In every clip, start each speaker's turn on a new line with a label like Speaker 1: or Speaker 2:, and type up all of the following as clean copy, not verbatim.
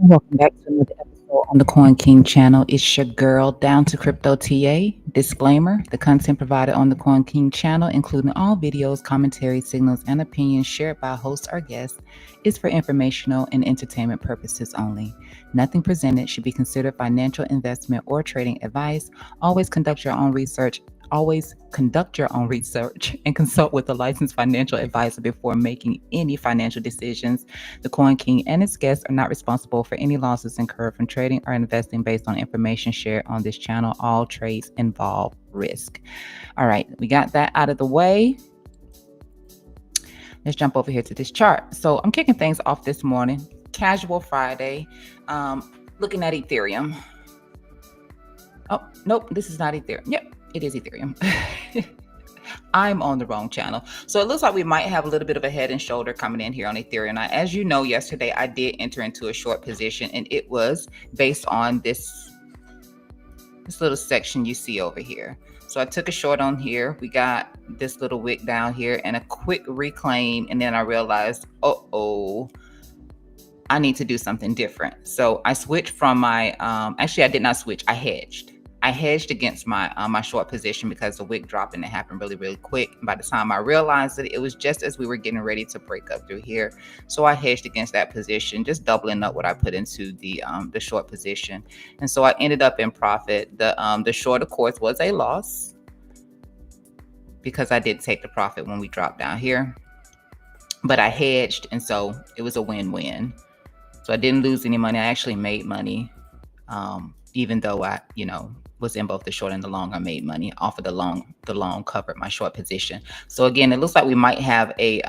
Speaker 1: Welcome back to another episode on the Coin King channel. It's your girl, Down to Crypto TA. Disclaimer: the content provided on the Coin King channel, including all videos, commentary, signals, and opinions shared by hosts or guests, is for informational and entertainment purposes only. Nothing presented should be considered financial investment or trading advice. Always conduct your own research. Always conduct your own research and consult with a licensed financial advisor before making any financial decisions. The Coin King and its guests are not responsible for any losses incurred from trading or investing based on information shared on this channel. All trades involve risk. All right, we got that out of the way. Let's jump over here to this chart. So I'm kicking things off this morning. Casual Friday. Looking at Ethereum. Oh, nope, this is not Ethereum. Yep, it is Ethereum. I'm on the wrong channel. So it looks like we might have a little bit of a head and shoulder coming in here on Ethereum. Now, as you know, yesterday I did enter into a short position, and it was based on this little section you see over here. So I took a short on here. We got this little wick down here and a quick reclaim. And then I realized, I need to do something different. So I switched from my, actually I did not switch. I hedged. I hedged against my my short position because the wick dropped and it happened really, really quick. And by the time I realized it, it was just as we were getting ready to break up through here. So I hedged against that position, just doubling up what I put into the short position. And so I ended up in profit. The short, of course, was a loss because I did take the profit when we dropped down here. But I hedged, and so it was a win-win. So I didn't lose any money. I actually made money, even though I, was in both the short and the long. I made money off of the long. The long covered my short position. So again, it looks like we might have a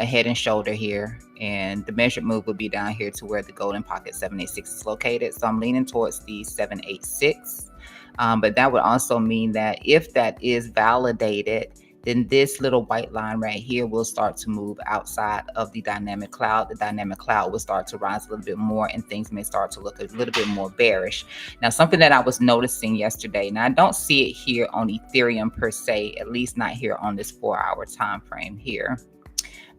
Speaker 1: head and shoulder here, and the measured move will be down here to where the golden pocket 786 is located. So I'm leaning towards the 786, but that would also mean that if that is validated, then this little white line right here will start to move outside of the dynamic cloud. The dynamic cloud will start to rise a little bit more, and things may start to look a little bit more bearish. Now, something that I was noticing yesterday, now I don't see it here on Ethereum per se, at least not here on this 4-hour time frame here.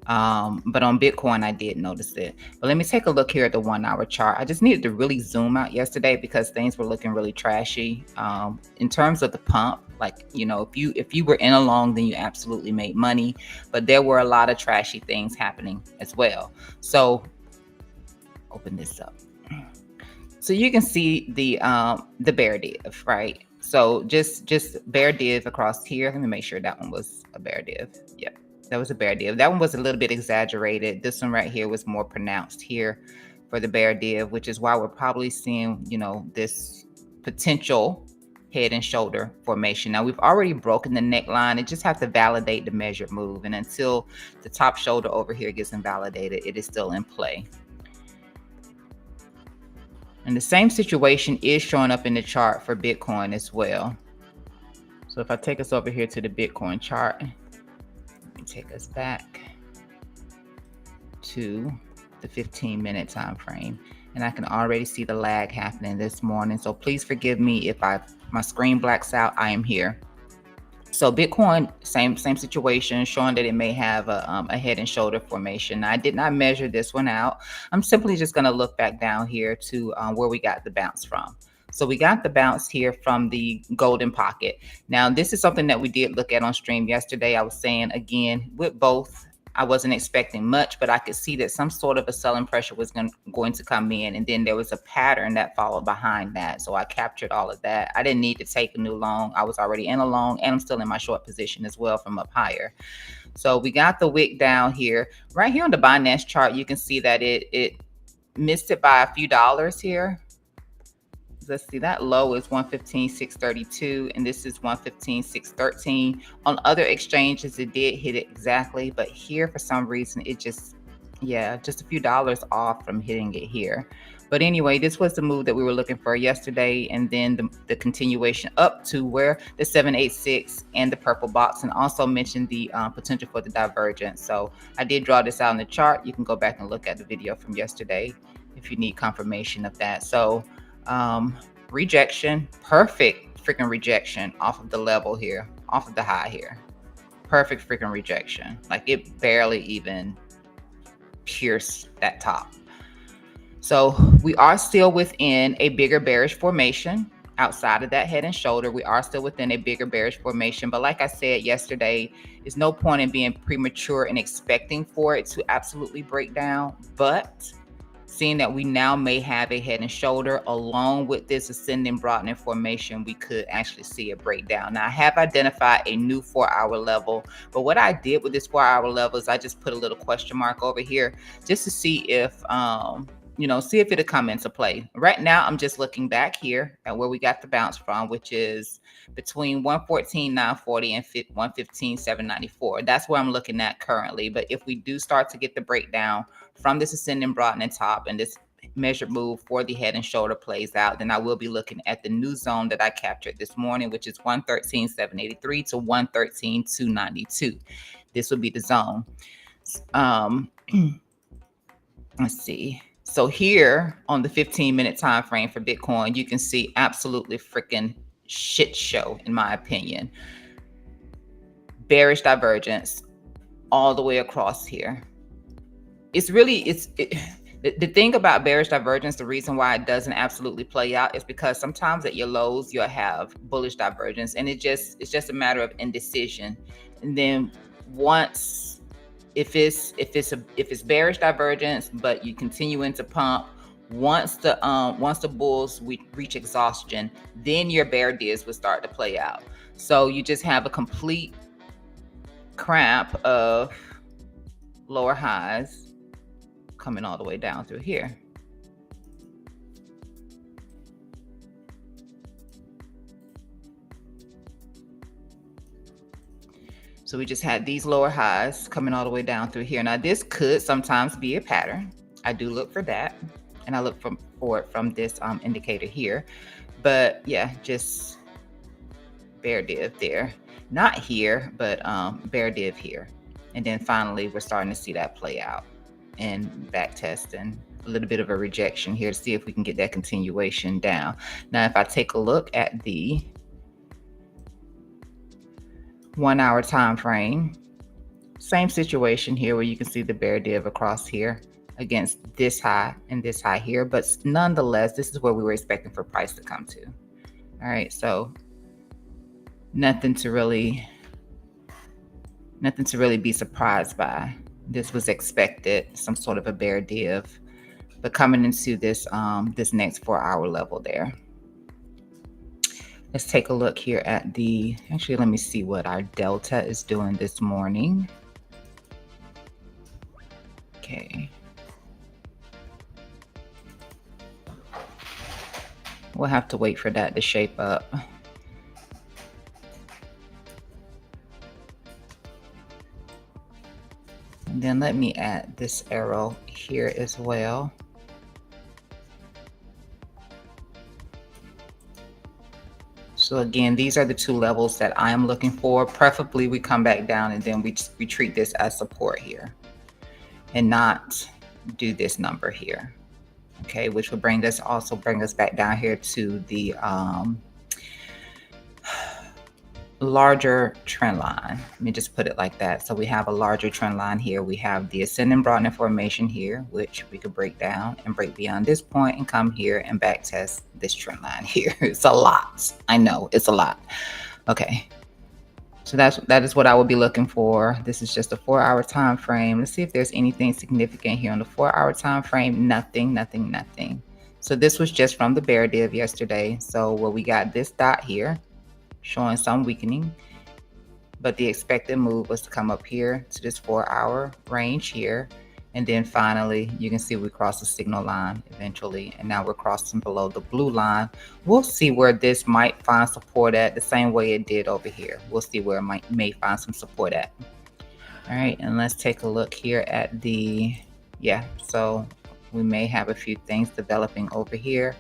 Speaker 1: But on Bitcoin, I did notice it. But let me take a look here at the 1-hour chart. I just needed to really zoom out yesterday because things were looking really trashy. In terms of the pump, like, if you were in a long, then you absolutely made money. But there were a lot of trashy things happening as well. So open this up. So you can see the bear div, right? So just bear div across here. Let me make sure that one was a bear div. Yep. That was a bear div. That one was a little bit exaggerated. This one right here was more pronounced here for the bear div, which is why we're probably seeing, this potential head and shoulder formation. Now, we've already broken the neckline. It just has to validate the measured move. And until the top shoulder over here gets invalidated, it is still in play. And the same situation is showing up in the chart for Bitcoin as well. So if I take us over here to the Bitcoin chart, take us back to the 15-minute time frame, and I can already see the lag happening this morning. So please forgive me if my screen blacks out. I am here. So Bitcoin, same situation, showing that it may have a head and shoulder formation. Now, I did not measure this one out. I'm simply just going to look back down here to where we got the bounce from. So we got the bounce here from the golden pocket. Now, this is something that we did look at on stream yesterday. I was saying, again, with both, I wasn't expecting much, but I could see that some sort of a selling pressure was going to come in. And then there was a pattern that followed behind that. So I captured all of that. I didn't need to take a new long. I was already in a long, and I'm still in my short position as well from up higher. So we got the wick down here. Right here on the Binance chart, you can see that it missed it by a few dollars here. Let's see, that low is 115,632, and this is 115,613. On other exchanges, it did hit it exactly, but here for some reason it just a few dollars off from hitting it here. But anyway, this was the move that we were looking for yesterday, and then the continuation up to where the 786 and the purple box, and also mentioned the potential for the divergence. So I did draw this out in the chart. You can go back and look at the video from yesterday if you need confirmation of that. So rejection, perfect freaking rejection off of the level here, off of the high here. Perfect freaking rejection. Like, it barely even pierced that top. So we are still within a bigger bearish formation. Outside of that head and shoulder, we are still within a bigger bearish formation. But like I said yesterday, there's no point in being premature and expecting for it to absolutely break down. But seeing that we now may have a head and shoulder along with this ascending broadening formation, we could actually see a breakdown. Now I have identified a new 4-hour level, but what I did with this 4-hour level is I just put a little question mark over here just to see if see if it'll come into play. Right now, I'm just looking back here at where we got the bounce from, which is between 114,940 and 115,794. That's where I'm looking at currently. But if we do start to get the breakdown from this ascending broadening top and this measured move for the head and shoulder plays out, then I will be looking at the new zone that I captured this morning, which is 113,783 to 113,292. This would be the zone. Let's see. So here on the 15-minute time frame for Bitcoin, you can see absolutely freaking shit show, in my opinion. Bearish divergence all the way across here. The thing about bearish divergence, the reason why it doesn't absolutely play out is because sometimes at your lows you'll have bullish divergence, and it's just a matter of indecision. And then once if it's bearish divergence, but you continuing to pump, once the bulls reach exhaustion, then your bear divs will start to play out. So you just have a complete crap of lower highs coming all the way down through here. So we just had these lower highs coming all the way down through here. Now this could sometimes be a pattern. I do look for that, and I look for it from this indicator here. But yeah, just bear div there, not here, but bear div here, and then finally we're starting to see that play out and back testing. A little bit of a rejection here to see if we can get that continuation down. Now, if I take a look at the 1-hour time frame, same situation here where you can see the bear div across here against this high and this high here, but nonetheless, this is where we were expecting for price to come to. All right, so nothing to really be surprised by. This was expected, some sort of a bear div, but coming into this this next 4-hour level there. Let's take a look here at actually, let me see what our delta is doing this morning. Okay. We'll have to wait for that to shape up. And then let me add this arrow here as well. So again, these are the two levels that I am looking for. Preferably we come back down and then we treat this as support here and not do this number here. Okay, which will bring us back down here to the larger trend line. Let me just put it like that. So we have a larger trend line here. We have the ascending broadening formation here, which we could break down and break beyond this point and come here and back test this trend line here. It's a lot. I know it's a lot. Okay. So that is what I will be looking for. This is just a 4-hour time frame. Let's see if there's anything significant here on the 4-hour time frame. Nothing. So this was just from the bear div yesterday. So we got this dot here showing some weakening, but the expected move was to come up here to this 4-hour range here, and then finally you can see we crossed the signal line eventually, and now we're crossing below the blue line. We'll see where this might find support at, the same way it did over here. We'll see where it may find some support at. All right, and let's take a look here at so we may have a few things developing over here,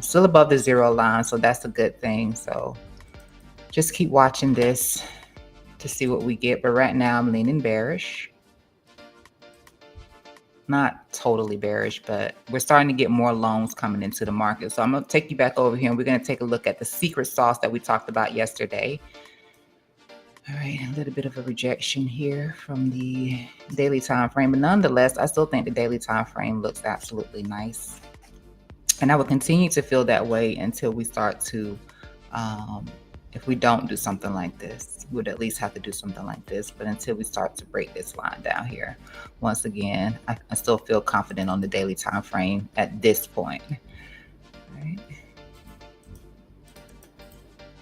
Speaker 1: still above the zero line, so that's a good thing. So just keep watching this to see what we get. But right now I'm leaning bearish. Not totally bearish, but we're starting to get more loans coming into the market. So I'm going to take you back over here and we're going to take a look at the secret sauce that we talked about yesterday. All right, right, a little bit of a rejection here from the daily time frame, but nonetheless, I still think the daily time frame looks absolutely nice. And I will continue to feel that way until we start to, if we don't do something like this, we would at least have to do something like this. But until we start to break this line down here, once again, I still feel confident on the daily time frame at this point. All right.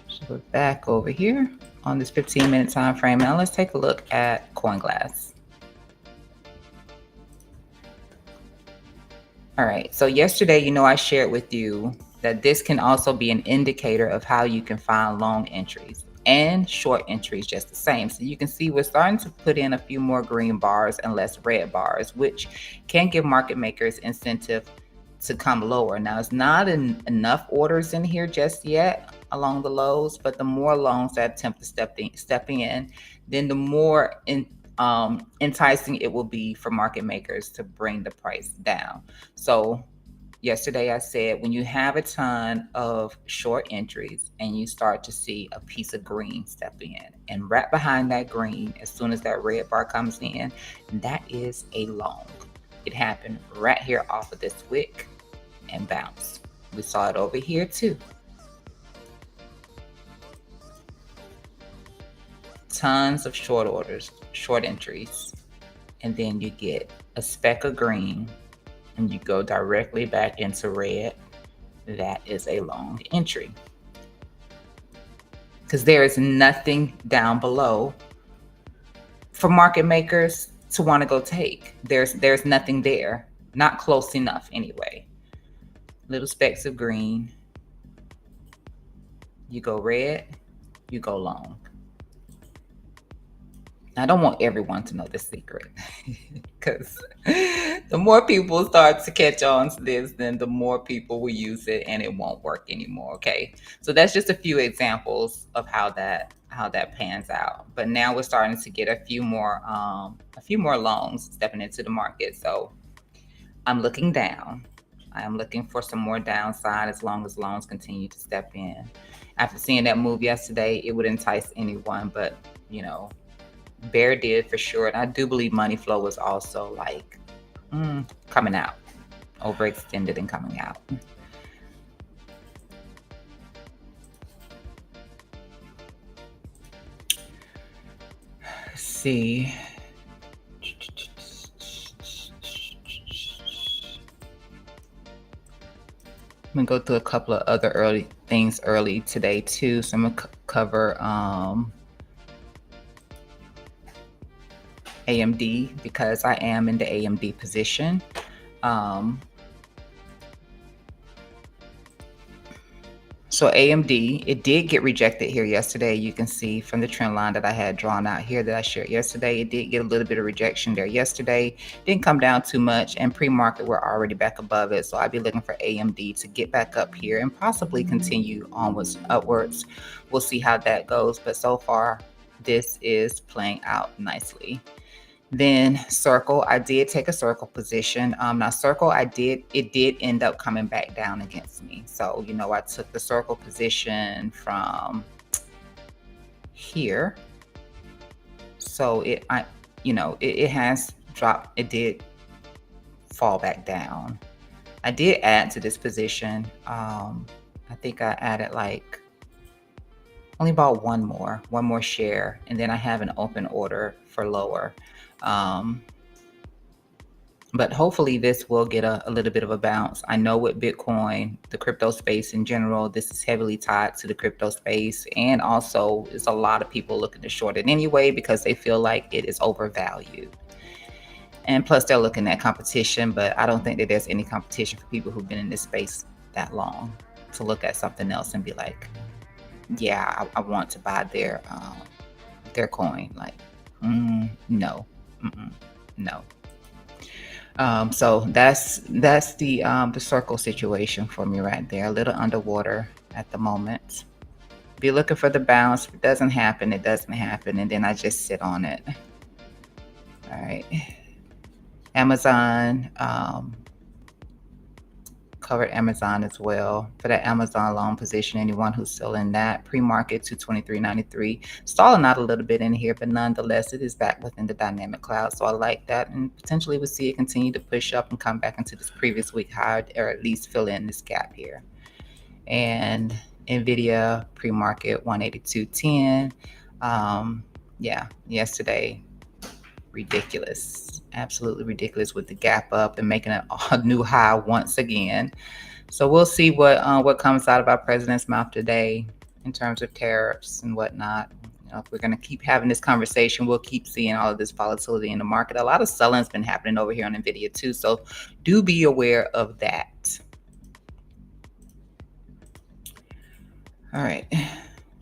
Speaker 1: So we're back over here on this 15-minute time frame. Now let's take a look at CoinGlass. All right, so yesterday, I shared with you that this can also be an indicator of how you can find long entries and short entries just the same. So you can see we're starting to put in a few more green bars and less red bars, which can give market makers incentive to come lower. Now, it's not enough orders in here just yet along the lows, but the more longs that attempt to step in, then the more enticing it will be for market makers to bring the price down. So yesterday I said when you have a ton of short entries and you start to see a piece of green stepping in, and right behind that green, as soon as that red bar comes in, that is a long. It happened right here off of this wick and bounce. We saw it over here too. Tons of short orders, short entries, and then you get a speck of green and you go directly back into red. That is a long entry, because there is nothing down below for market makers to want to go take. There's nothing there, not close enough anyway. Little specks of green, you go red, you go long. I don't want everyone to know the secret, because the more people start to catch on to this, then the more people will use it and it won't work anymore. Okay, so that's just a few examples of how that pans out. But now we're starting to get a few more longs stepping into the market. So I'm looking down. I am looking for some more downside as long as longs continue to step in. After seeing that move yesterday, it would entice anyone, but bear did for sure. And I do believe money flow was also like coming out, overextended and coming out. Let's see. I'm gonna go through a couple of other early things early today too. So I'm gonna cover AMD, because I am in the AMD position. So AMD, it did get rejected here yesterday. You can see from the trend line that I had drawn out here that I shared yesterday, it did get a little bit of rejection there yesterday. Didn't come down too much, and pre-market we're already back above it. So I'd be looking for AMD to get back up here and possibly continue onwards, upwards. We'll see how that goes. But so far, this is playing out nicely. Then Circle, I did take a Circle position. Now Circle, it did end up coming back down against me. So, I took the Circle position from here. So it has dropped. It did fall back down. I did add to this position. I think I added like only about one more share, and then I have an open order for lower. But hopefully this will get a little bit of a bounce. I know with Bitcoin, the crypto space in general, this is heavily tied to the crypto space. And also, there's a lot of people looking to short it anyway because they feel like it is overvalued. And plus, they're looking at competition, but I don't think that there's any competition for people who've been in this space that long to look at something else and be like, yeah, I want to buy their coin. Like, no. No. So that's the Circle situation for me right there. A little underwater at the moment. Be looking for the bounce. If it doesn't happen, it doesn't happen, and then I just sit on it. All right. Amazon, covered Amazon as well for that Amazon long position. Anyone who's still in that pre-market to 23.93, stalling out a little bit in here, but nonetheless, it is back within the dynamic cloud. So I like that, and potentially we'll see it continue to push up and come back into this previous week high, or at least fill in this gap here. And Nvidia pre-market 182.10. Yeah, yesterday, ridiculous, absolutely ridiculous, with the gap up and making a new high once again. So we'll see what comes out of our president's mouth today in terms of tariffs and whatnot. If we're going to keep having this conversation, we'll keep seeing all of this volatility in the market. A lot of selling's been happening over here on Nvidia too, so do be aware of that. All right,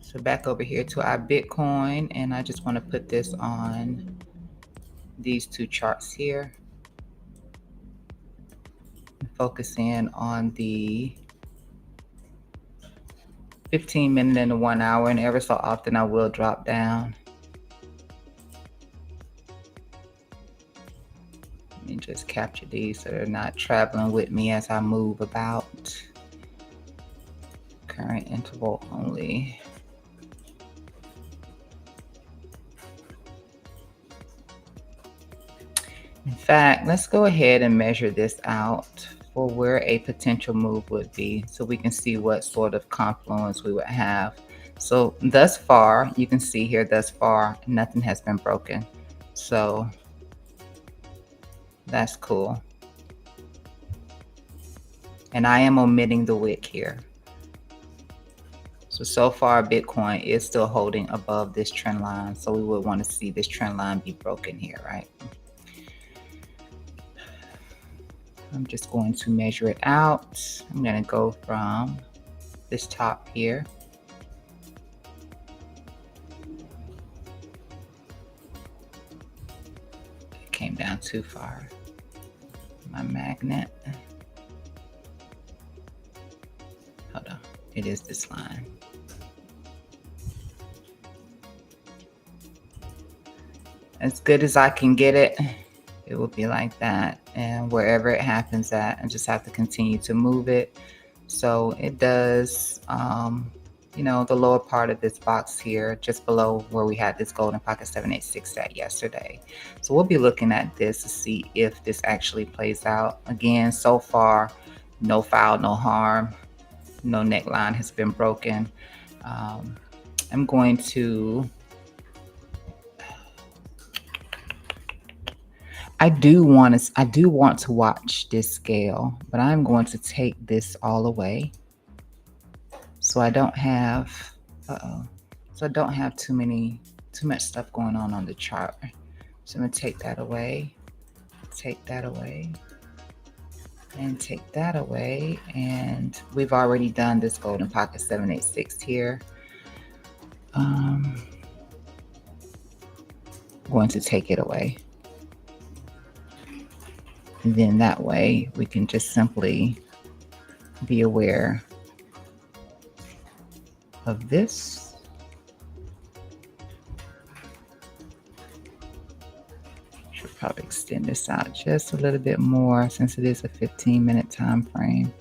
Speaker 1: so back over here to our Bitcoin, and I just want to put this on these two charts here. Focus in on the 15-minute and the 1 hour, and ever so often I will drop down. Let me just capture these so they're not traveling with me as I move about. Current interval only. In fact, let's go ahead and measure this out for where a potential move would be, so we can see what sort of confluence we would have. So thus far, you can see here, thus far, nothing has been broken. So that's cool. And I am omitting the wick here. So far, Bitcoin is still holding above this trend line. So we would want to see this trend line be broken here, right? I'm just going to measure it out. I'm going to go from this top here. It came down too far. My magnet. Hold on. It is this line. As good as I can get it, it will be like that. And wherever it happens at, I just have to continue to move it. So it does, the lower part of this box here, just below where we had this golden pocket 786 at yesterday. So we'll be looking at this to see if this actually plays out. Again, so far, no foul, no harm. No neckline has been broken. I'm going to... I do want to watch this scale, but I'm going to take this all away, so I don't have too much stuff going on the chart. So I'm gonna take that away, and take that away, and we've already done this golden pocket 786 here. Going to take it away. And then that way we can just simply be aware of this. Should probably extend this out just a little bit more since it is a 15-minute time frame.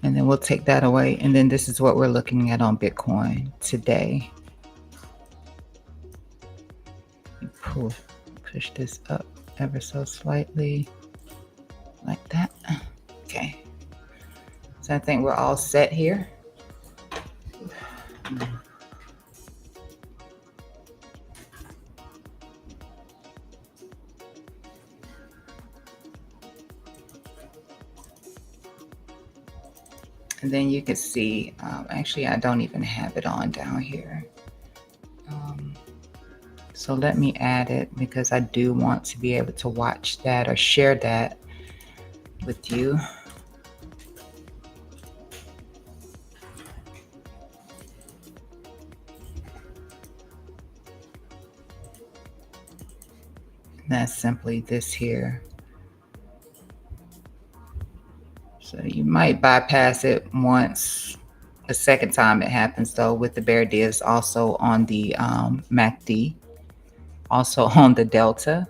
Speaker 1: And then we'll take that away. And then this is what we're looking at on Bitcoin today. Push this up ever so slightly like that. Okay, so I think we're all set here. And then you can see, actually I don't even have it on down here. So let me add it, because I do want to be able to watch that or share that with you. That's simply this here. So you might bypass it once. The second time it happens, though, with the bear divs also on the MACD, also on the Delta,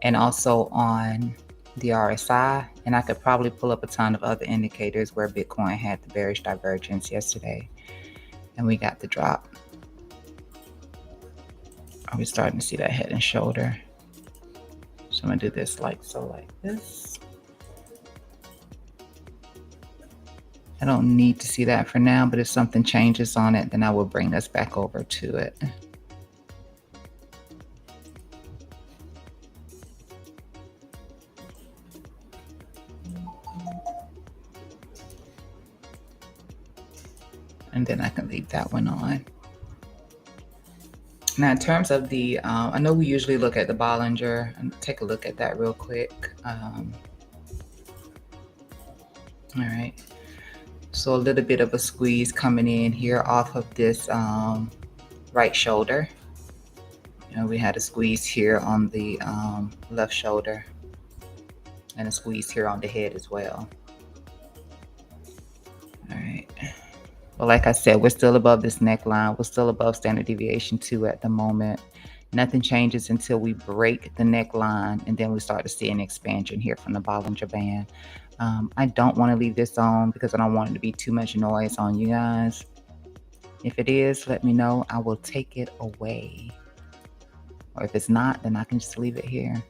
Speaker 1: and also on the RSI, and I could probably pull up a ton of other indicators where Bitcoin had the bearish divergence yesterday, and we got the drop. Are we starting to see that head and shoulder? So I'm gonna do this like this. I don't need to see that for now, but if something changes on it, then I will bring us back over to it. And then I can leave that one on. Now, in terms of the, I know we usually look at the Bollinger, and take a look at that real quick. All right. So a little bit of a squeeze coming in here off of this right shoulder. You know, we had a squeeze here on the left shoulder and a squeeze here on the head as well. All right. Well, like I said, we're still above this neckline. We're still above standard deviation 2 at the moment. Nothing changes until we break the neckline, and then we start to see an expansion here from the Bollinger Band. I don't want to leave this on because I don't want it to be too much noise on you guys. If it is, let me know. I will take it away. Or if it's not, then I can just leave it here.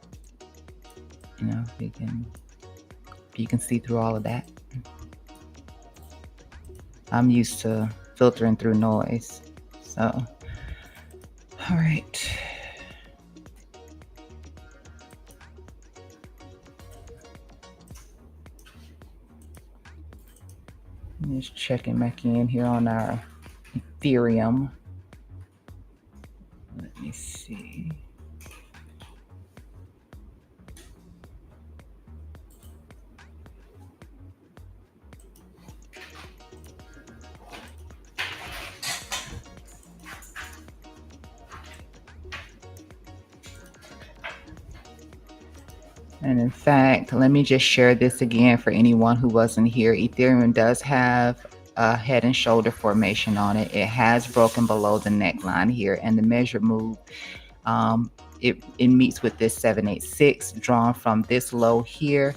Speaker 1: You know, you can see through all of that. I'm used to filtering through noise. So, all right. Just checking back in here on our Ethereum. Let me see. And in fact, let me just share this again for anyone who wasn't here. Ethereum does have a head and shoulder formation on it. It has broken below the neckline here, and the measured move, it meets with this 786 drawn from this low here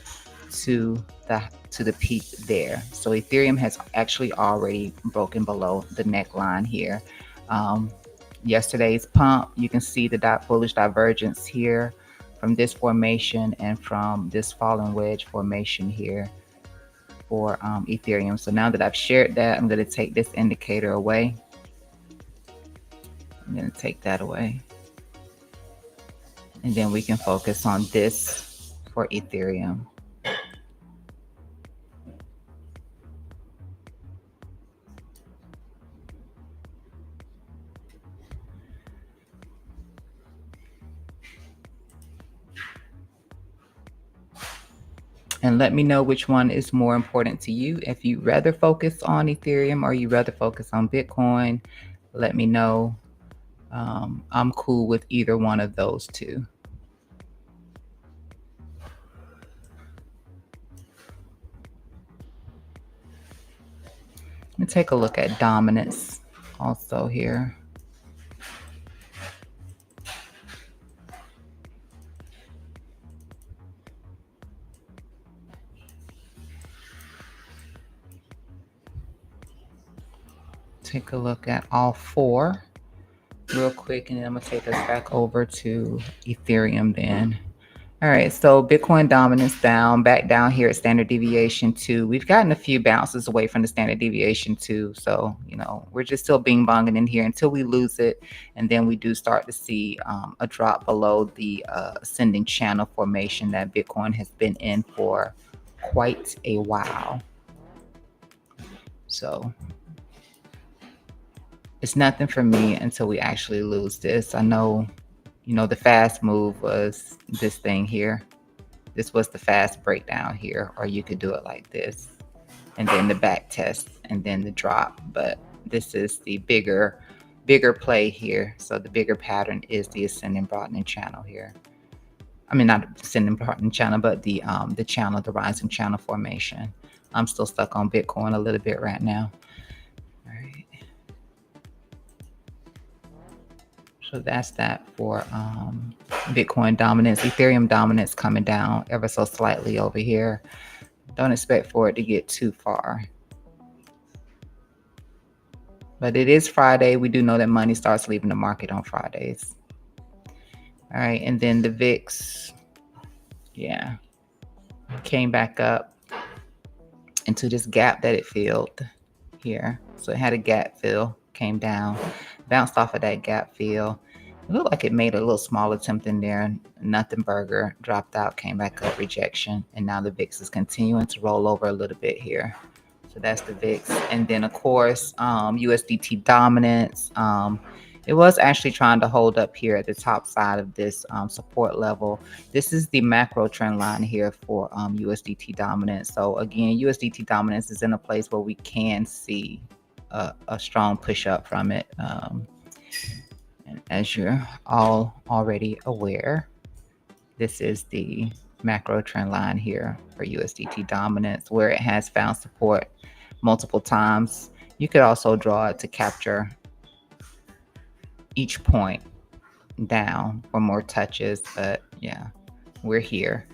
Speaker 1: to the peak there. So Ethereum has actually already broken below the neckline here. Yesterday's pump, you can see the bullish divergence here from this formation and from this falling wedge formation here for Ethereum. So now that I've shared that, I'm going to take this indicator away. I'm going to take that away. And then we can focus on this for Ethereum. And let me know which one is more important to you. If you rather focus on Ethereum or you rather focus on Bitcoin, let me know. I'm cool with either one of those two. Let me take a look at dominance also here. Take a look at all four real quick, and then I'm gonna take us back over to Ethereum then. All right, so Bitcoin dominance down, back down here at standard deviation 2. We've gotten a few bounces away from the standard deviation 2. So, you know, we're just still bing bonging in here until we lose it. And then we do start to see a drop below the ascending channel formation that Bitcoin has been in for quite a while. So it's nothing for me until we actually lose this. I know, you know, the fast move was this thing here. This was the fast breakdown here, or you could do it like this, and then the back test, and then the drop. But this is the bigger play here. So the bigger pattern is the ascending broadening channel here. I mean, not ascending broadening channel, but the channel, the rising channel formation. I'm still stuck on Bitcoin a little bit right now. All right. So that's that for Bitcoin dominance. Ethereum dominance coming down ever so slightly over here. Don't expect for it to get too far. But it is Friday. We do know that money starts leaving the market on Fridays. All right, and then the VIX, yeah, came back up into this gap that it filled here. So it had a gap fill, came down, bounced off of that gap fill. It looked like it made a little small attempt in there. Nothing burger, dropped out, came back up, rejection. And now the VIX is continuing to roll over a little bit here. So that's the VIX. And then, of course, USDT dominance. It was actually trying to hold up here at the top side of this support level. This is the macro trend line here for USDT dominance. So again, USDT dominance is in a place where we can see a strong push up from it. And as you're all already aware, this is the macro trend line here for USDT dominance, where it has found support multiple times. You could also draw it to capture each point down for more touches, but yeah, we're here.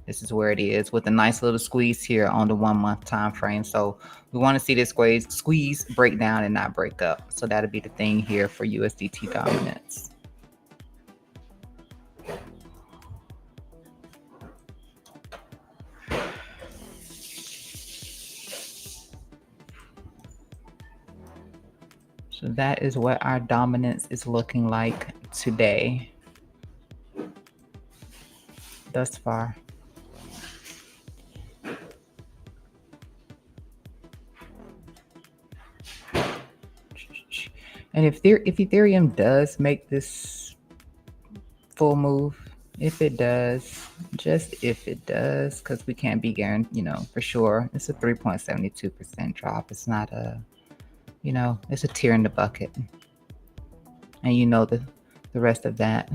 Speaker 1: This is where it is with a nice little squeeze here on the 1 month time frame. So we want to see this squeeze break down and not break up. So that'll be the thing here for USDT dominance. So that is what our dominance is looking like today, thus far. And if Ethereum does make this full move, if it does, just if it does, because we can't be guaranteed, for sure. It's a 3.72% drop. It's not a, it's a tear in the bucket. And the rest of that.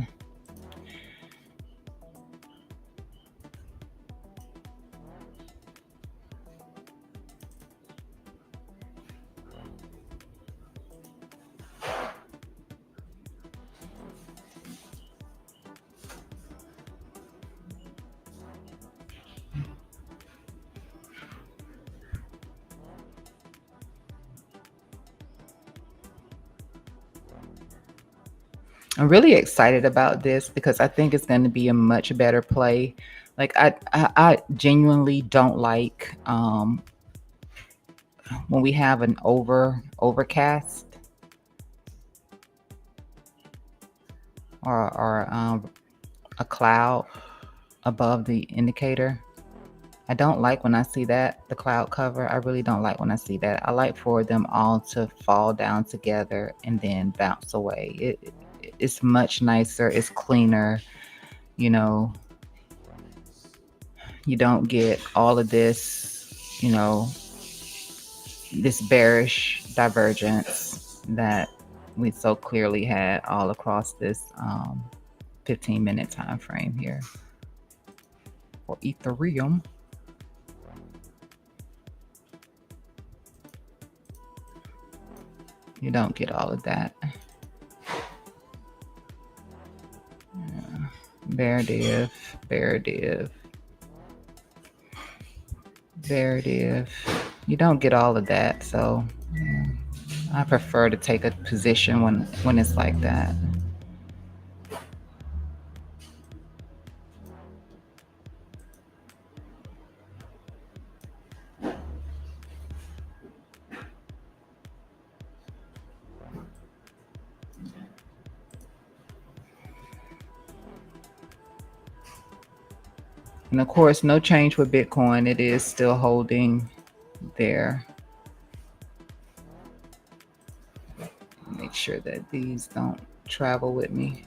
Speaker 1: I'm really excited about this because I think it's going to be a much better play. Like I genuinely don't like when we have an overcast or a cloud above the indicator. I don't like when I see that, the cloud cover. I really don't like when I see that. I like for them all to fall down together and then bounce away. It's much nicer. It's cleaner. You don't get all of this, this bearish divergence that we so clearly had all across this 15-minute time frame here for Ethereum. You don't get all of that. Yeah. Bear div, bear div, bear div. You don't get all of that, so I prefer to take a position when it's like that. And of course, no change with Bitcoin. It is still holding there. Make sure that these don't travel with me.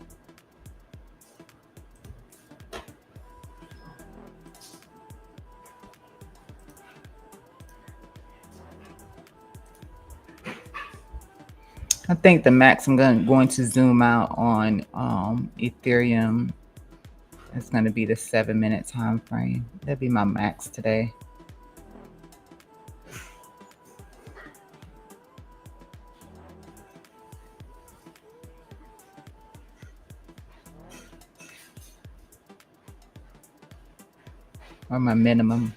Speaker 1: I think the max I'm going to zoom out on Ethereum is going to be the 7-minute time frame. That'd be my max today. or my minimum.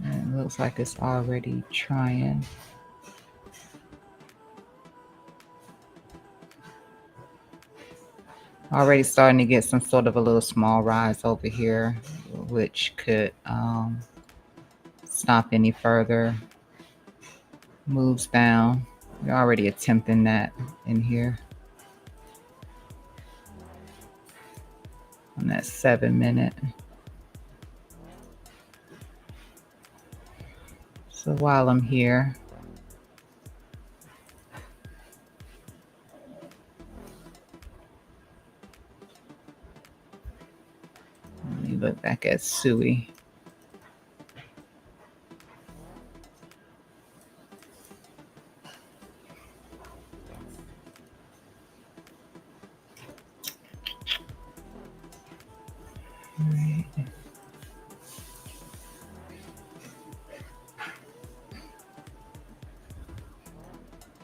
Speaker 1: And it looks like it's already trying. Already starting to get some sort of a little small rise over here, which could stop any further moves down. We're already attempting that in here on that 7-minute. So while I'm here, let me look back at SUI.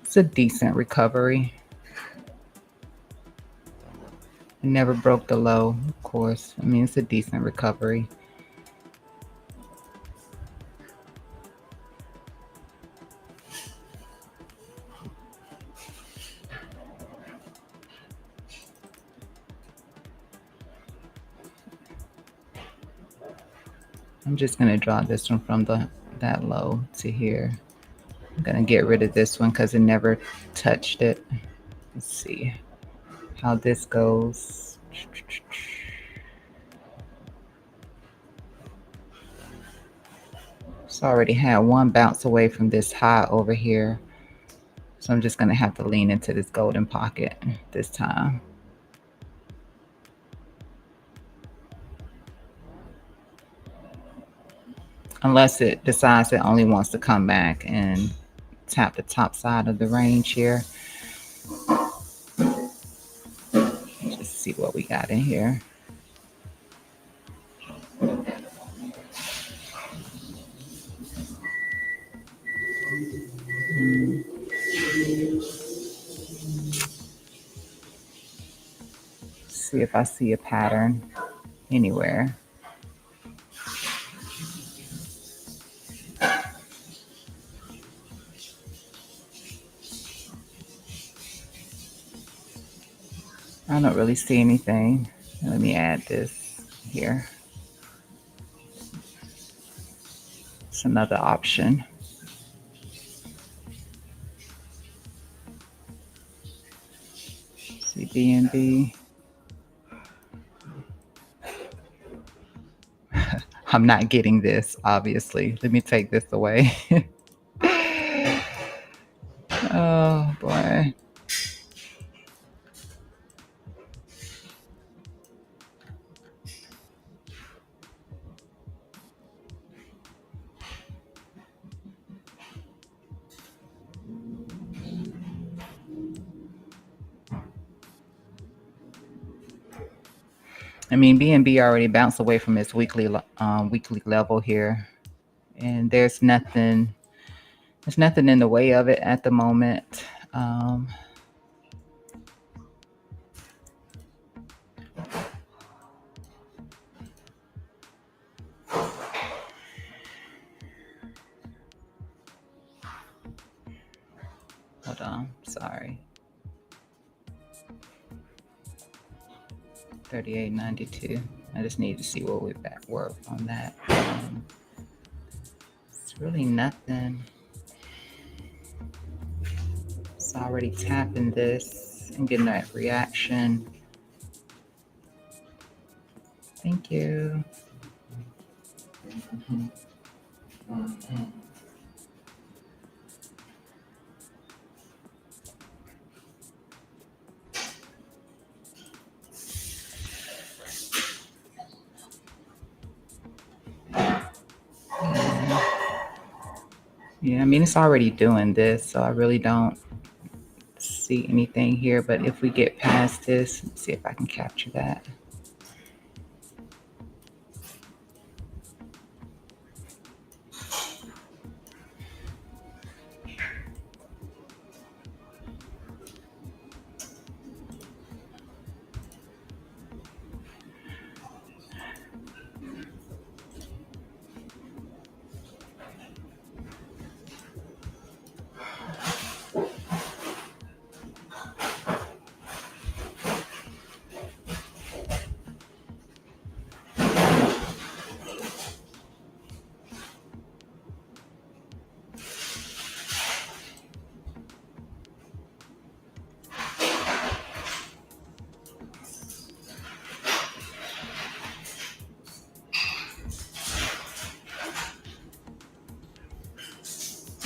Speaker 1: It's a decent recovery. It never broke the low, of course. I mean, it's a decent recovery. I'm just going to draw this one from that low to here. I'm going to get rid of this one because it never touched it. Let's see how this goes. It's already had one bounce away from this high over here. So I'm just going to have to lean into this golden pocket this time. Unless it decides it only wants to come back and tap the top side of the range here. Just see what we got in here. See if I see a pattern anywhere. I don't really see anything. Let me add this here. It's another option. See BNB. I'm not getting this, obviously. Let me take this away. Oh boy. I mean, BNB already bounced away from its weekly level here, and there's nothing in the way of it at the moment. Hold on, sorry. 38.92. I just need to see what we're back worth on that. It's really nothing. It's already tapping this and getting that reaction. Thank you. Yeah, I mean, it's already doing this, so I really don't see anything here. But if we get past this, let's see if I can capture that.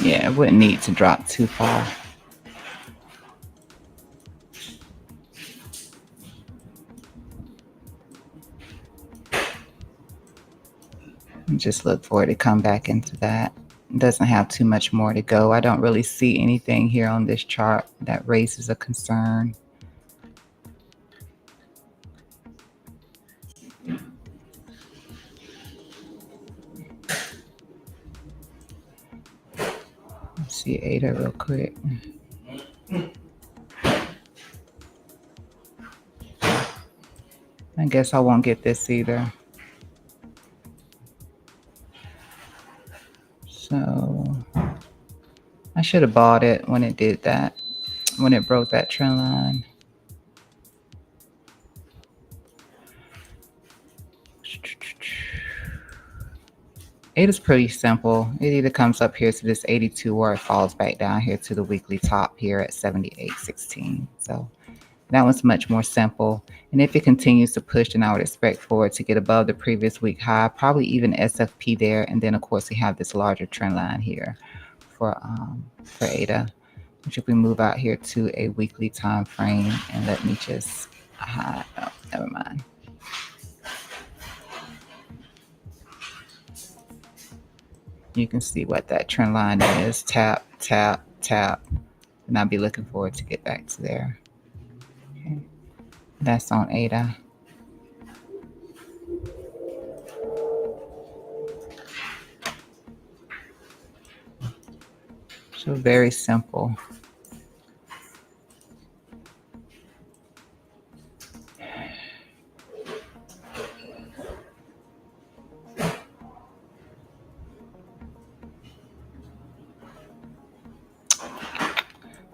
Speaker 1: Yeah, it wouldn't need to drop too far. Just look for it to come back into that. It doesn't have too much more to go. I don't really see anything here on this chart that raises a concern. Let's see ADA real quick. I guess I won't get this either. So I should have bought it when it did that, when it broke that trend line. It is pretty simple. It either comes up here to this 82 or it falls back down here to the weekly top here at 78.16. So that one's much more simple. And if it continues to push, then I would expect for it to get above the previous week high, probably even SFP there. And then of course we have this larger trend line here for ADA. Which if we move out here to a weekly time frame and let me just never mind. You can see what that trend line is. Tap, tap, tap. And I'll be looking forward to get back to there. Okay. That's on ADA. So very simple.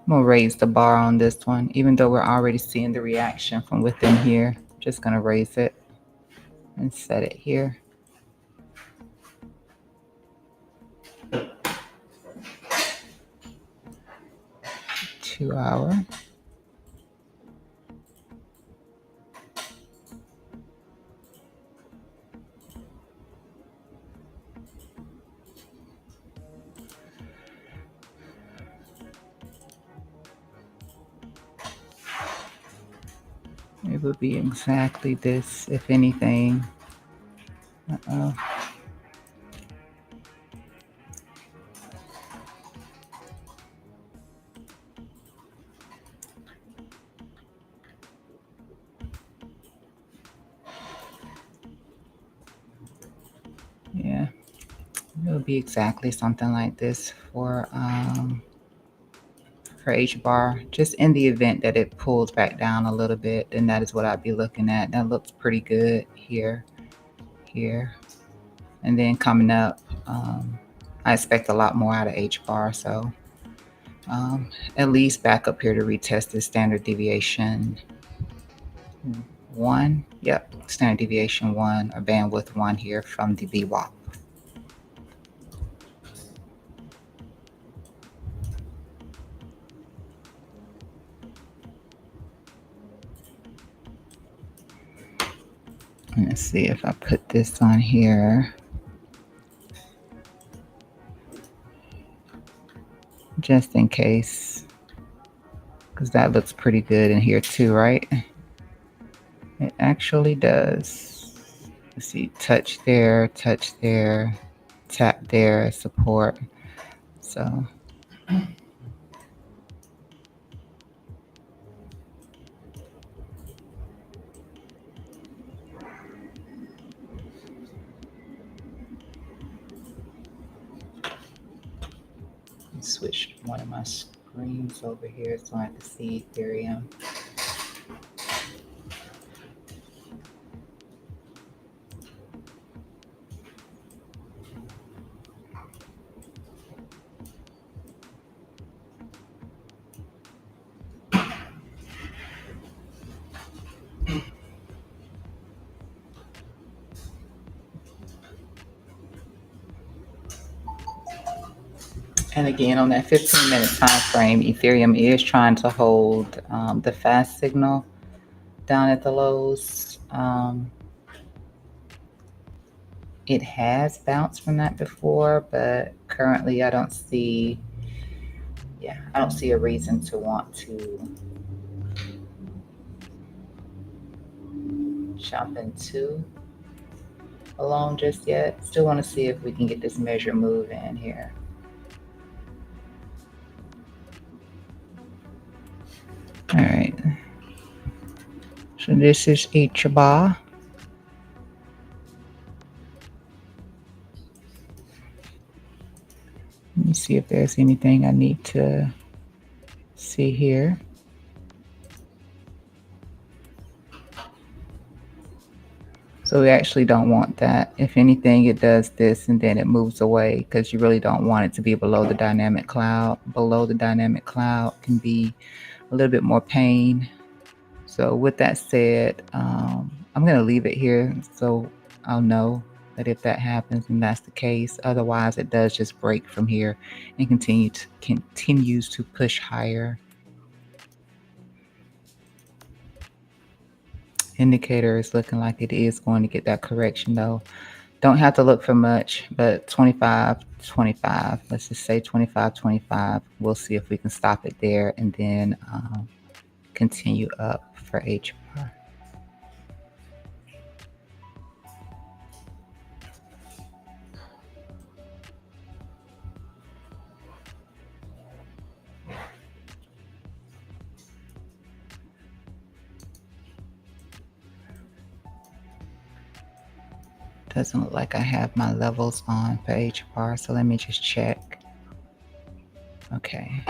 Speaker 1: I'm gonna raise the bar on this one, even though we're already seeing the reaction from within here. Just gonna raise it and set it here. $2 hour. It would be exactly this, if anything. Uh-oh. Yeah, it would be exactly something like this for H bar. Just in the event that it pulls back down a little bit, then that is what I'd be looking at. That looks pretty good here, here, and then coming up, I expect a lot more out of H bar. So at least back up here to retest the standard deviation 1. Yep, standard deviation 1 or bandwidth 1 here from the VWAP. Let's see if I put this on here. Just in case, because that looks pretty good in here too, right? It actually does. Let's see, touch there, tap there, support. So switch one of my screens over here so I can see Ethereum. And again, on that 15-minute time frame, Ethereum is trying to hold the fast signal down at the lows. It has bounced from that before, but currently I don't see, yeah, I don't see a reason to want to jump into along just yet. Still want to see if we can get this measure move in here. All right. So this is H bar. Let me see if there's anything I need to see here. So we actually don't want that. If anything, it does this and then it moves away because you really don't want it to be below the dynamic cloud. Below the dynamic cloud can be a little bit more pain. So with that said, I'm going to leave it here so I'll know that if that happens and that's the case. Otherwise, it does just break from here and continues to push higher. Indicator is looking like it is going to get that correction though. Don't have to look for much, but 25, 25. Let's just say 25, 25. We'll see if we can stop it there and then continue up for HR. Doesn't look like I have my levels on for HR, so let me just check. Okay.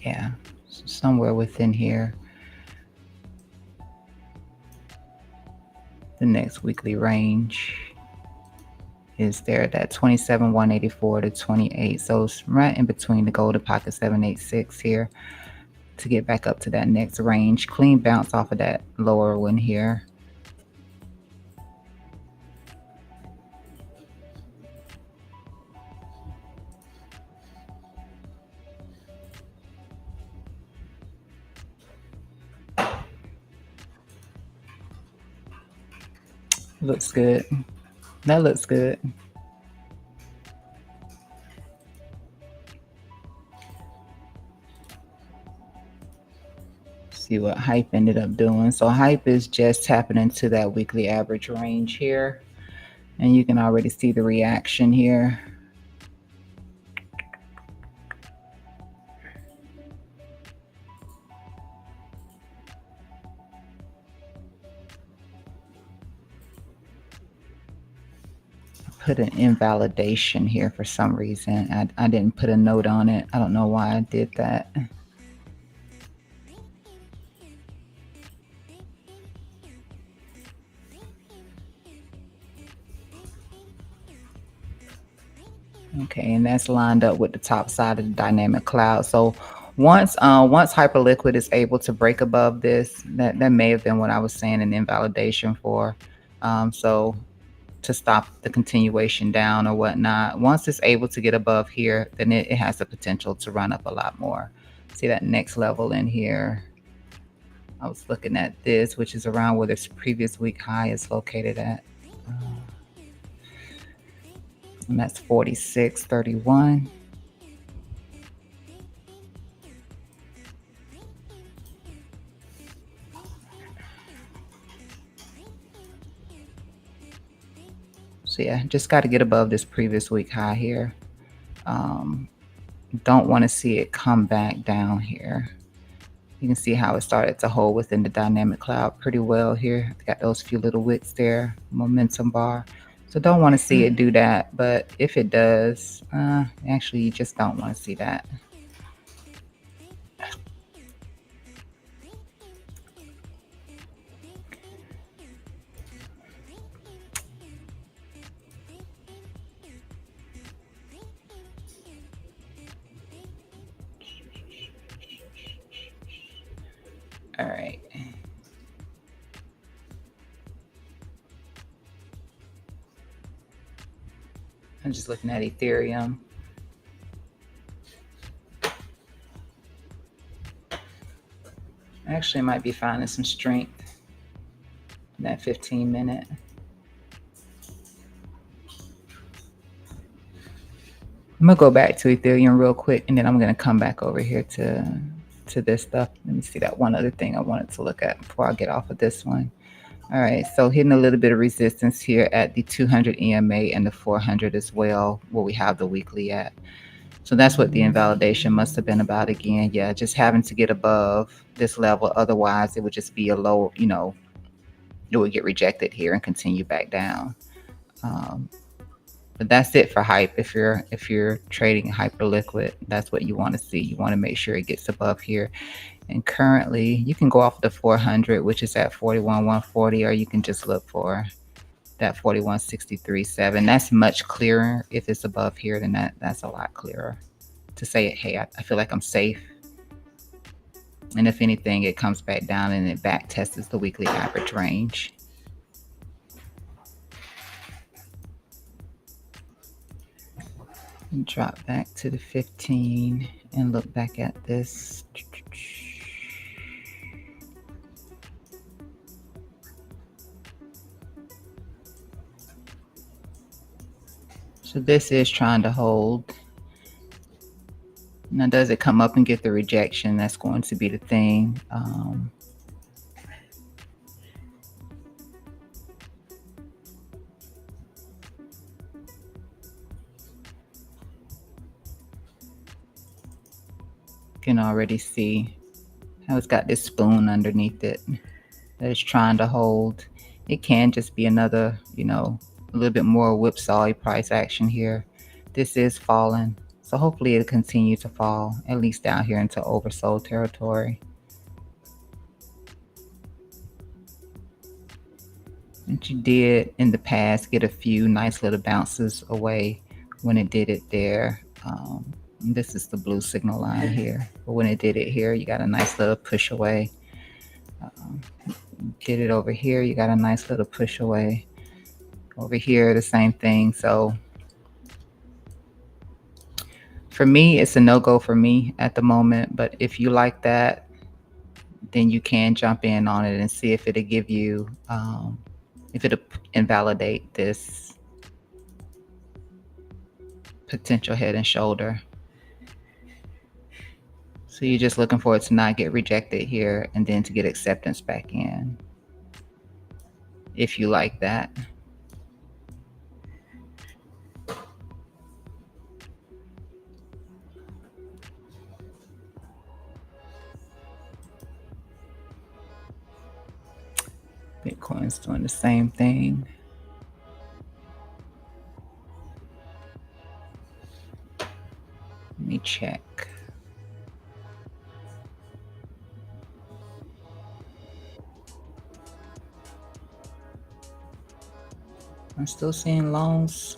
Speaker 1: Yeah, so somewhere within here. The next weekly range is there, that 27,184 to 28. So it's right in between the golden pocket 786 here to get back up to that next range. Clean bounce off of that lower one here. Looks good. That looks good. See what hype ended up doing. So hype is just tapping into that weekly average range here. And you can already see the reaction here. Put an invalidation here for some reason. I didn't put a note on it. I don't know why I did that. Okay, and that's lined up with the top side of the dynamic cloud. So once Hyperliquid is able to break above this, that may have been what I was saying an invalidation for. So to stop the continuation down or whatnot. Once it's able to get above here, then it has the potential to run up a lot more. See that next level in here? I was looking at this, which is around where this previous week high is located at. And that's 46.31. So yeah, just got to get above this previous week high here. Don't want to see it come back down here. You can see how it started to hold within the dynamic cloud pretty well here. Got those few little wicks there, momentum bar. So don't want to see it do that, but if it does, actually you just don't want to see that. All right. I'm just looking at Ethereum. Actually might be finding some strength in that 15 minute. I'm gonna go back to Ethereum real quick, and then I'm gonna come back over here to this stuff. Let me see that one other thing I wanted to look at before I get off of this one. All right, so hitting a little bit of resistance here at the 200 EMA and the 400 as well, where we have the weekly at. So that's what the invalidation must have been about again. Yeah, just having to get above this level. Otherwise, it would just be a low, it would get rejected here and continue back down. Um, but that's it for hype. If you're trading hyperliquid, that's what you want to see. You want to make sure it gets above here. And currently, you can go off the 400, which is at 41,140, or you can just look for that 41,63.7. That's much clearer. If it's above here, then that's a lot clearer to say, hey, I feel like I'm safe. And if anything, it comes back down and it back tests the weekly average range. And drop back to the 15 and look back at this. So this is trying to hold. Now, does it come up and get the rejection? That's going to be the thing. Can already see how it's got this spoon underneath it that it's trying to hold. It can just be another, a little bit more whipsaw price action here. This is falling, so hopefully it'll continue to fall, at least down here into oversold territory. And you did in the past get a few nice little bounces away when it did it there. This is the blue signal line here, but when it did it here, you got a nice little push away. Did it over here, you got a nice little push away. Over here, the same thing. So for me, it's a no-go for me at the moment, but if you like that, then you can jump in on it and see if it'll give you, if it'll invalidate this potential head and shoulder. So you're just looking for it to not get rejected here and then to get acceptance back in, if you like that. Bitcoin's doing the same thing. Let me check. I'm still seeing longs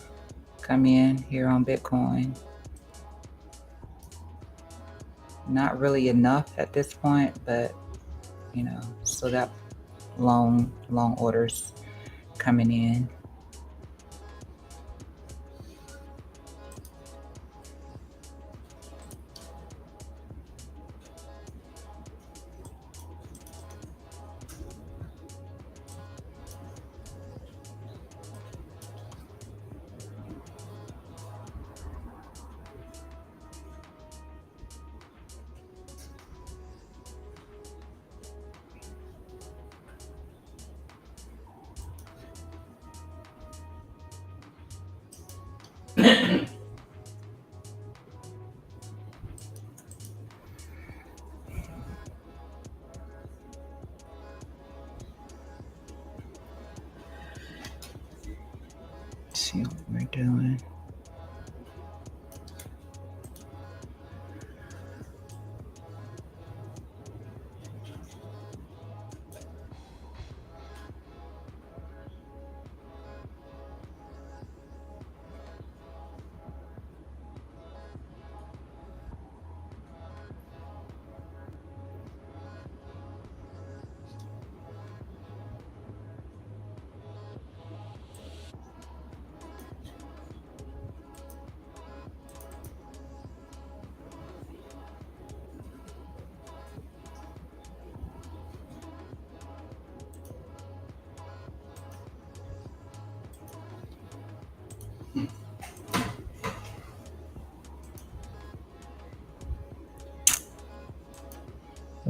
Speaker 1: come in here on Bitcoin. Not really enough at this point, but still got long orders coming in. See what we're doing.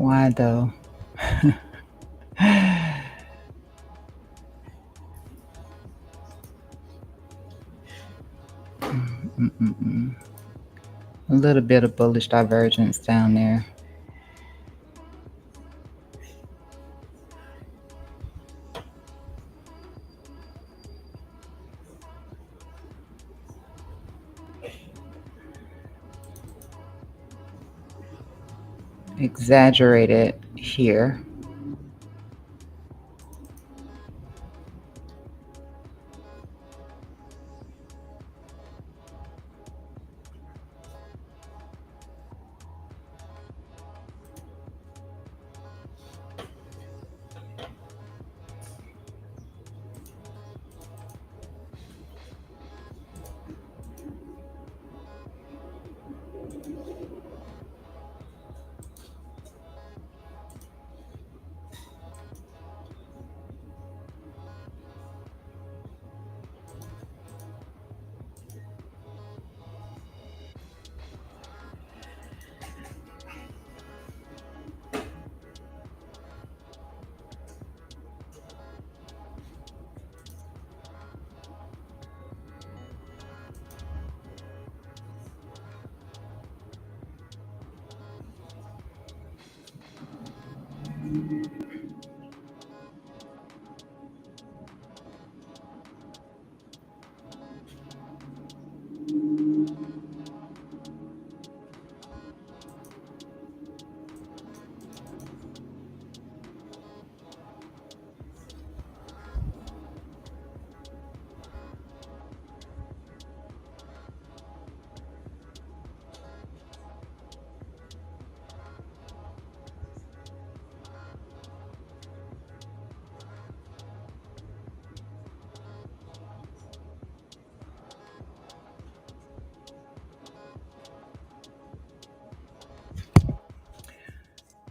Speaker 1: Why though? Mm-mm-mm. A little bit of bullish divergence down there. Exaggerated here.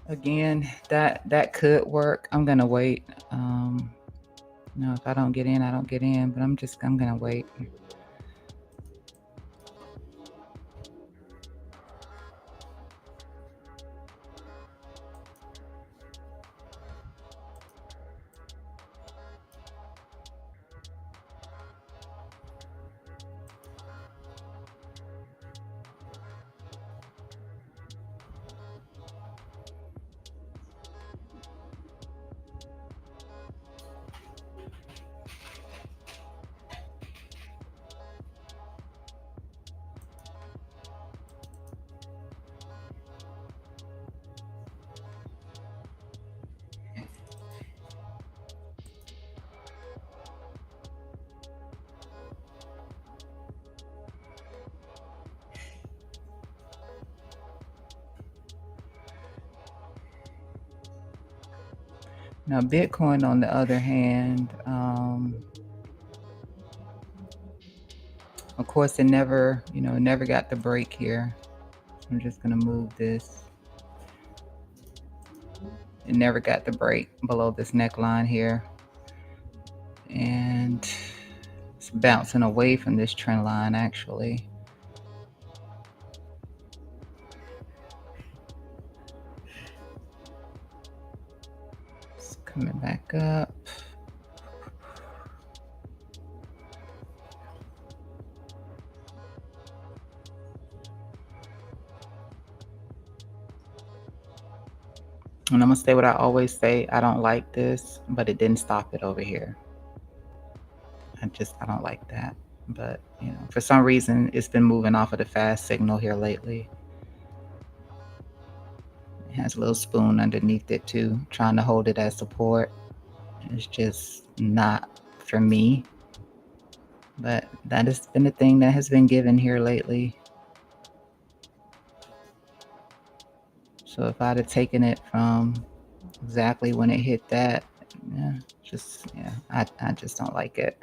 Speaker 1: Again, that could work. I'm gonna wait. No, if I don't get in, I don't get in. But I'm gonna wait. Now, Bitcoin, on the other hand, of course, it never got the break here. I'm just gonna move this. It never got the break below this neckline here, and it's bouncing away from this trend line actually. It's coming back up. And I'm gonna say what I always say. I don't like this, but it didn't stop it over here. I don't like that. But for some reason, it's been moving off of the fast signal here lately. It has a little spoon underneath it too, trying to hold it as support. It's just not for me. But that has been the thing that has been given here lately. So if I'd have taken it from exactly when it hit that, I just don't like it.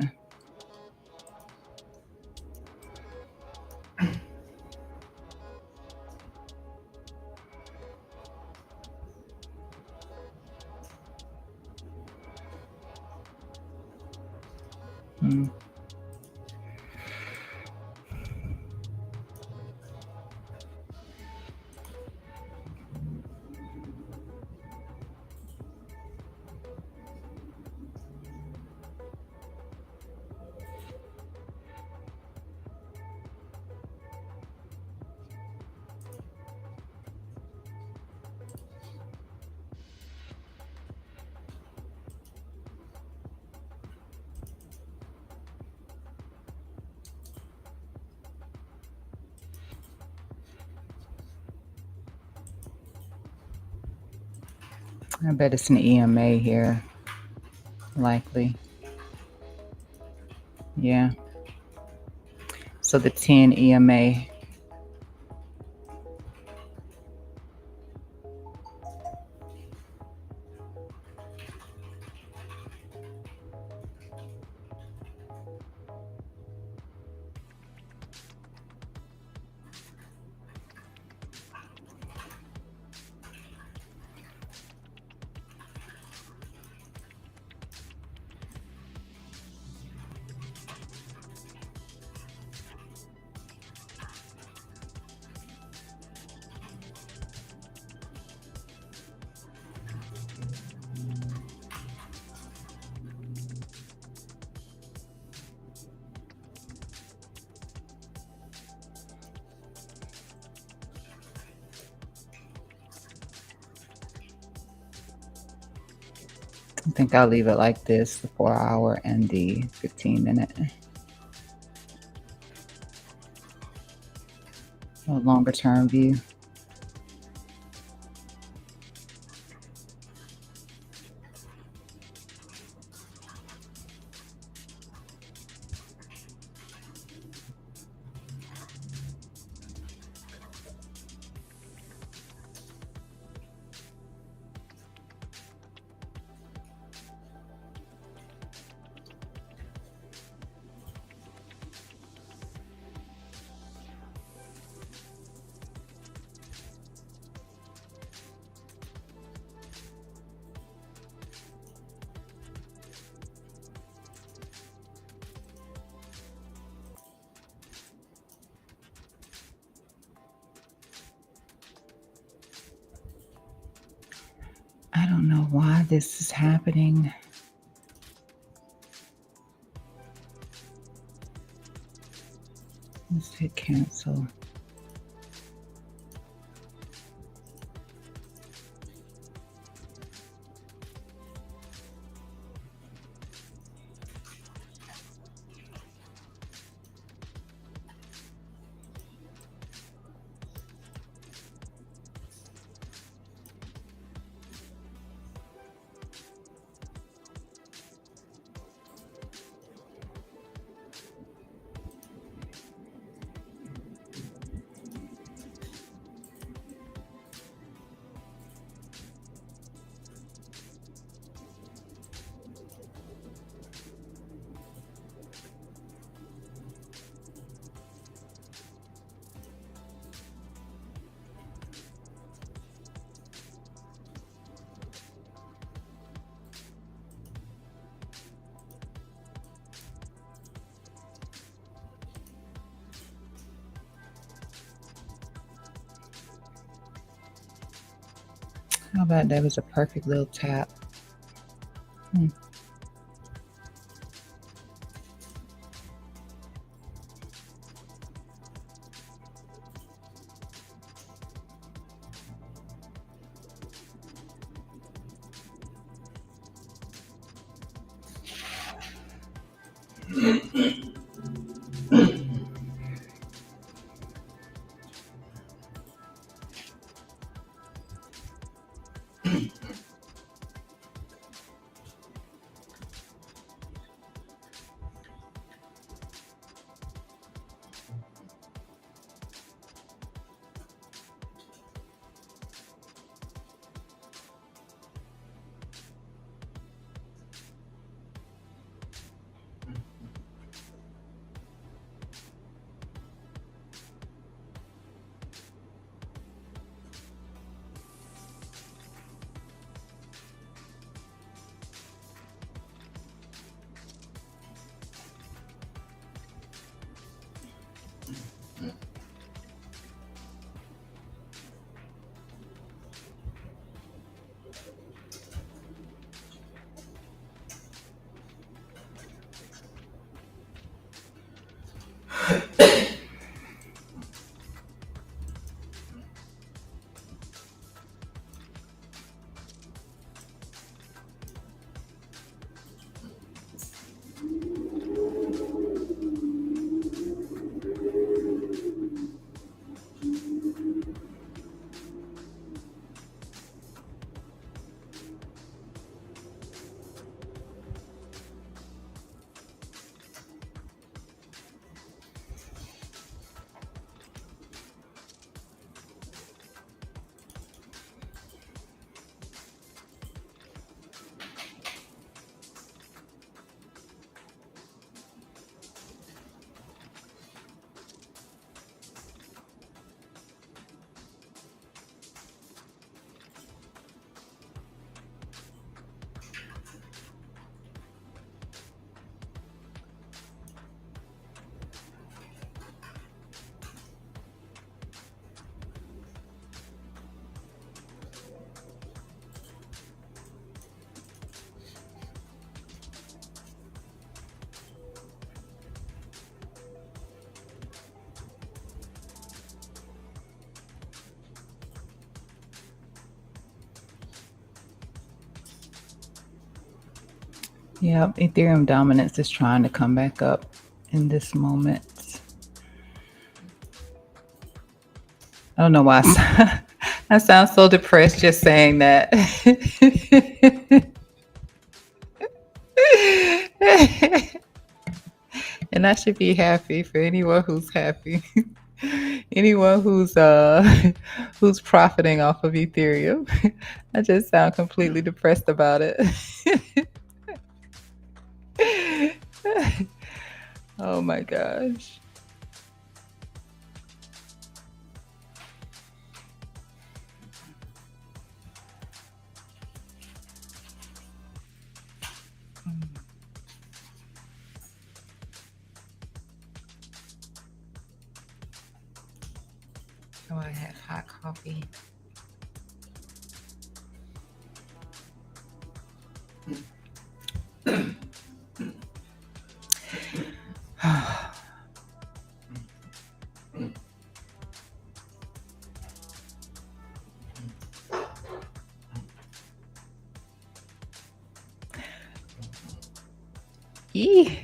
Speaker 1: I bet it's an EMA here, likely. Yeah. So the 10 EMA. I think I'll leave it like this, the 4-hour and the 15-minute. A longer term view. I don't know why this is happening. Let's hit cancel. How about that was a perfect little tap? Yeah, Ethereum dominance is trying to come back up in this moment. I don't know why I sound so depressed just saying that. And I should be happy for anyone who's happy. Anyone who's profiting off of Ethereum. I just sound completely depressed about it. Oh my gosh. Oh, I have hot coffee. Eee.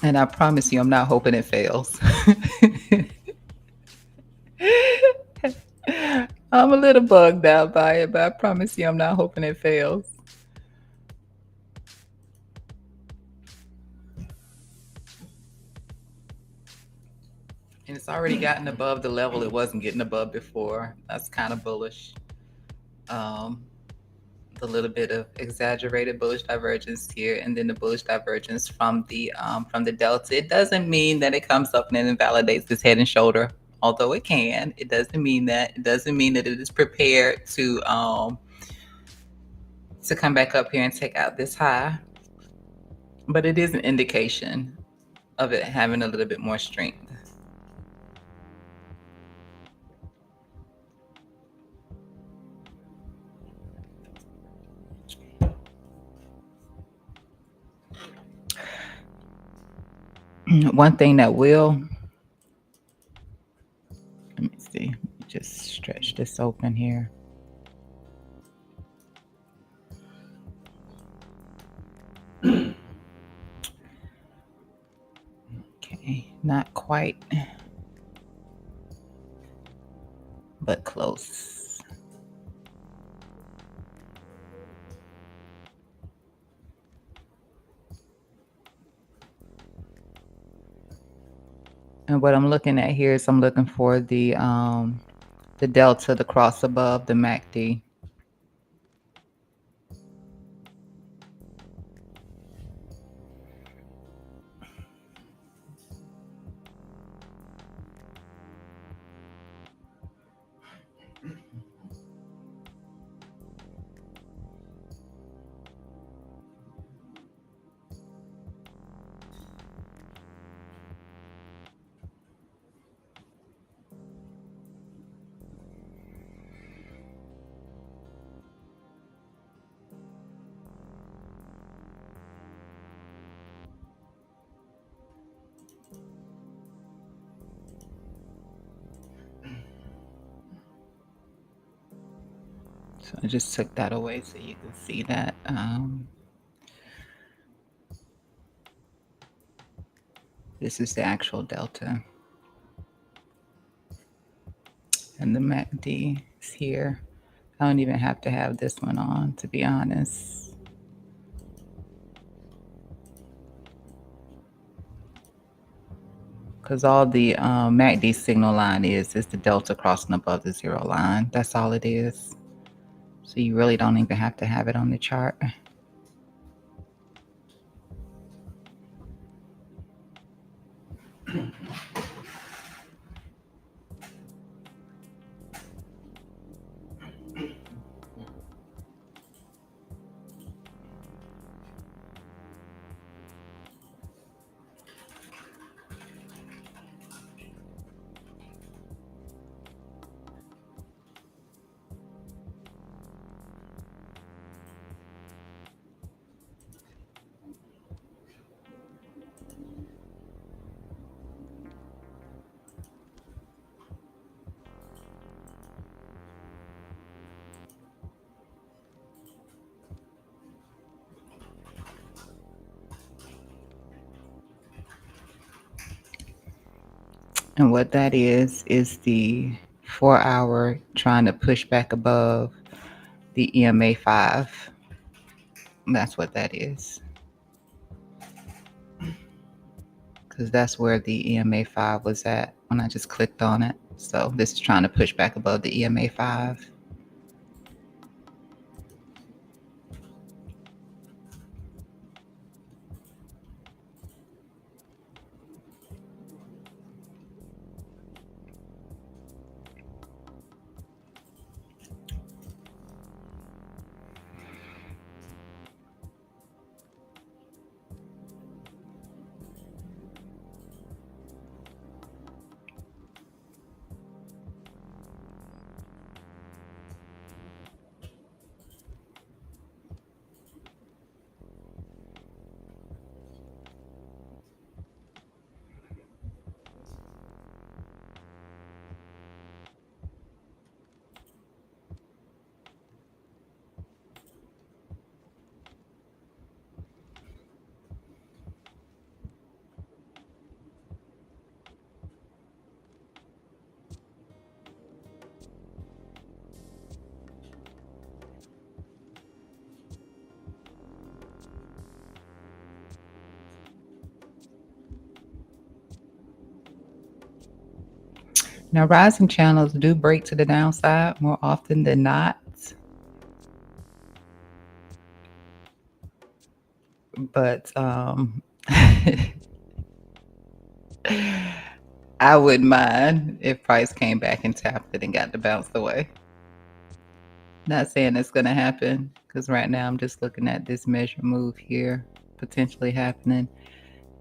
Speaker 1: And I promise you, I'm not hoping it fails. I'm a little bugged out by it, but I promise you, I'm not hoping it fails. And it's already gotten above the level it wasn't getting above before. That's kind of bullish. The little bit of exaggerated bullish divergence here, and then the bullish divergence from the delta. It doesn't mean that it comes up and then invalidates this head and shoulder, although it can. It doesn't mean that. It doesn't mean that it is prepared to come back up here and take out this high. But it is an indication of it having a little bit more strength. One thing that will, let me see, just stretch this open here. Okay, not quite, but close. And what I'm looking at here is I'm looking for the delta, the cross above the MACD. So I just took that away so you can see that. This is the actual delta. And the MACD is here. I don't even have to have this one on, to be honest. Because all the MACD signal line is the delta crossing above the zero line. That's all it is. So you really don't even have to have it on the chart. And what that is the 4 hour trying to push back above the EMA 5. That's what that is. Because that's where the EMA 5 was at when I just clicked on it. So this is trying to push back above the EMA 5. Now, rising channels do break to the downside more often than not, but I wouldn't mind if price came back and tapped it and got the bounce away. Not saying it's going to happen because right now I'm just looking at this measure move here potentially happening.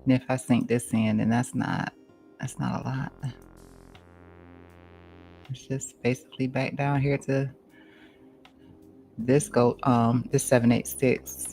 Speaker 1: And if I sink this in, then that's not a lot. It's just basically back down here to this 786.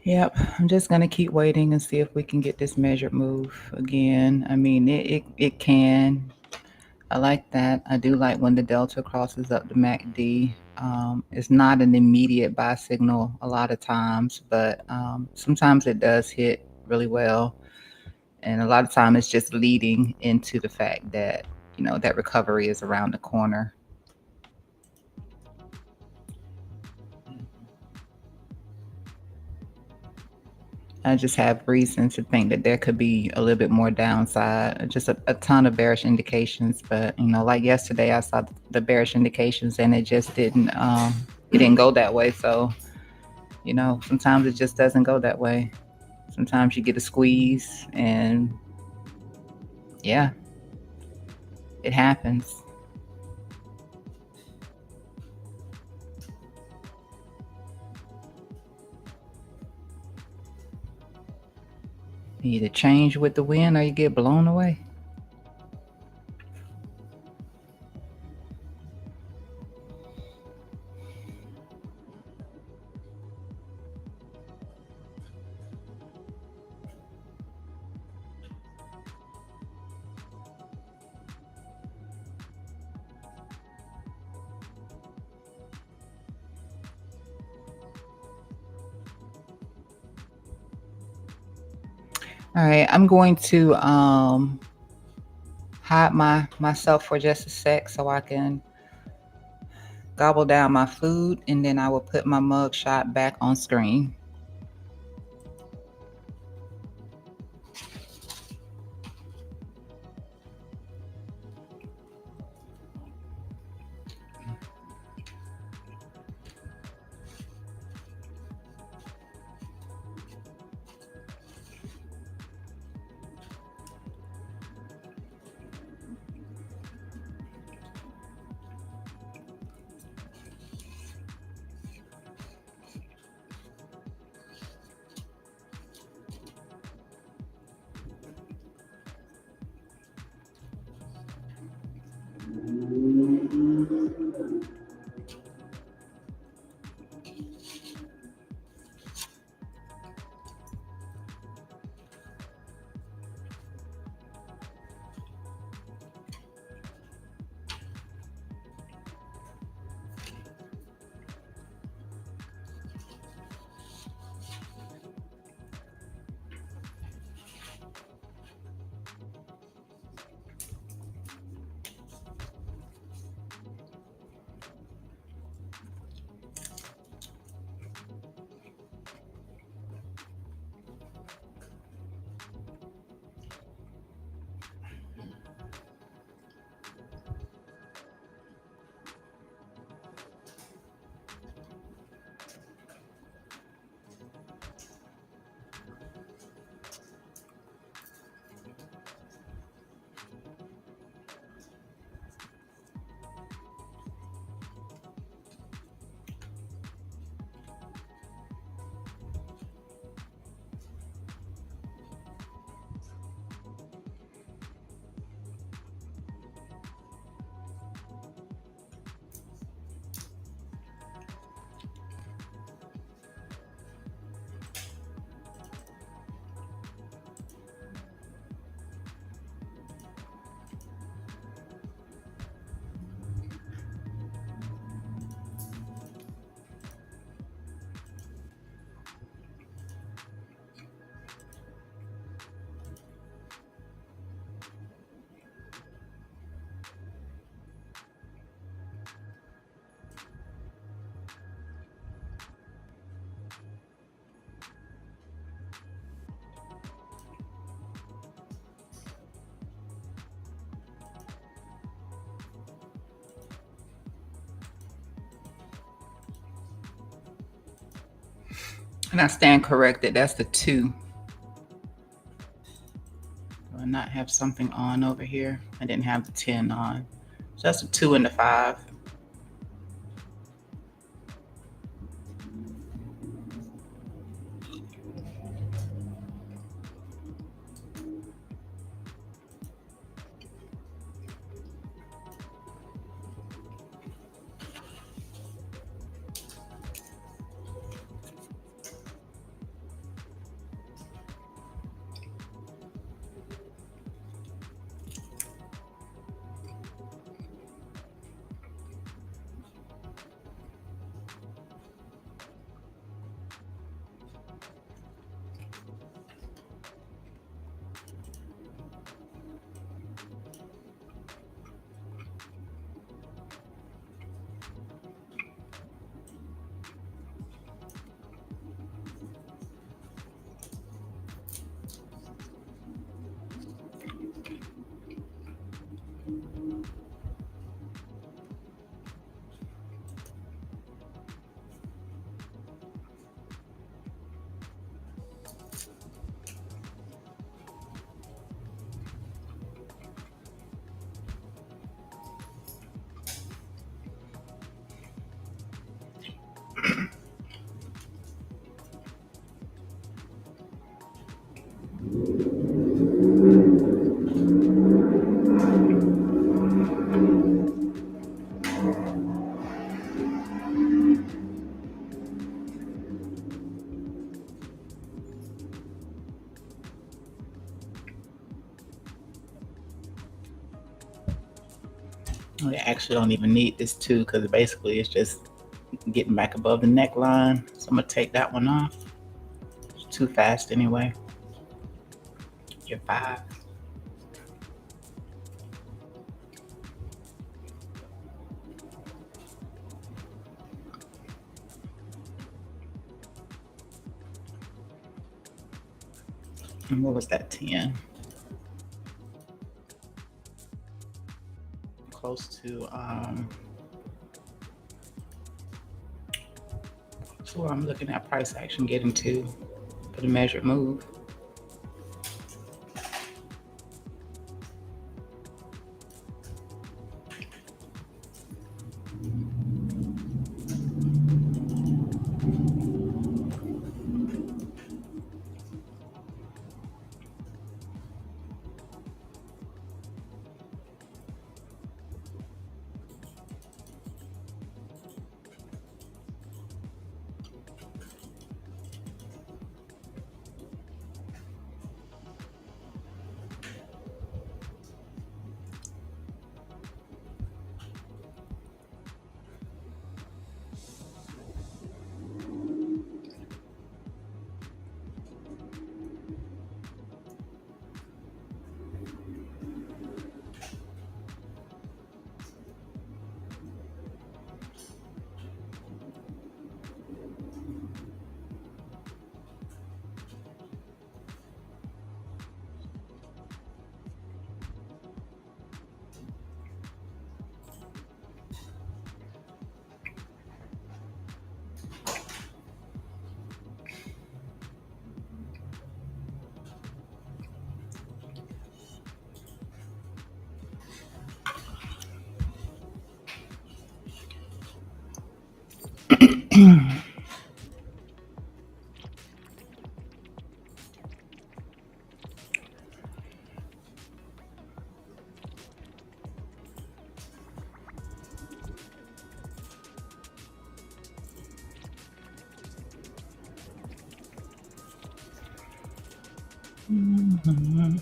Speaker 1: Yep, I'm just gonna keep waiting and see if we can get this measured move again. I mean, it can. I like that. I do like when the delta crosses up the MACD. It's not an immediate buy signal a lot of times, but sometimes it does hit really well. And a lot of time it's just leading into the fact that, that recovery is around the corner. I just have reason to think that there could be a little bit more downside. Just a ton of bearish indications, but like yesterday, I saw the bearish indications, and it just didn't go that way. So sometimes it just doesn't go that way. Sometimes you get a squeeze, and yeah, it happens. You either change with the wind or you get blown away. All right, I'm going to hide myself for just a sec so I can gobble down my food, and then I will put my mug shot back on screen. And I stand corrected. That's the 2. Do I not have something on over here? I didn't have the 10 on. So that's the 2 and the 5. We actually don't even need this too, because basically it's just getting back above the neckline. So I'm gonna take that one off. It's too fast anyway. Your 5. And what was that, 10? Close to so I'm looking at price action getting to for the measured move. Mhm.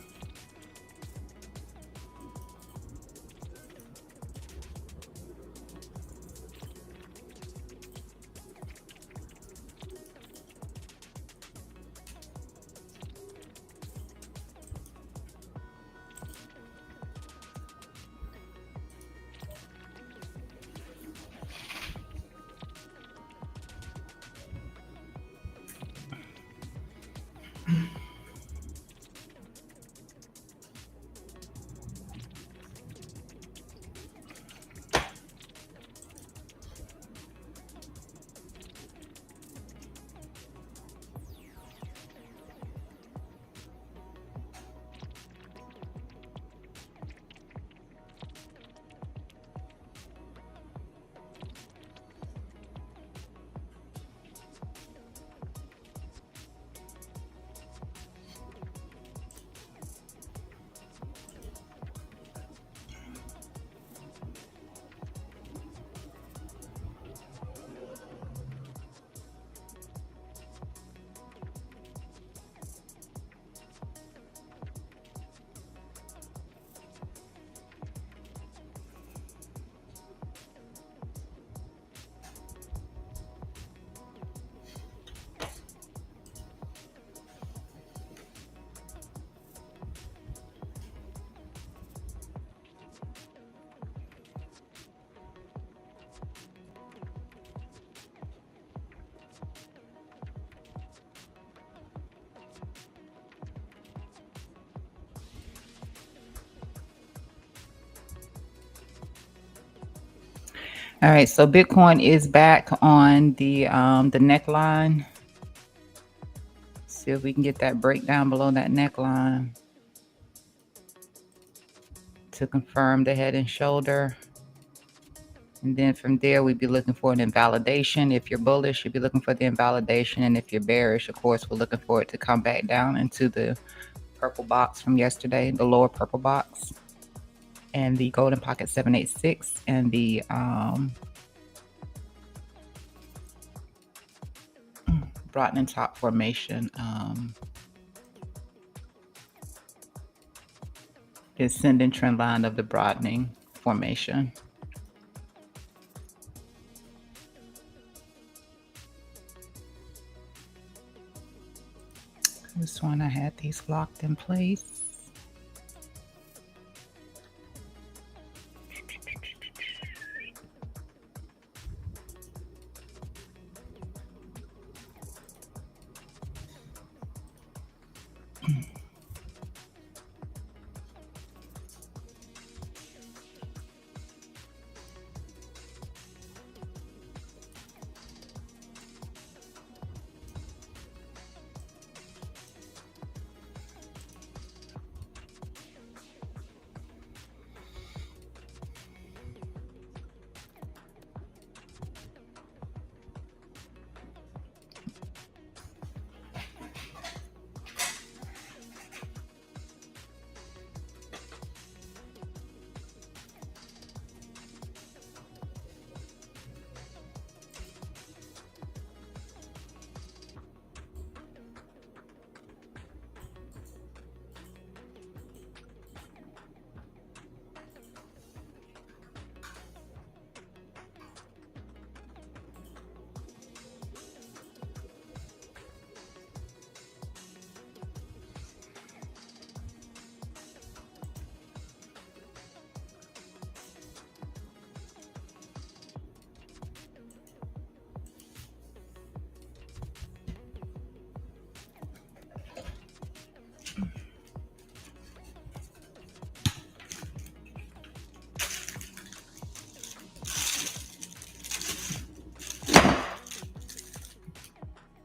Speaker 1: All right, so Bitcoin is back on the neckline. See if we can get that breakdown below that neckline to confirm the head and shoulder. And then from there, we'd be looking for an invalidation. If you're bullish, you'd be looking for the invalidation. And if you're bearish, of course, we're looking for it to come back down into the purple box from yesterday, the lower purple box. And the golden pocket 786 and the Broadening top formation descending trend line of the broadening formation. This one I had these locked in place.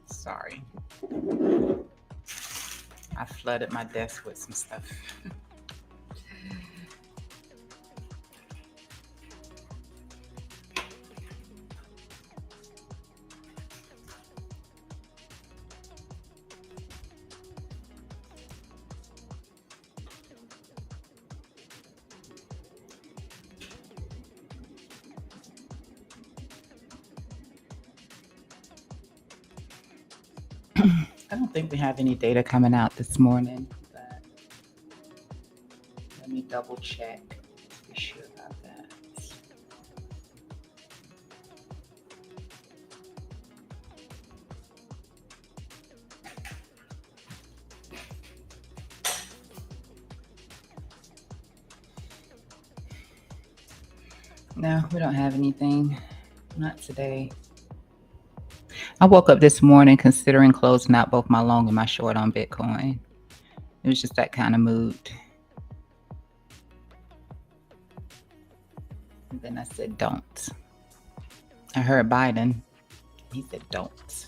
Speaker 1: Sorry. I flooded my desk with some stuff. I don't think we have any data coming out this morning, but let me double check. Be sure about that. No, we don't have anything. Not today. I woke up this morning considering closing out both my long and my short on Bitcoin. It was just that kind of mood. And then I said, don't. I heard Biden. He said, don't.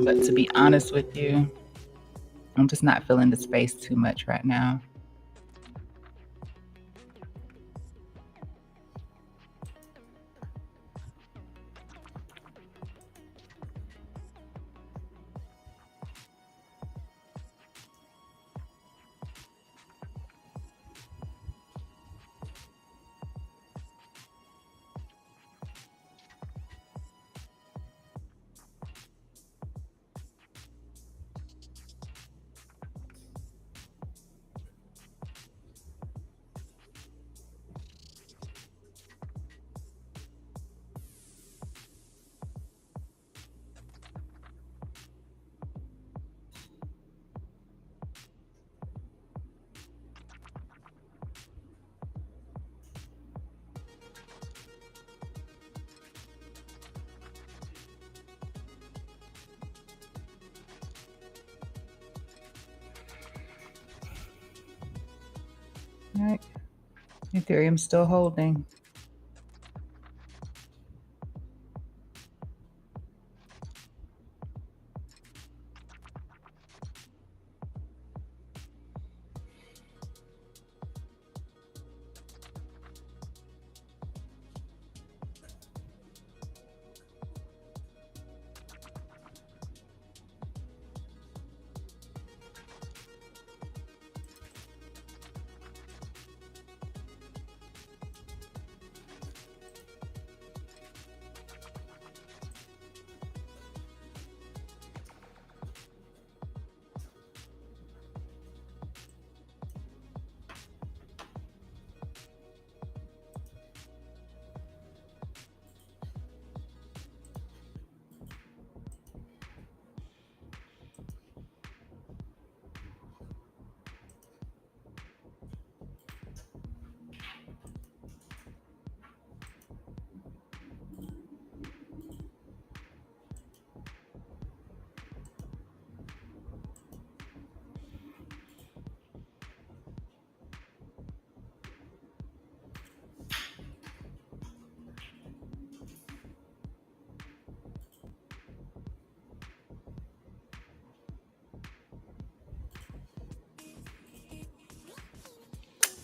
Speaker 1: But to be honest with you, I'm just not feeling the space too much right now. All right. Ethereum's still holding.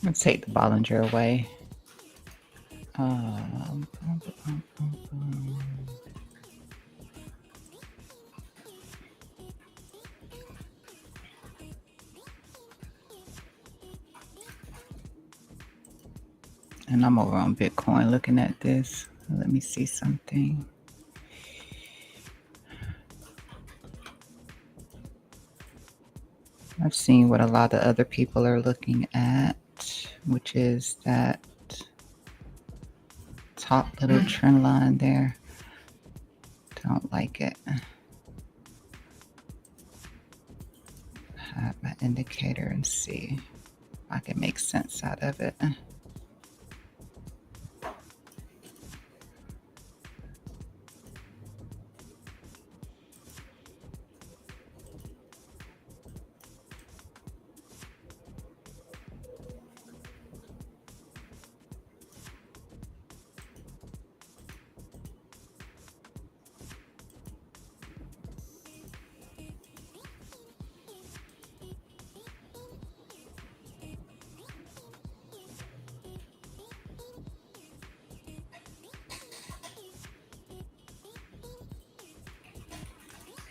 Speaker 1: Let's take the Bollinger away. And I'm over on Bitcoin looking at this. Let me see something. I've seen what a lot of other people are looking at, which is that top little trend line there. Don't like it. Have my indicator and see if I can make sense out of it.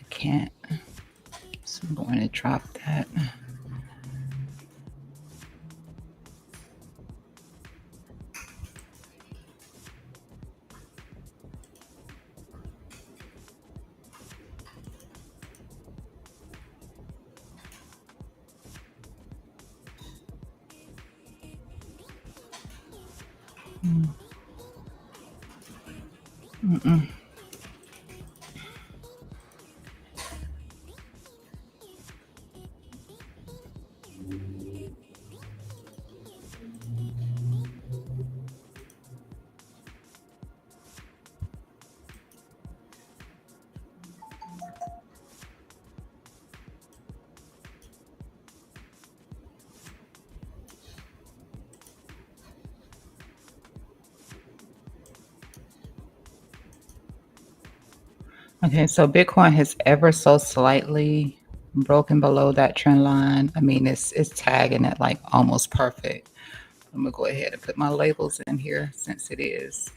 Speaker 1: Can't. So I'm going to drop that. Okay, so Bitcoin has ever so slightly broken below that trend line. I mean, it's tagging it like almost perfect. I'm gonna go ahead and put my labels in here since it is.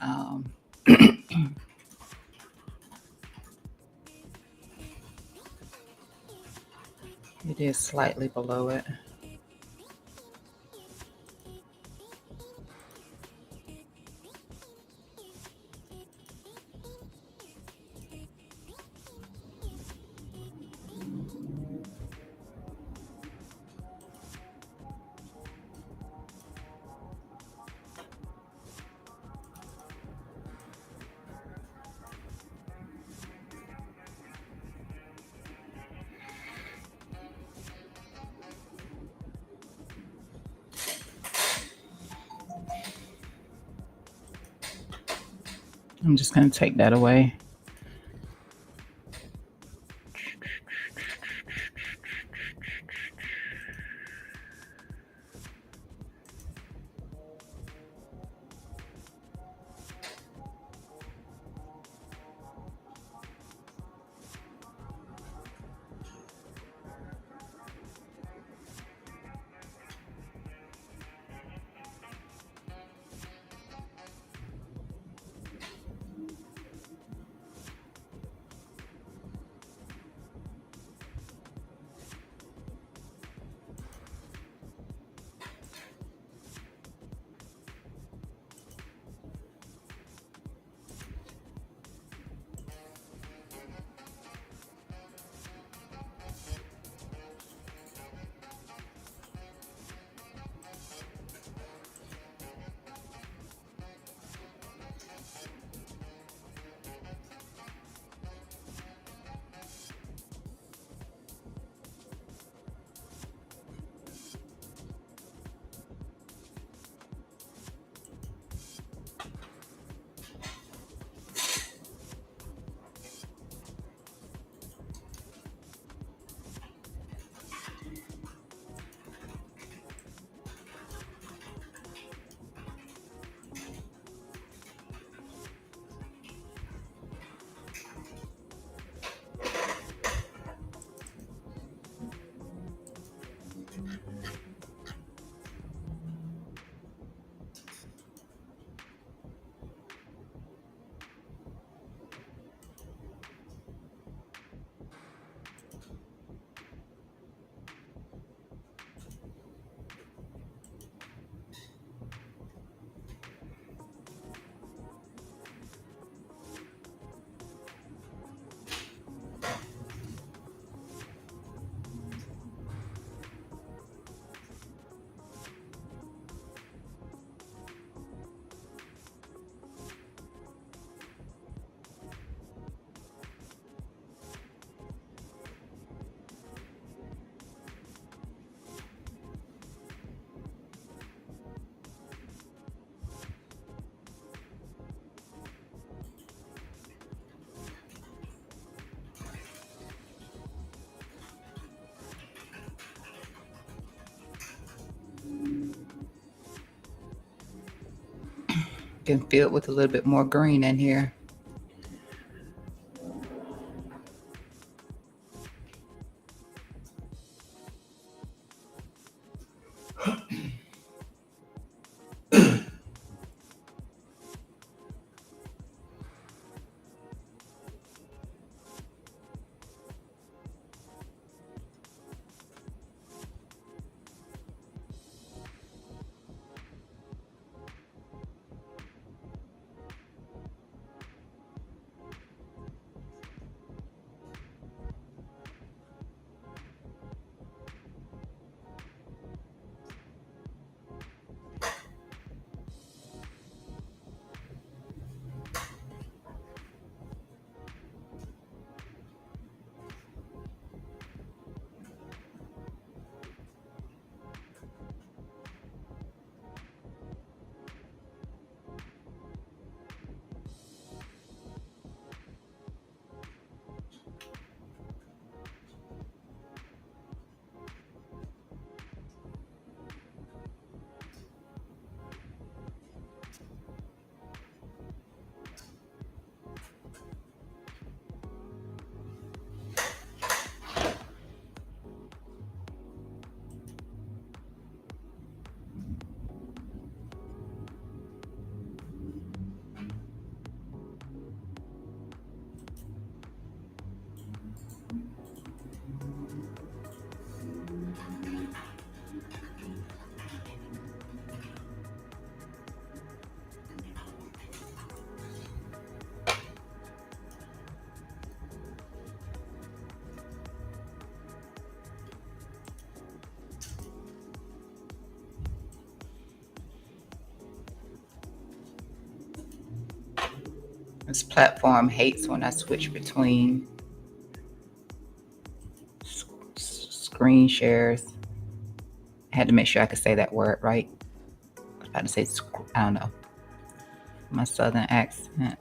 Speaker 1: It is slightly below it. I'm just going to take that away. can fill it with a little bit more green in here. This platform hates when I switch between screen shares. I had to make sure I could say that word right. I was about to say, I don't know, my southern accent.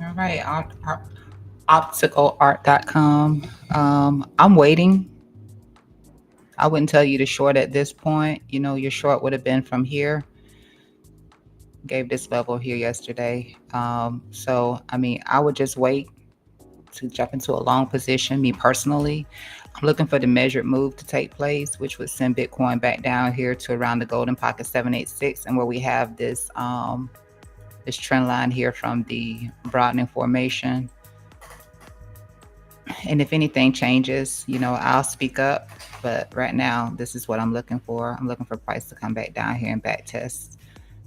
Speaker 1: All right, opticalart.com. I'm waiting. I wouldn't tell you to short at this point. Your short would have been from here. Gave this level here yesterday. So, I would just wait to jump into a long position. Me personally, I'm looking for the measured move to take place, which would send Bitcoin back down here to around the golden pocket 786, and where we have this this trend line here from the broadening formation. And if anything changes, I'll speak up. But right now, this is what I'm looking for. I'm looking for price to come back down here and back test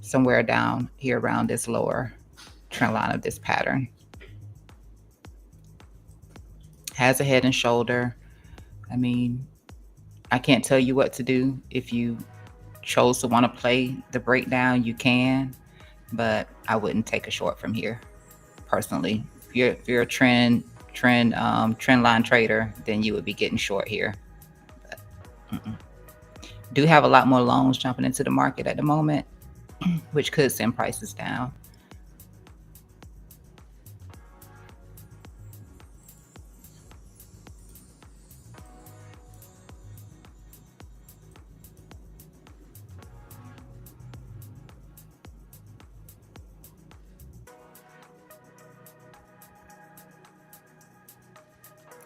Speaker 1: somewhere down here around this lower trend line of this pattern. Has a head and shoulder. I mean, I can't tell you what to do. If you chose to want to play the breakdown, you can, but I wouldn't take a short from here personally. If you're a trend line trader, then you would be getting short here. But, do have a lot more loans jumping into the market at the moment, which could send prices down.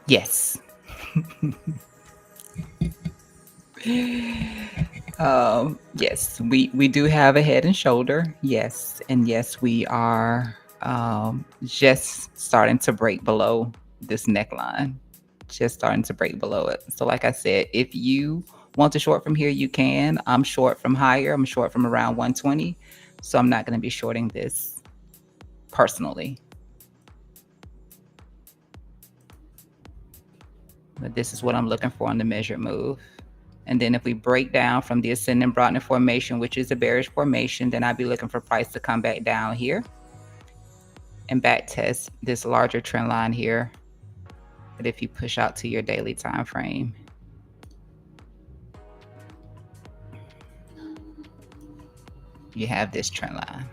Speaker 1: Yes. Yes, we do have a head and shoulder. Yes, and yes, we are just starting to break below this neckline. Just starting to break below it. So, like I said, if you want to short from here, you can. I'm short from higher. I'm short from around 120. So I'm not going to be shorting this personally. But this is what I'm looking for on the measured move. And then if we break down from the ascending Broadner formation, which is a bearish formation, then I'd be looking for price to come back down here and back test this larger trend line here. But if you push out to your daily time frame, you have this trend line.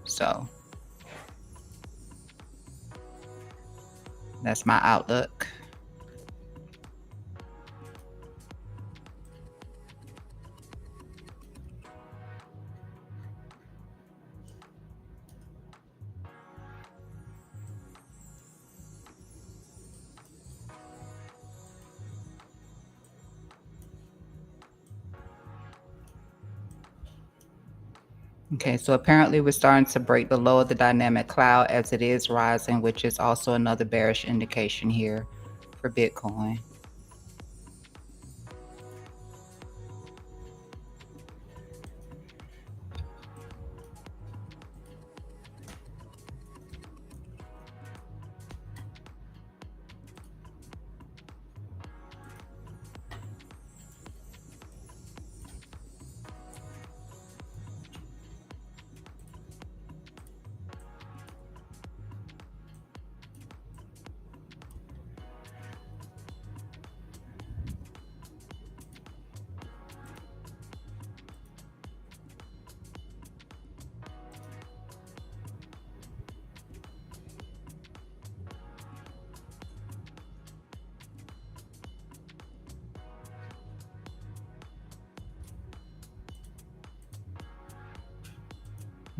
Speaker 1: So that's my outlook. Okay, so apparently we're starting to break the low of the dynamic cloud as it is rising, which is also another bearish indication here for Bitcoin.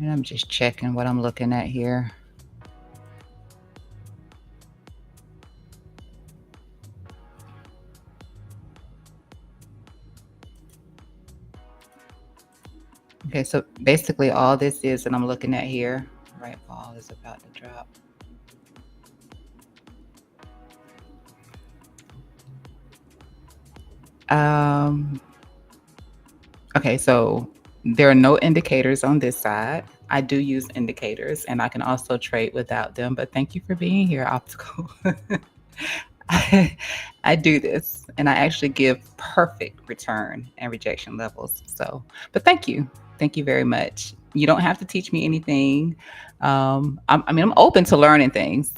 Speaker 1: And I'm just checking what I'm looking at here. Okay, so basically all this is that I'm looking at here, right ball is about to drop. Okay, so there are no indicators on this side. I do use indicators and I can also trade without them, but thank you for being here, Optical. I do this and I actually give perfect return and rejection levels. So, but thank you. Thank you very much. You don't have to teach me anything. I'm open to learning things.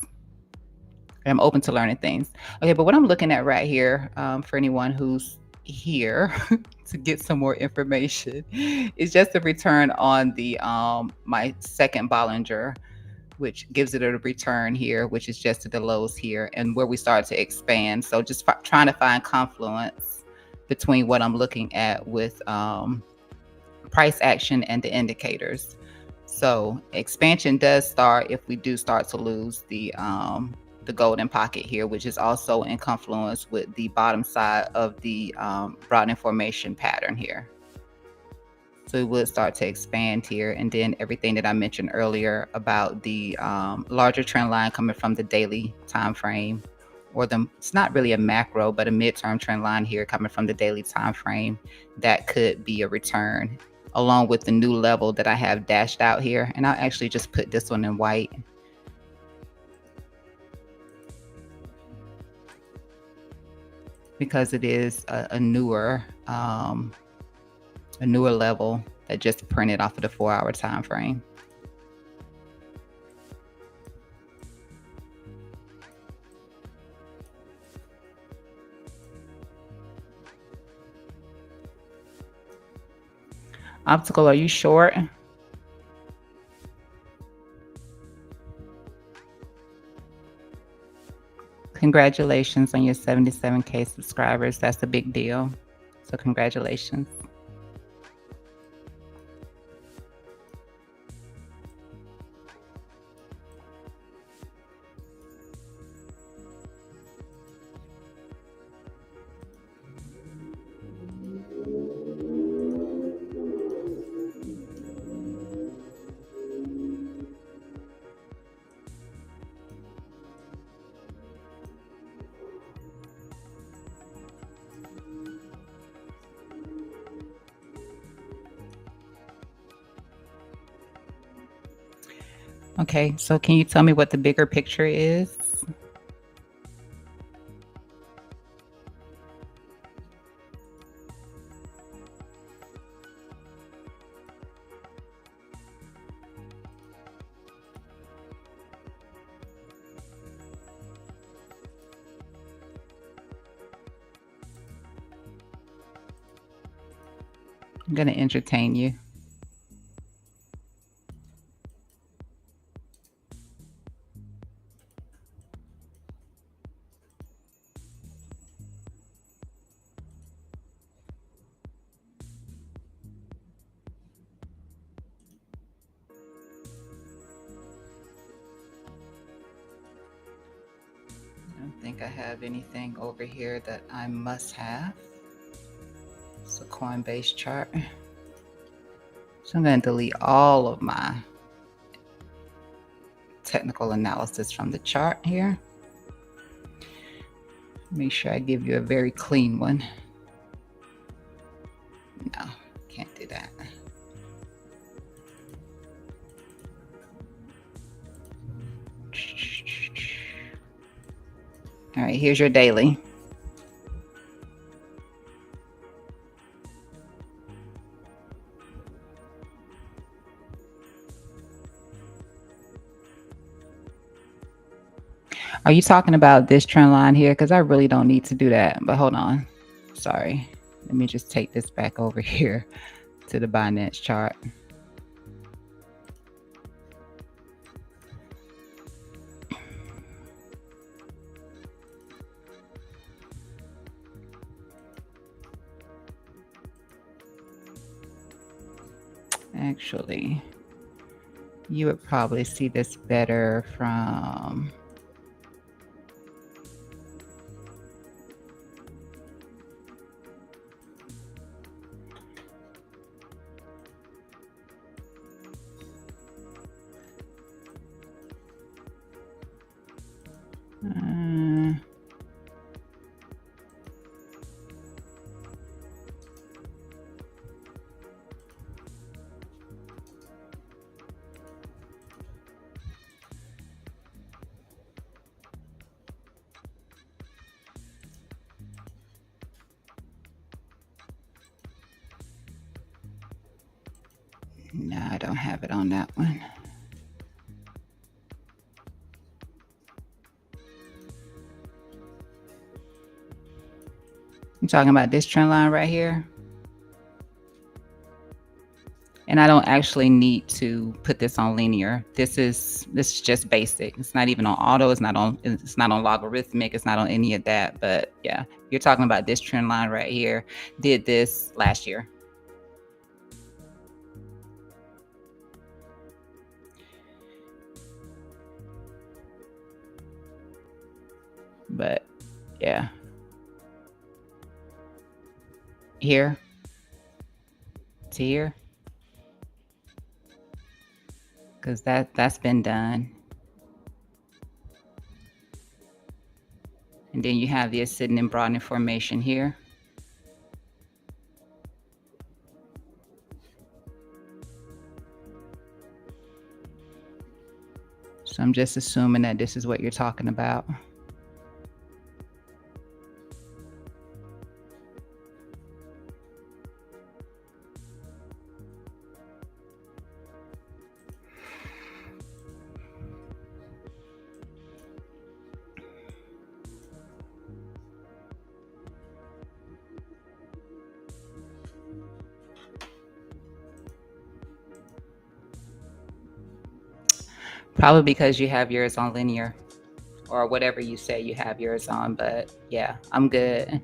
Speaker 1: I'm open to learning things. Okay, but what I'm looking at right here, for anyone who's here to get some more information, is just a return on the my second Bollinger, which gives it a return here, which is just to the lows here, and where we start to expand. So just trying to find confluence between what I'm looking at with price action and the indicators. So expansion does start if we do start to lose the golden pocket here, which is also in confluence with the bottom side of the Broadner formation pattern here. So it would start to expand here, and then everything that I mentioned earlier about the larger trend line coming from the daily time frame, or it's not really a macro, but a midterm trend line here coming from the daily time frame, that could be a return along with the new level that I have dashed out here. And I'll actually just put this one in white. Because it is a newer level that just printed off of the 4-hour time frame. Optical, are you short? Congratulations on your 77K subscribers. That's a big deal. So congratulations. Okay, so can you tell me what the bigger picture is? I'm going to entertain you. I don't think I have anything over here that I must have. It's a Coinbase chart. So I'm going to delete all of my technical analysis from the chart here. Make sure I give you a very clean one. No, can't do that. All right, here's your daily. Are you talking about this trend line here? Because I really don't need to do that, but hold on. Sorry. Let me just take this back over here to the Binance chart. Actually, you would probably see this better from no, I don't have it on that one. I'm talking about this trend line right here. And I don't actually need to put this on linear. This is just basic. It's not even on auto. It's not on logarithmic. It's not on any of that. But yeah, you're talking about this trend line right here. Did this last year. But yeah, here to here, because that's been done. And then you have the ascending broadening formation here. So I'm just assuming that this is what you're talking about. Probably because you have yours on linear or whatever you say you have yours on, but yeah, I'm good.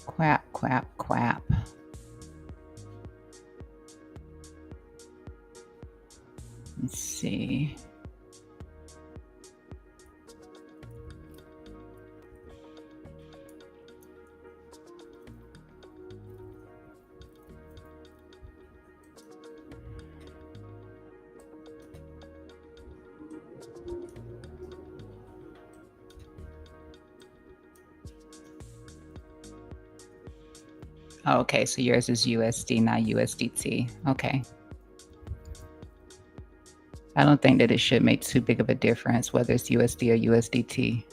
Speaker 1: Quack, quack, quack. Let's see. Okay, so yours is USD, not USDT. Okay. I don't think that it should make too big of a difference whether it's USD or USDT.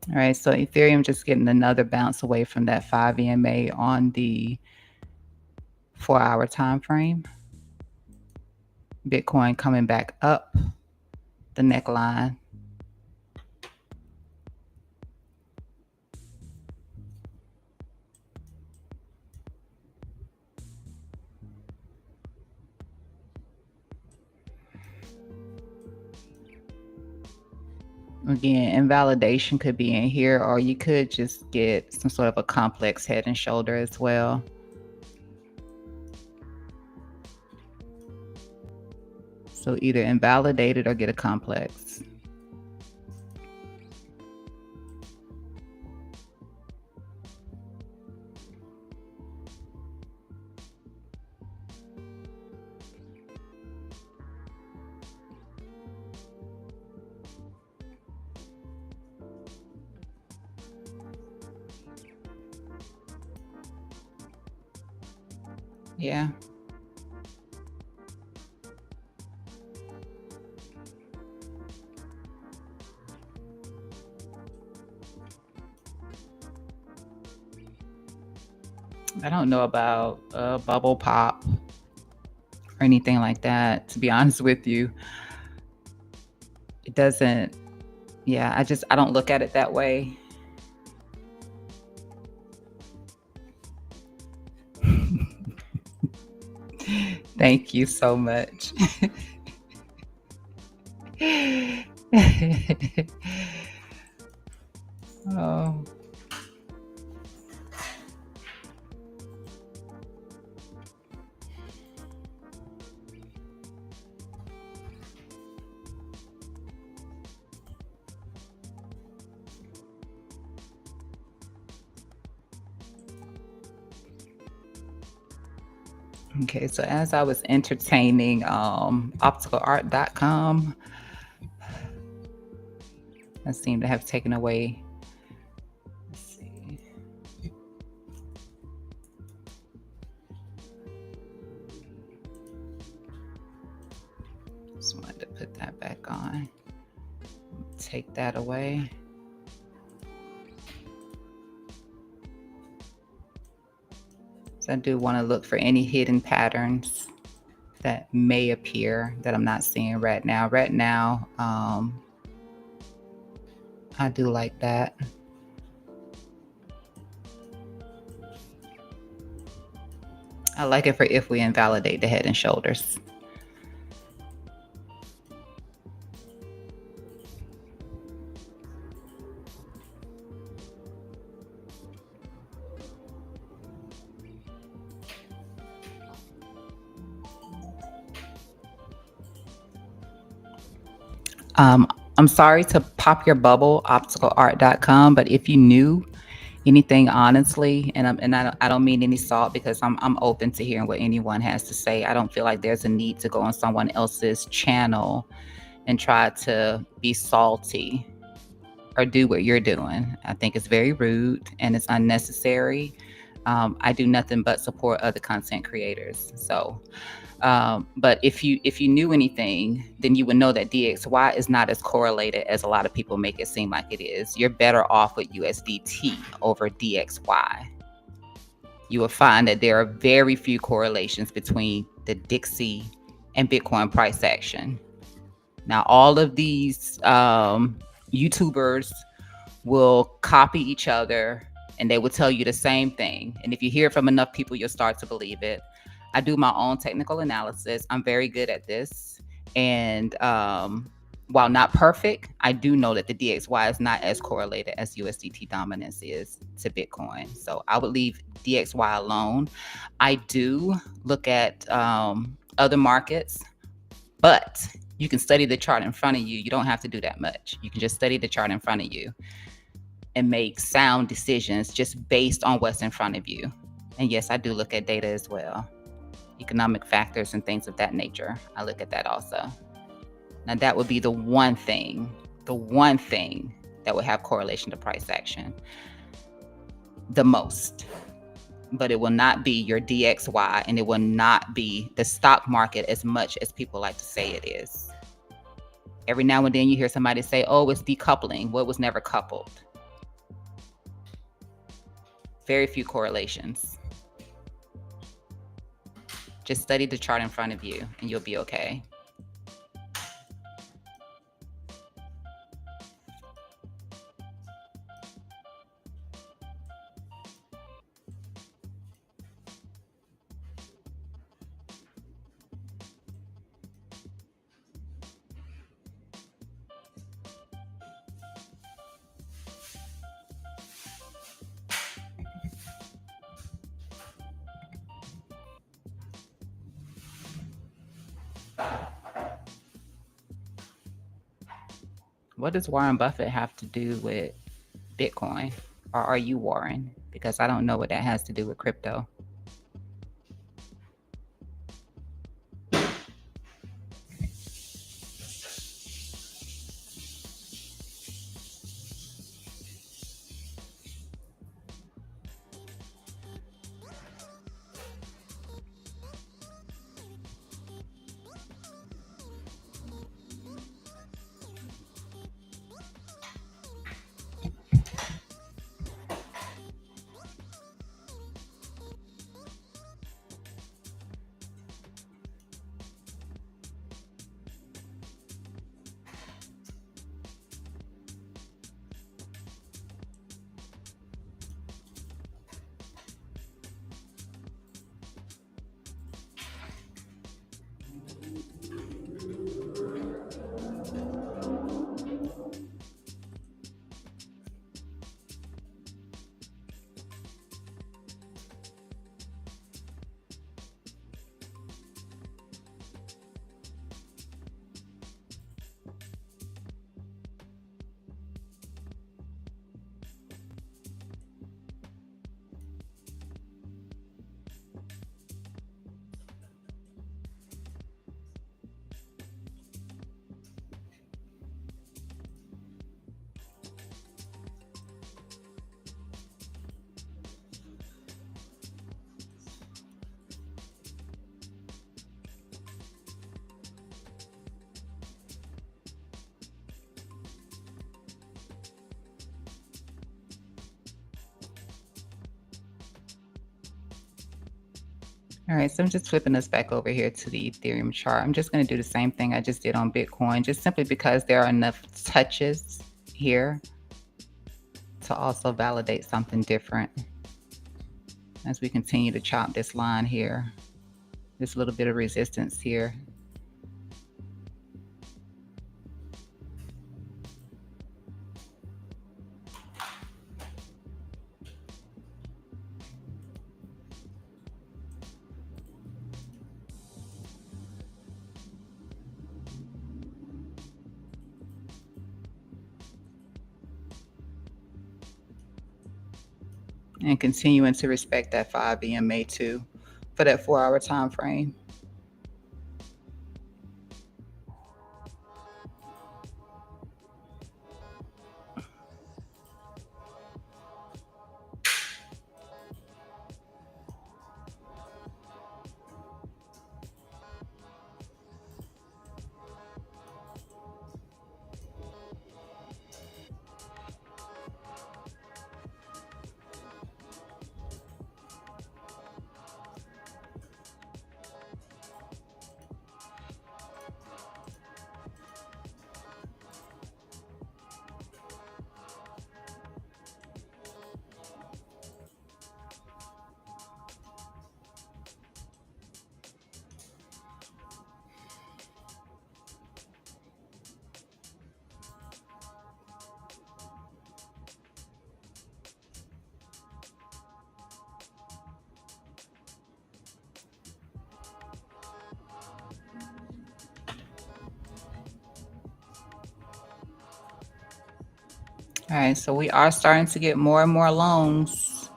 Speaker 1: All right, so Ethereum just getting another bounce away from that 5 EMA on the 4-hour time frame. Bitcoin coming back up the neckline. Again, invalidation could be in here, or you could just get some sort of a complex head and shoulder as well. So either invalidate it or get a complex. Yeah. I don't know about bubble pop or anything like that, to be honest with you. It doesn't, yeah, I don't look at it that way. Thank you so much. Oh. Okay, so as I was entertaining opticalart.com, I seem to have taken away. Let's see. Just wanted to put that back on. Take that away. So I do want to look for any hidden patterns that may appear that I'm not seeing right now. Right now, I do like that. I like it for if we invalidate the head and shoulders. Um, I'm sorry to pop your bubble, opticalart.com, but if you knew anything honestly, I don't mean any salt because I'm open to hearing what anyone has to say. I don't feel like there's a need to go on someone else's channel and try to be salty or do what you're doing. I think it's very rude and it's unnecessary. I do nothing but support other content creators. So, but if you knew anything, then you would know that DXY is not as correlated as a lot of people make it seem like it is. You're better off with USDT over DXY. You will find that there are very few correlations between the Dixie and Bitcoin price action. Now, all of these YouTubers will copy each other and they will tell you the same thing. And if you hear it from enough people, you'll start to believe it. I do my own technical analysis. I'm very good at this. And while not perfect, I do know that the DXY is not as correlated as USDT dominance is to Bitcoin. So I would leave DXY alone. I do look at other markets, but you can study the chart in front of you. You don't have to do that much. You can just study the chart in front of you and make sound decisions just based on what's in front of you. And yes, I do look at data as well, economic factors and things of that nature. I look at that also. Now, that would be the one thing that would have correlation to price action the most. But it will not be your DXY, and it will not be the stock market as much as people like to say it is. Every now and then you hear somebody say, oh, it's decoupling. Well, it was never coupled. Very few correlations. Just study the chart in front of you and you'll be okay. What does Warren Buffett have to do with Bitcoin? Or are you Warren? Because I don't know what that has to do with crypto. All right, so I'm just flipping us back over here to the Ethereum chart. I'm just going to do the same thing I just did on Bitcoin, just simply because there are enough touches here to also validate something different as we continue to chop this line here. This little bit of resistance here. and continuing to respect that 5 EMA too for that 4-hour time frame. All right, so we are starting to get more and more loans.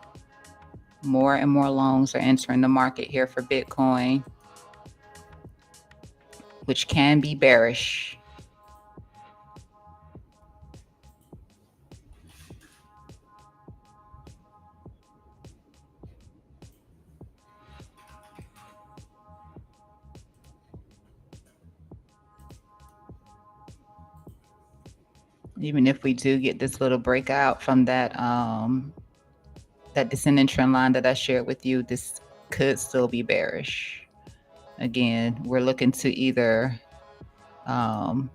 Speaker 1: More and more loans are entering the market here for Bitcoin, which can be bearish. Even if we do get this little breakout from that descending trend line that I shared with you, this could still be bearish. Again, we're looking to either, and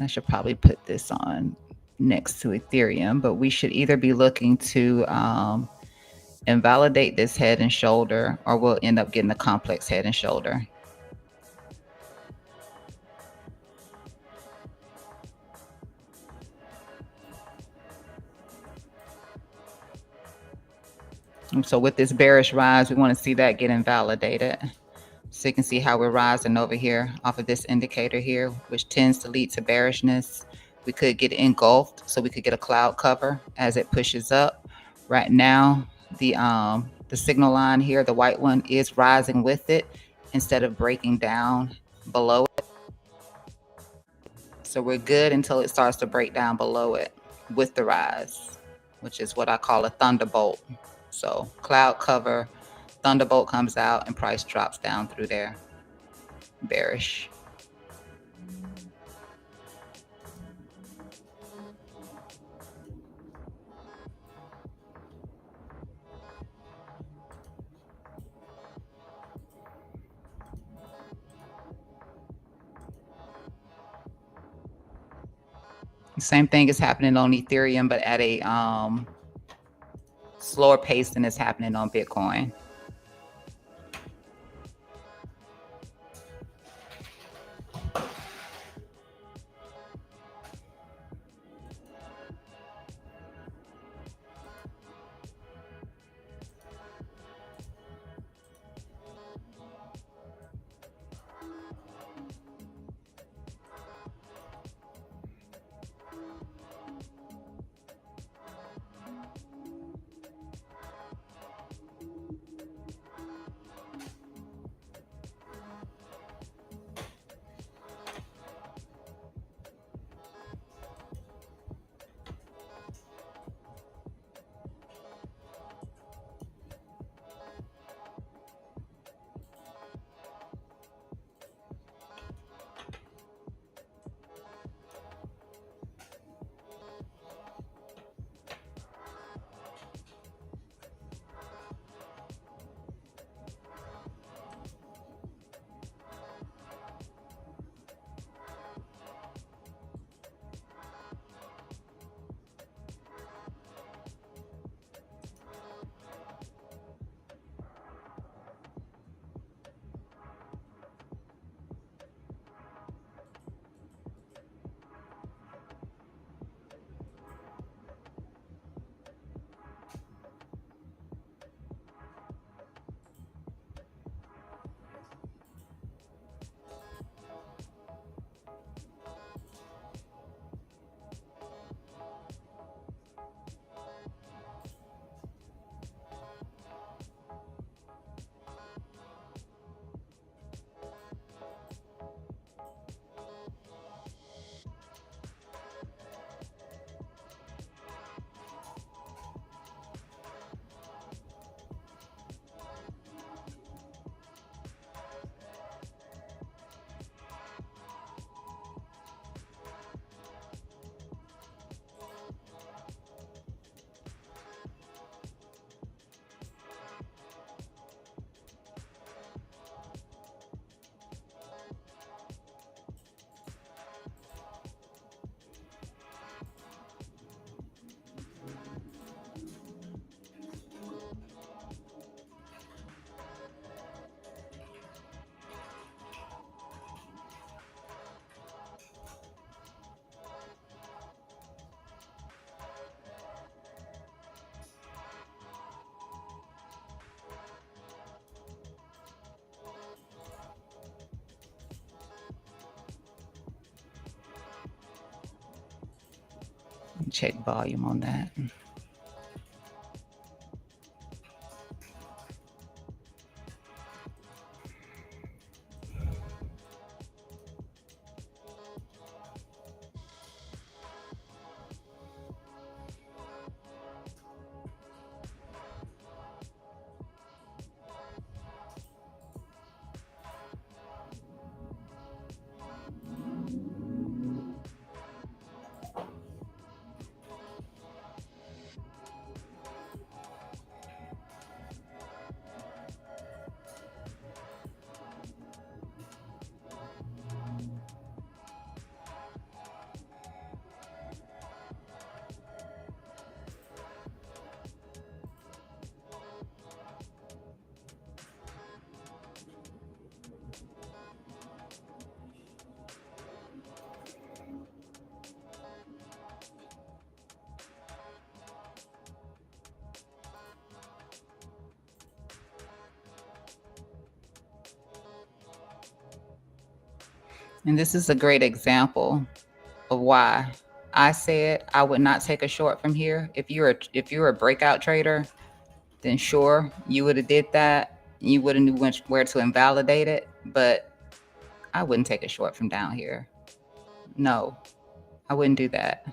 Speaker 1: I should probably put this on next to Ethereum, but we should either be looking to invalidate this head and shoulder, or we'll end up getting a complex head and shoulder. And so with this bearish rise, we want to see that get invalidated. So you can see how we're rising over here off of this indicator here, which tends to lead to bearishness. We could get engulfed, so we could get a cloud cover as it pushes up. Right now, the signal line here, the white one, is rising with it instead of breaking down below it. So we're good until it starts to break down below it with the rise, which is what I call a thunderbolt. So cloud cover, thunderbolt comes out, and price drops down through there. Bearish. Same thing is happening on Ethereum, but at a slower pace than is happening on Bitcoin. Check volume on that. And this is a great example of why I said I would not take a short from here. If you're a breakout trader, then sure, you would have did that. You would have knew where to invalidate it, but I wouldn't take a short from down here. No, I wouldn't do that.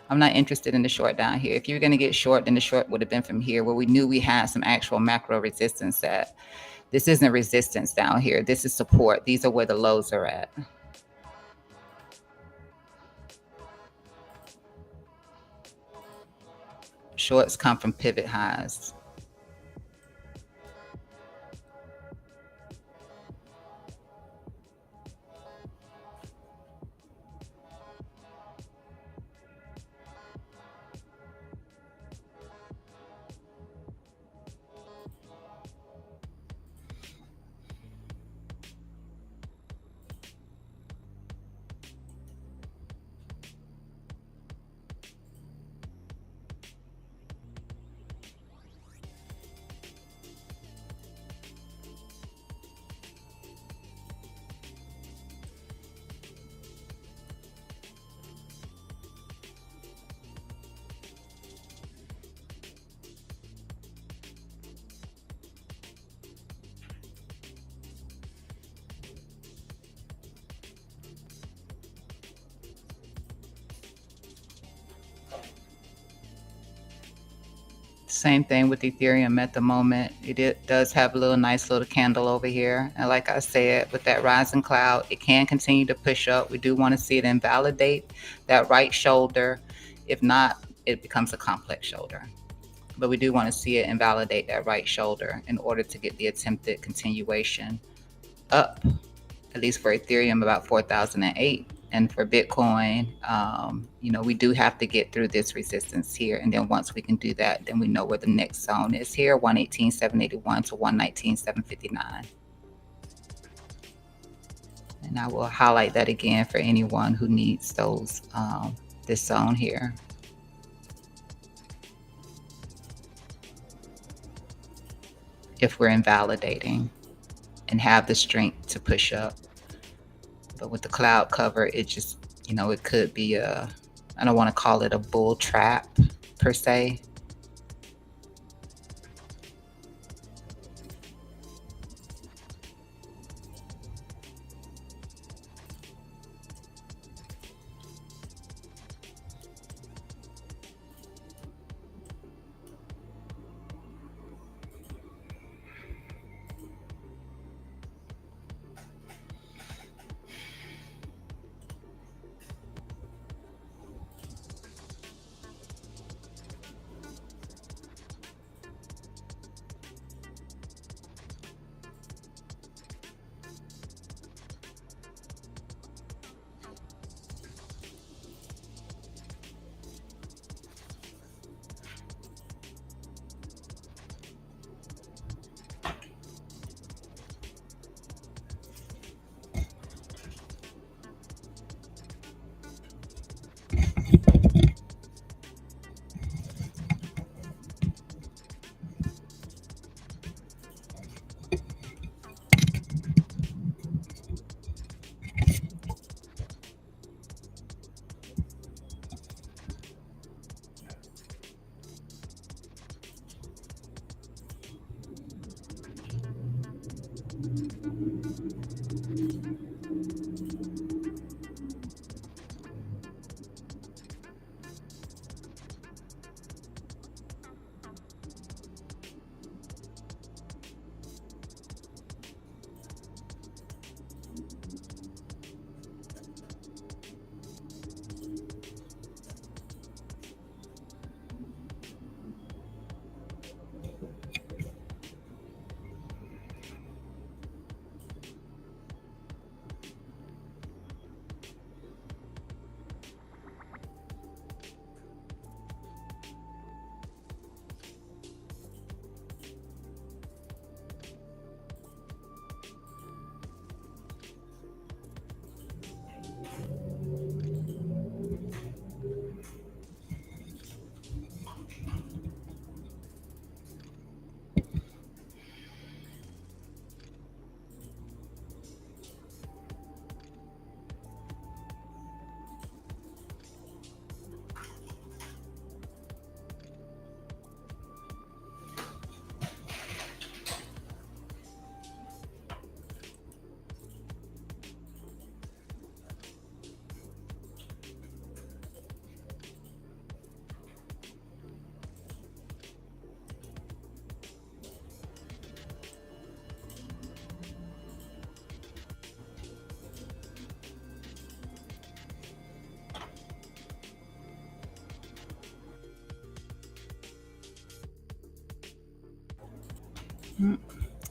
Speaker 1: I'm not interested in the short down here. If you're going to get short, then the short would have been from here where we knew we had some actual macro resistance at. This isn't resistance down here. This is support. These are where the lows are at. Shorts come from pivot highs. Same thing with Ethereum at the moment. It does have a nice little candle over here. And like I said, with that rising cloud, it can continue to push up. We do want to see it invalidate that right shoulder. If not, it becomes a complex shoulder. But we do want to see it invalidate that right shoulder in order to get the attempted continuation up, at least for Ethereum, about 4,008. And for Bitcoin, we do have to get through this resistance here. And then once we can do that, then we know where the next zone is here, 118,781 to 119,759. And I will highlight that again for anyone who needs this zone here. If we're invalidating and have the strength to push up. But with the cloud cover, it just, it could be I don't want to call it a bull trap per se.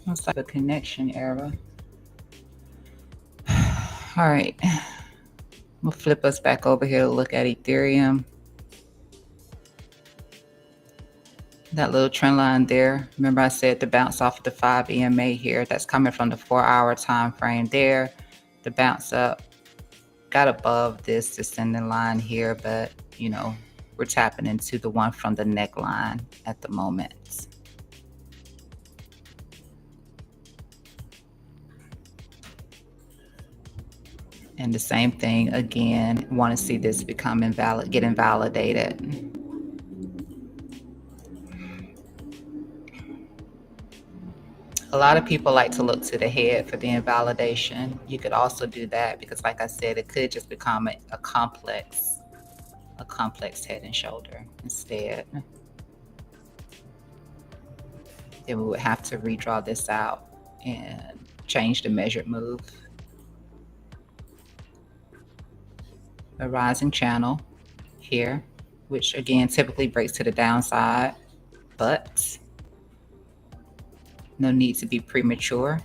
Speaker 1: Looks like a connection error. All right. We'll flip us back over here to look at Ethereum. That little trend line there. Remember I said to bounce off of the 5 EMA here. That's coming from the 4-hour time frame there. The bounce up. Got above this descending line here, but you know, we're tapping into the one from the neckline at the moment. And the same thing again, want to see this become get invalidated. A lot of people like to look to the head for the invalidation. You could also do that because like I said, it could just become a complex head and shoulder instead. Then we would have to redraw this out and change the measured move. A rising channel here, which again typically breaks to the downside, but no need to be premature.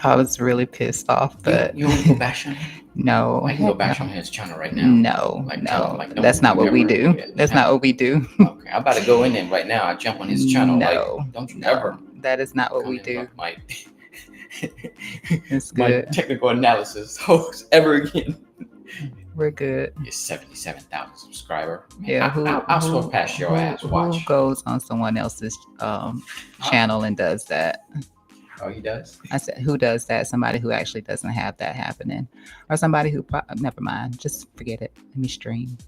Speaker 1: I was really pissed off, but
Speaker 2: You want to go bash on him?
Speaker 1: no,
Speaker 2: I can go
Speaker 1: heck
Speaker 2: bash
Speaker 1: no.
Speaker 2: on his channel right now.
Speaker 1: No,
Speaker 2: Like, tell him,
Speaker 1: no,
Speaker 2: like, don't
Speaker 1: that's not what we
Speaker 2: ever
Speaker 1: do. That's not what we do.
Speaker 2: Okay, I'm about to go in there right now. I jump on his channel. Like,
Speaker 1: No,
Speaker 2: don't you
Speaker 1: no,
Speaker 2: ever
Speaker 1: that is not what
Speaker 2: come
Speaker 1: we do.
Speaker 2: interrupt my
Speaker 1: It's
Speaker 2: my
Speaker 1: good.
Speaker 2: technical analysis host ever again.
Speaker 1: We're good.
Speaker 2: You're 77,000 subscriber. Man,
Speaker 1: Yeah,
Speaker 2: I'll sort past your ass.
Speaker 1: who
Speaker 2: Watch.
Speaker 1: goes on someone else's channel and does that?
Speaker 2: Oh, he does?
Speaker 1: I said, who does that? Somebody who actually doesn't have that happening, or somebody who never mind. Just forget it. Let me stream.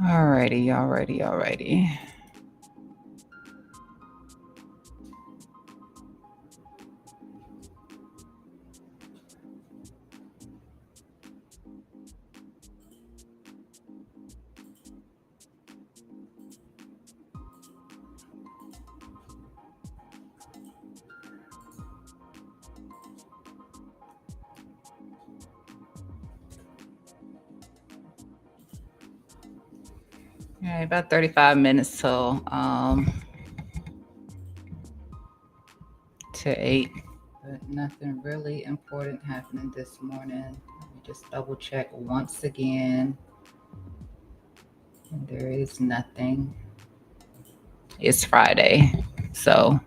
Speaker 1: Alrighty. All right, about 35 minutes till to 8. But nothing really important happening this morning. Let me just double check once again. And there is nothing. It's Friday, so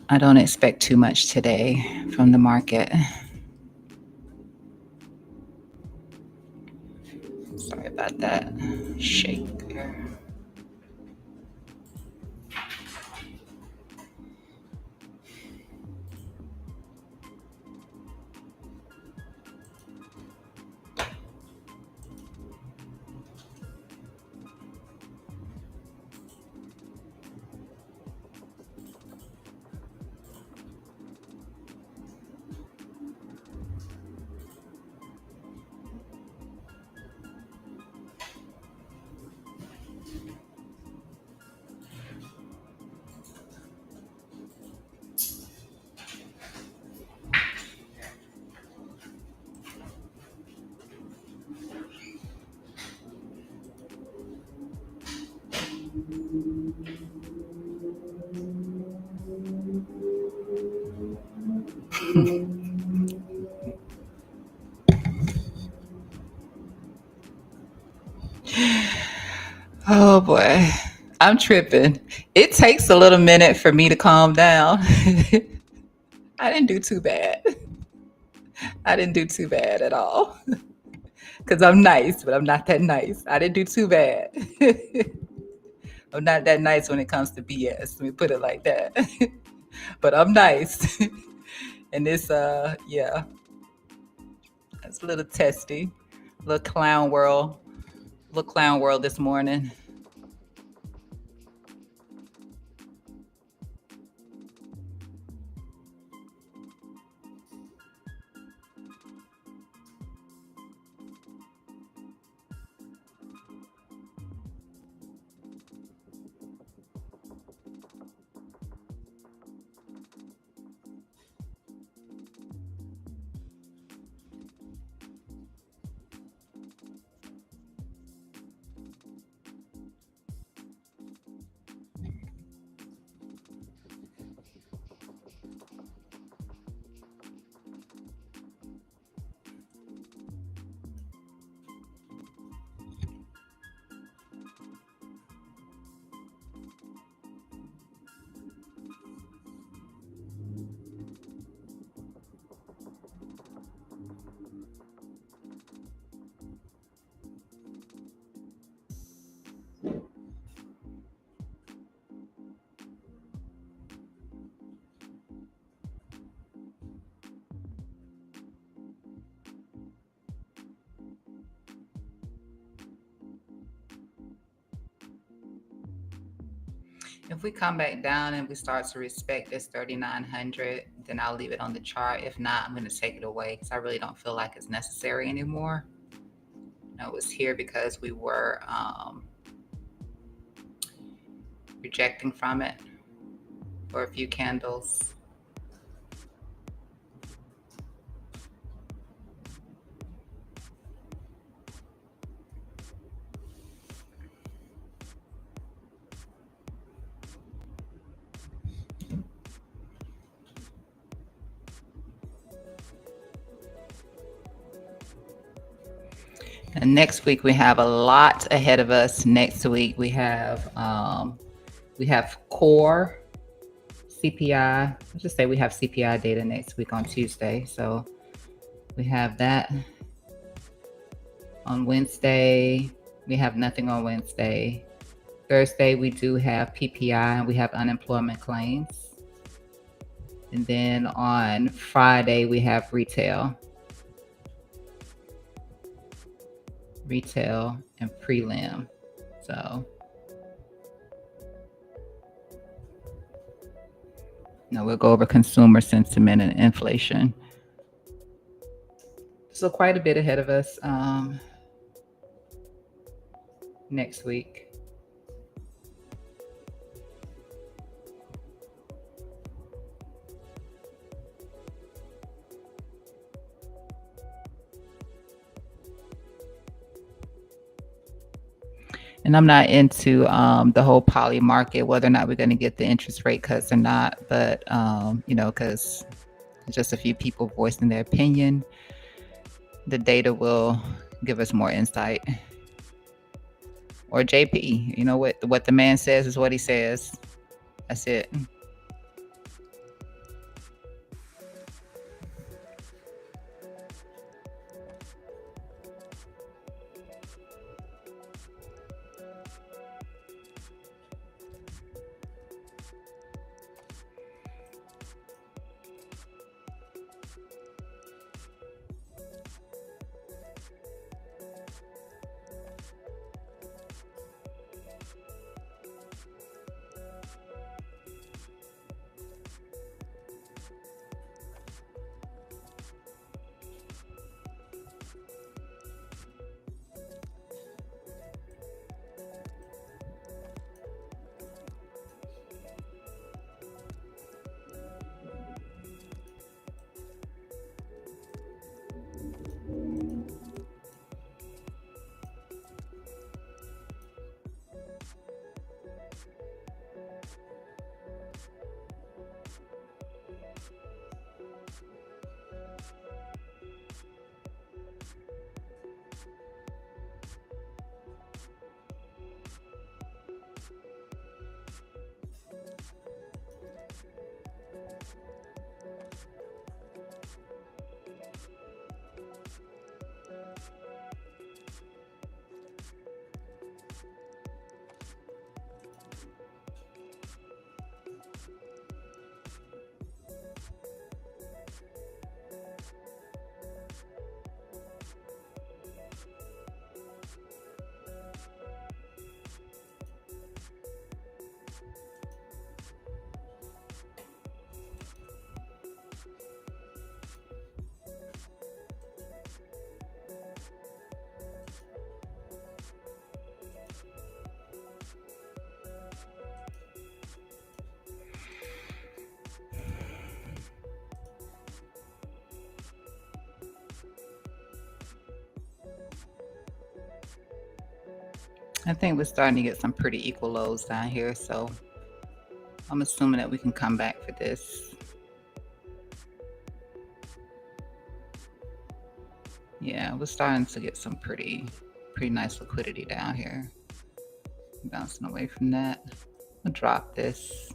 Speaker 1: I don't expect too much today from the market. Sorry about that. Shake. Oh boy, I'm tripping. It takes a little minute for me to calm down. I didn't do too bad. I didn't do too bad at all. Because I'm nice, but I'm not that nice. I didn't do too bad. I'm not that nice when it comes to BS. Let me put it like that. But I'm nice. And this, yeah, it's a little testy. Little clown world this morning. If we come back down and we start to respect this 3,900, then I'll leave it on the chart. If not, I'm going to take it away because I really don't feel like it's necessary anymore. No, it was here because we were rejecting from it for a few candles. And next week we have a lot ahead of us. Next week we have core CPI. Let's just say we have CPI data next week on Tuesday. So we have that on Wednesday. We have nothing on Wednesday. Thursday we do have PPI and we have unemployment claims. And then on Friday we have retail and prelim. So now we'll go over consumer sentiment and inflation. So quite a bit ahead of us next week. And I'm not into the whole poly market, whether or not we're going to get the interest rate cuts or not. But, because just a few people voicing their opinion, the data will give us more insight. Or JP, what the man says is what he says. That's it. I think we're starting to get some pretty equal lows down here, so I'm assuming that we can come back for this. Yeah, we're starting to get some pretty nice liquidity down here. Bouncing away from that. I'll drop this.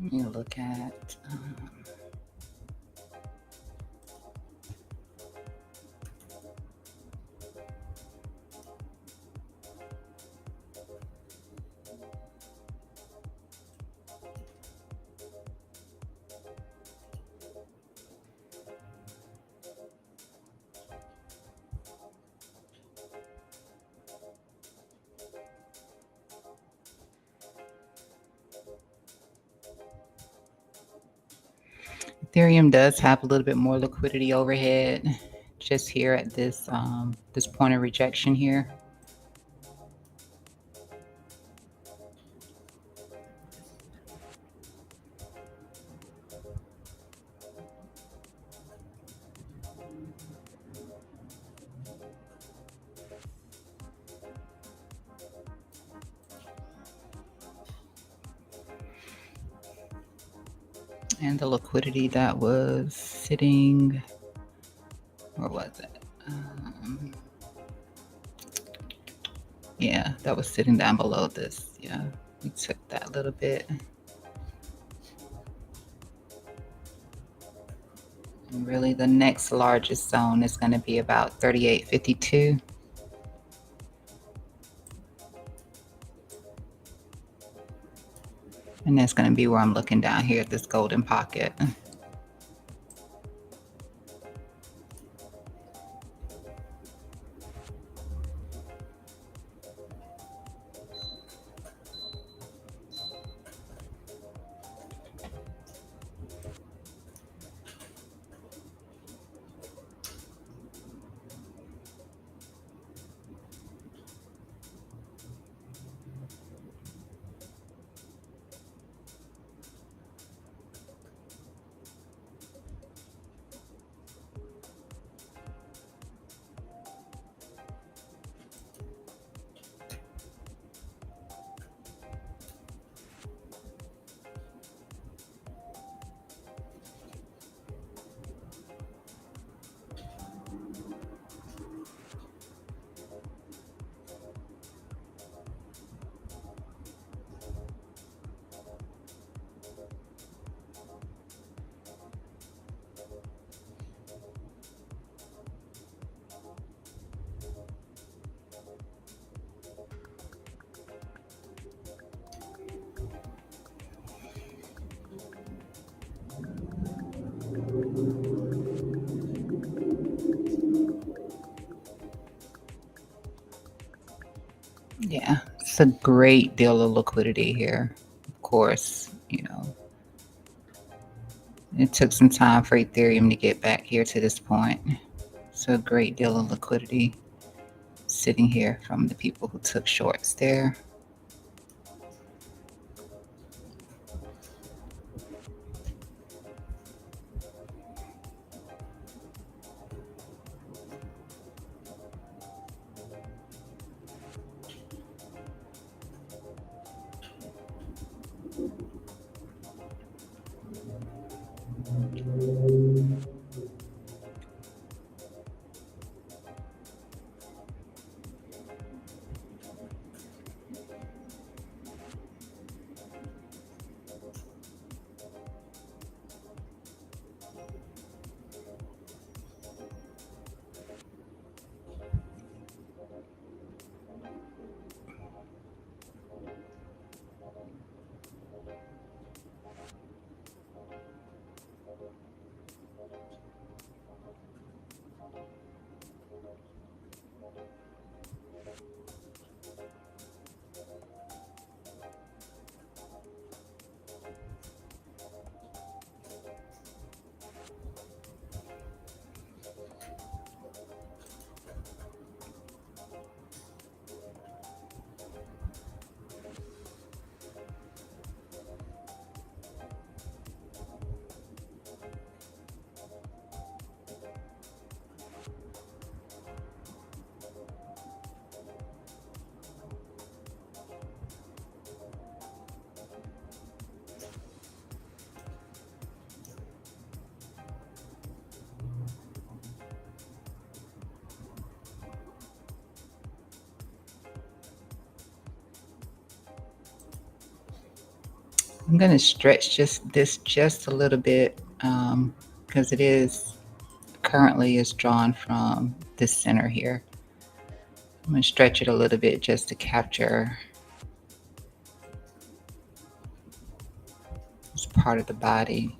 Speaker 1: Let me look at. Ethereum does have a little bit more liquidity overhead just here at this point of rejection here. And the liquidity that was sitting, where was it? Yeah, that was sitting down below this. Yeah, we took that little bit. And really, the next largest zone is going to be about 38.52. And that's going to be where I'm looking down here at this golden pocket. Yeah, it's a great deal of liquidity here. Of course, it took some time for Ethereum to get back here to this point. So a great deal of liquidity sitting here from the people who took shorts there. I'm going to stretch just a little bit because it is currently is drawn from this center here. I'm going to stretch it a little bit just to capture this part of the body.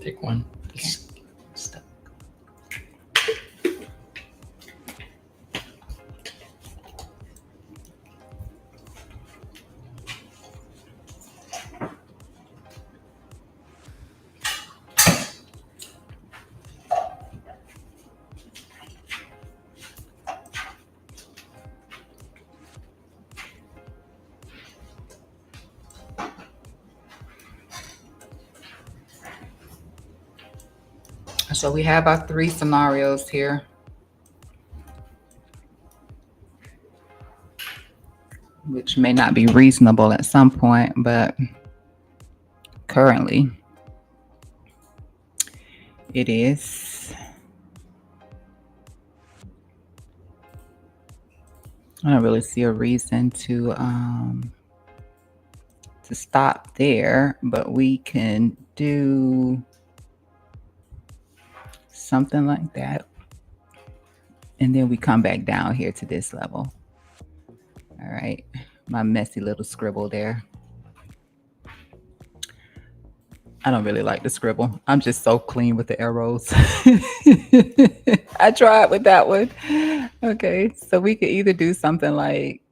Speaker 2: Take one.
Speaker 1: Okay.
Speaker 2: Step.
Speaker 1: So we have our three scenarios here. Which may not be reasonable at some point, but currently it is. I don't really see a reason to stop there, but we can do something like that. And then we come back down here to this level. All right, my messy little scribble there. I don't really like the scribble. I'm just so clean with the arrows. I tried with that one. Okay, so we could either do something like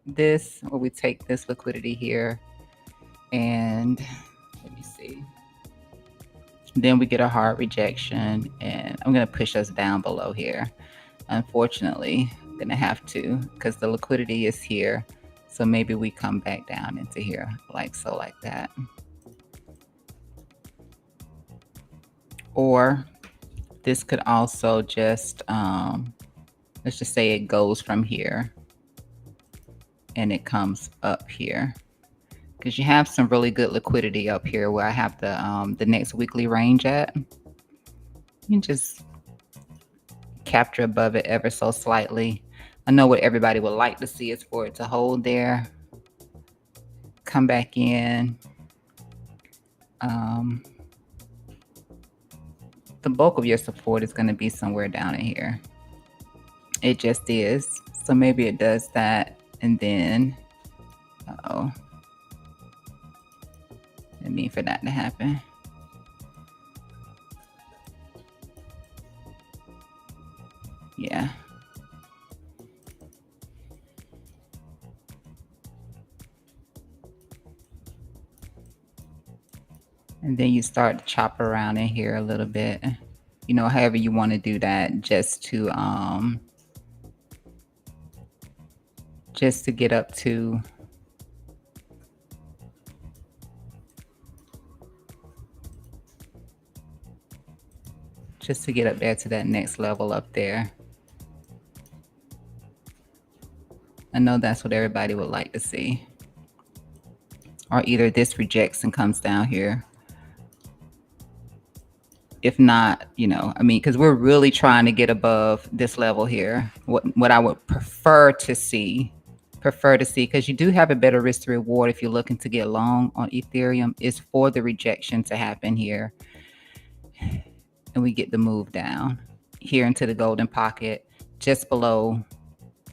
Speaker 1: this, or we take this liquidity here, and let me see. Then we get a hard rejection, and I'm going to push us down below here. Unfortunately, I'm going to have to, because the liquidity is here. So maybe we come back down into here like so, like that. Or this could also just, let's just say it goes from here and it comes up here. Because you have some really good liquidity up here where I have the next weekly range at. You can just capture above it ever so slightly. I know what everybody would like to see is for it to hold there, come back in. The bulk of your support is going to be somewhere down in here. It just is. So maybe it does that, and then, uh-oh. I mean for that to happen. Yeah. And then you start to chop around in here a little bit. You know, however you want to do that, just to get up to get up there to that next level up there. I know that's what everybody would like to see. Or either this rejects and comes down here. If not, you know, I mean, because we're really trying to get above this level here. What I would prefer to see, because you do have a better risk to reward if you're looking to get long on Ethereum, is for the rejection to happen here. And we get the move down here into the golden pocket, just below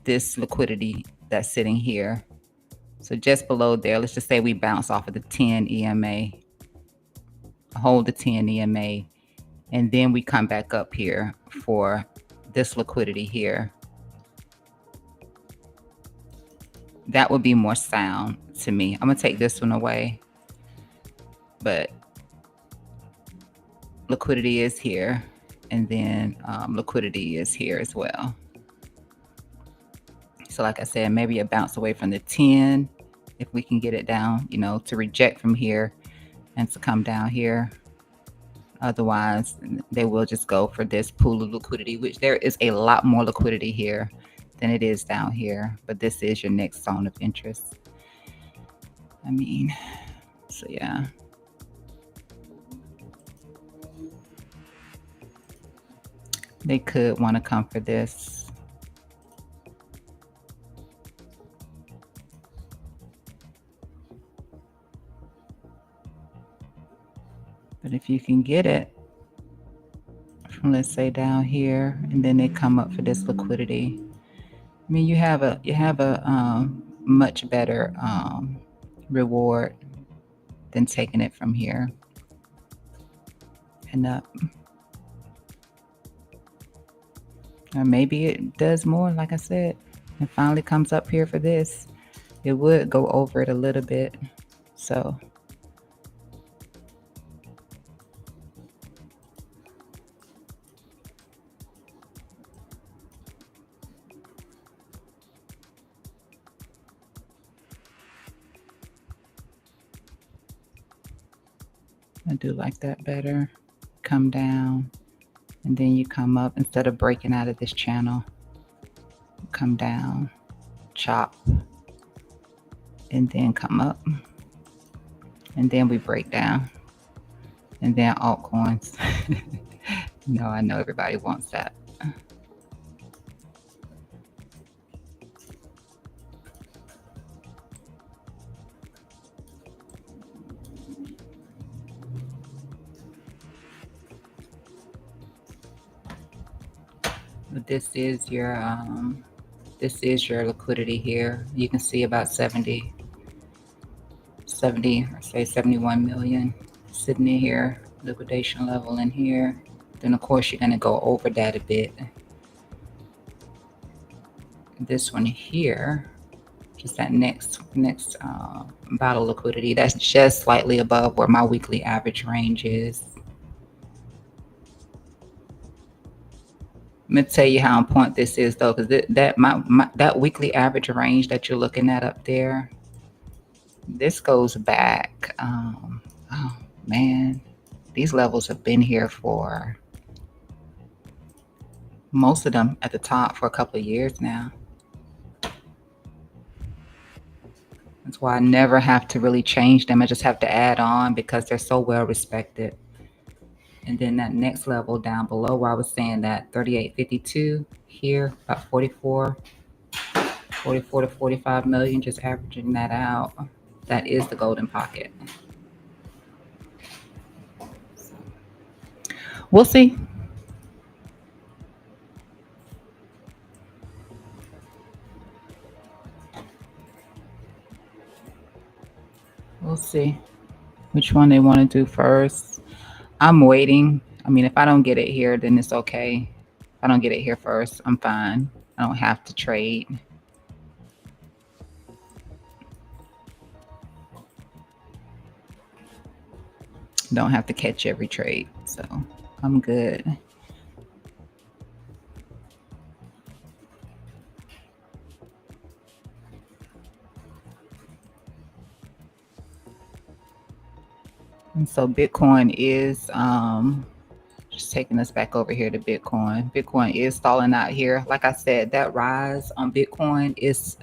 Speaker 1: this liquidity that's sitting here. So just below there, let's just say we bounce off of the 10 EMA, hold the 10 EMA, and then we come back up here for this liquidity here. That would be more sound to me. I'm gonna take this one away, but liquidity is here, and then liquidity is here as well. So like I said, maybe a bounce away from the 10 if we can get it down, you know, to reject from here and to come down here. Otherwise, they will just go for this pool of liquidity, which there is a lot more liquidity here than it is down here. But this is your next zone of interest. I mean, so yeah. They could want to come for this. But if you can get it from, let's say, down here, and then they come up for this liquidity, I mean, you have a much better reward than taking it from here. and up. Or maybe it does more, like I said. It finally comes up here for this. It would go over it a little bit. So I do like that better. Come down, and then you come up instead of breaking out of this channel. Come down, chop, and then come up, and then we break down, and then altcoins. No, I know everybody wants that. But this is your liquidity here. You can see about 70 or say 71 million sitting in here, liquidation level in here. Then of course you're going to go over that a bit. This one here, just that next bottle liquidity, that's just slightly above where my weekly average range is. I'm gonna tell you how important this is though, because that weekly average range that you're looking at up there, this goes back. Oh man, these levels have been here for most of them at the top for a couple of years now. That's why I never have to really change them. I just have to add on because they're so well respected. And then that next level down below where I was saying that 38.52 here, about 44 to 45 million, just averaging that out. That is the golden pocket. We'll see. We'll see which one they want to do first. I'm waiting. I mean, if I don't get it here, then it's okay. If I don't get it here first, I'm fine. I don't have to trade. Don't have to catch every trade. So I'm good. And so Bitcoin is just taking us back over here to Bitcoin. Bitcoin is stalling out here. Like I said, that rise on Bitcoin is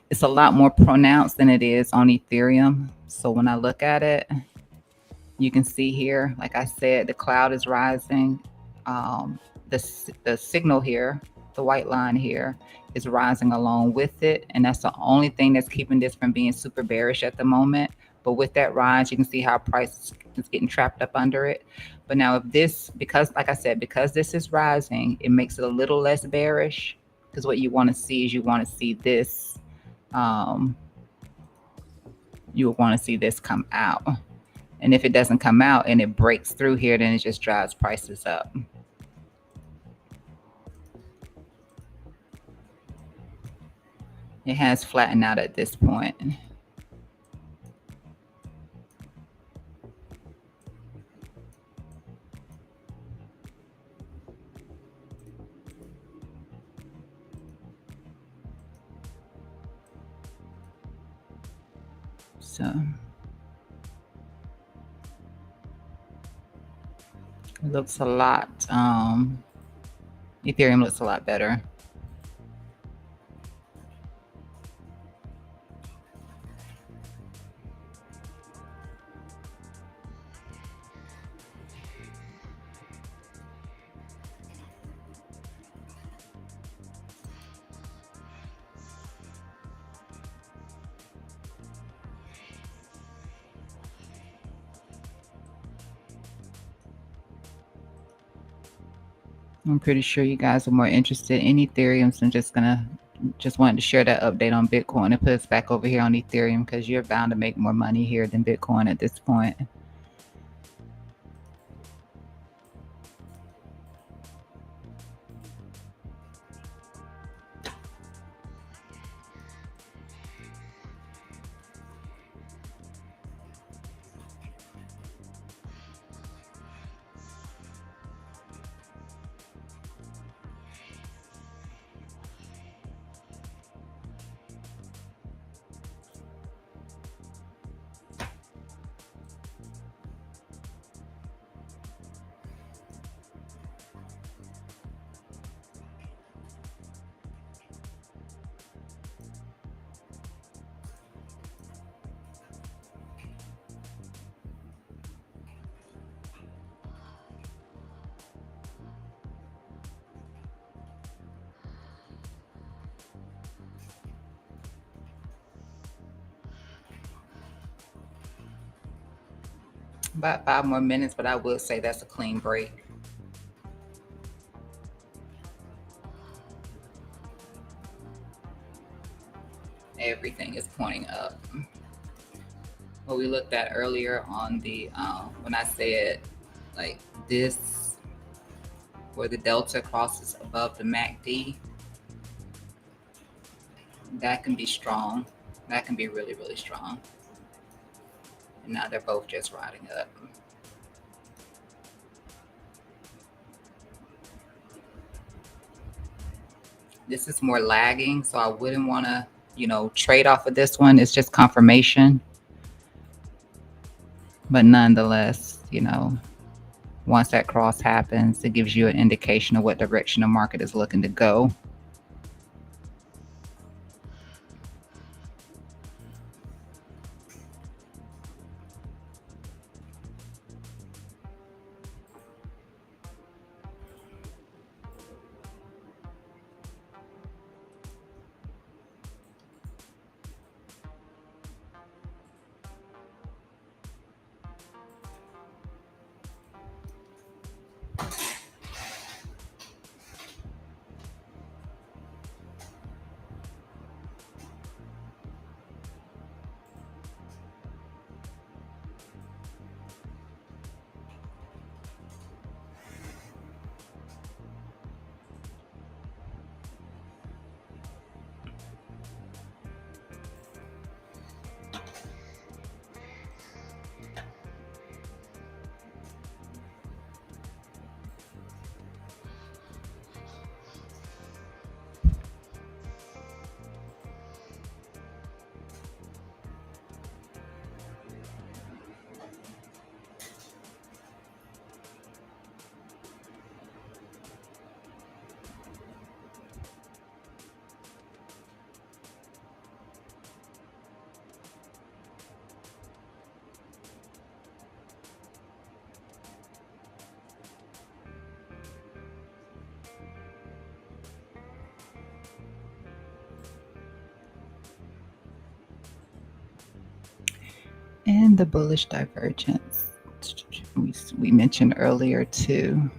Speaker 1: it's a lot more pronounced than it is on Ethereum. So when I look at it, you can see here, like I said, the cloud is rising. The signal here, the white line here, is rising along with it. And that's the only thing that's keeping this from being super bearish at the moment. But with that rise, you can see how price is getting trapped up under it. But now if this, because like I said, because this is rising, it makes it a little less bearish. Because what you want to see is you want to see this, you want to see this come out. And if it doesn't come out and it breaks through here, then it just drives prices up. It has flattened out at this point. So it looks a lot, Ethereum looks a lot better. I'm pretty sure you guys are more interested in Ethereum, so I'm just wanted to share that update on Bitcoin and put us back over here on Ethereum because you're bound to make more money here than Bitcoin at this point. About 5 more minutes, but I will say that's a clean break. Everything is pointing up. What we looked at earlier on the when I said like this, where the delta crosses above the MACD, that can be strong. That can be really, really strong. And now they're both just riding up. This is more lagging, so I wouldn't want to, trade off of this one. It's just confirmation. But nonetheless, once that cross happens, it gives you an indication of what direction the market is looking to go. And the bullish divergence we mentioned earlier too.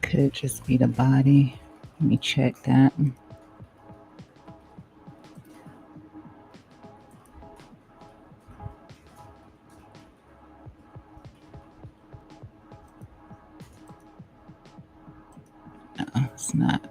Speaker 1: Could just be the body. Let me check that. No, it's not.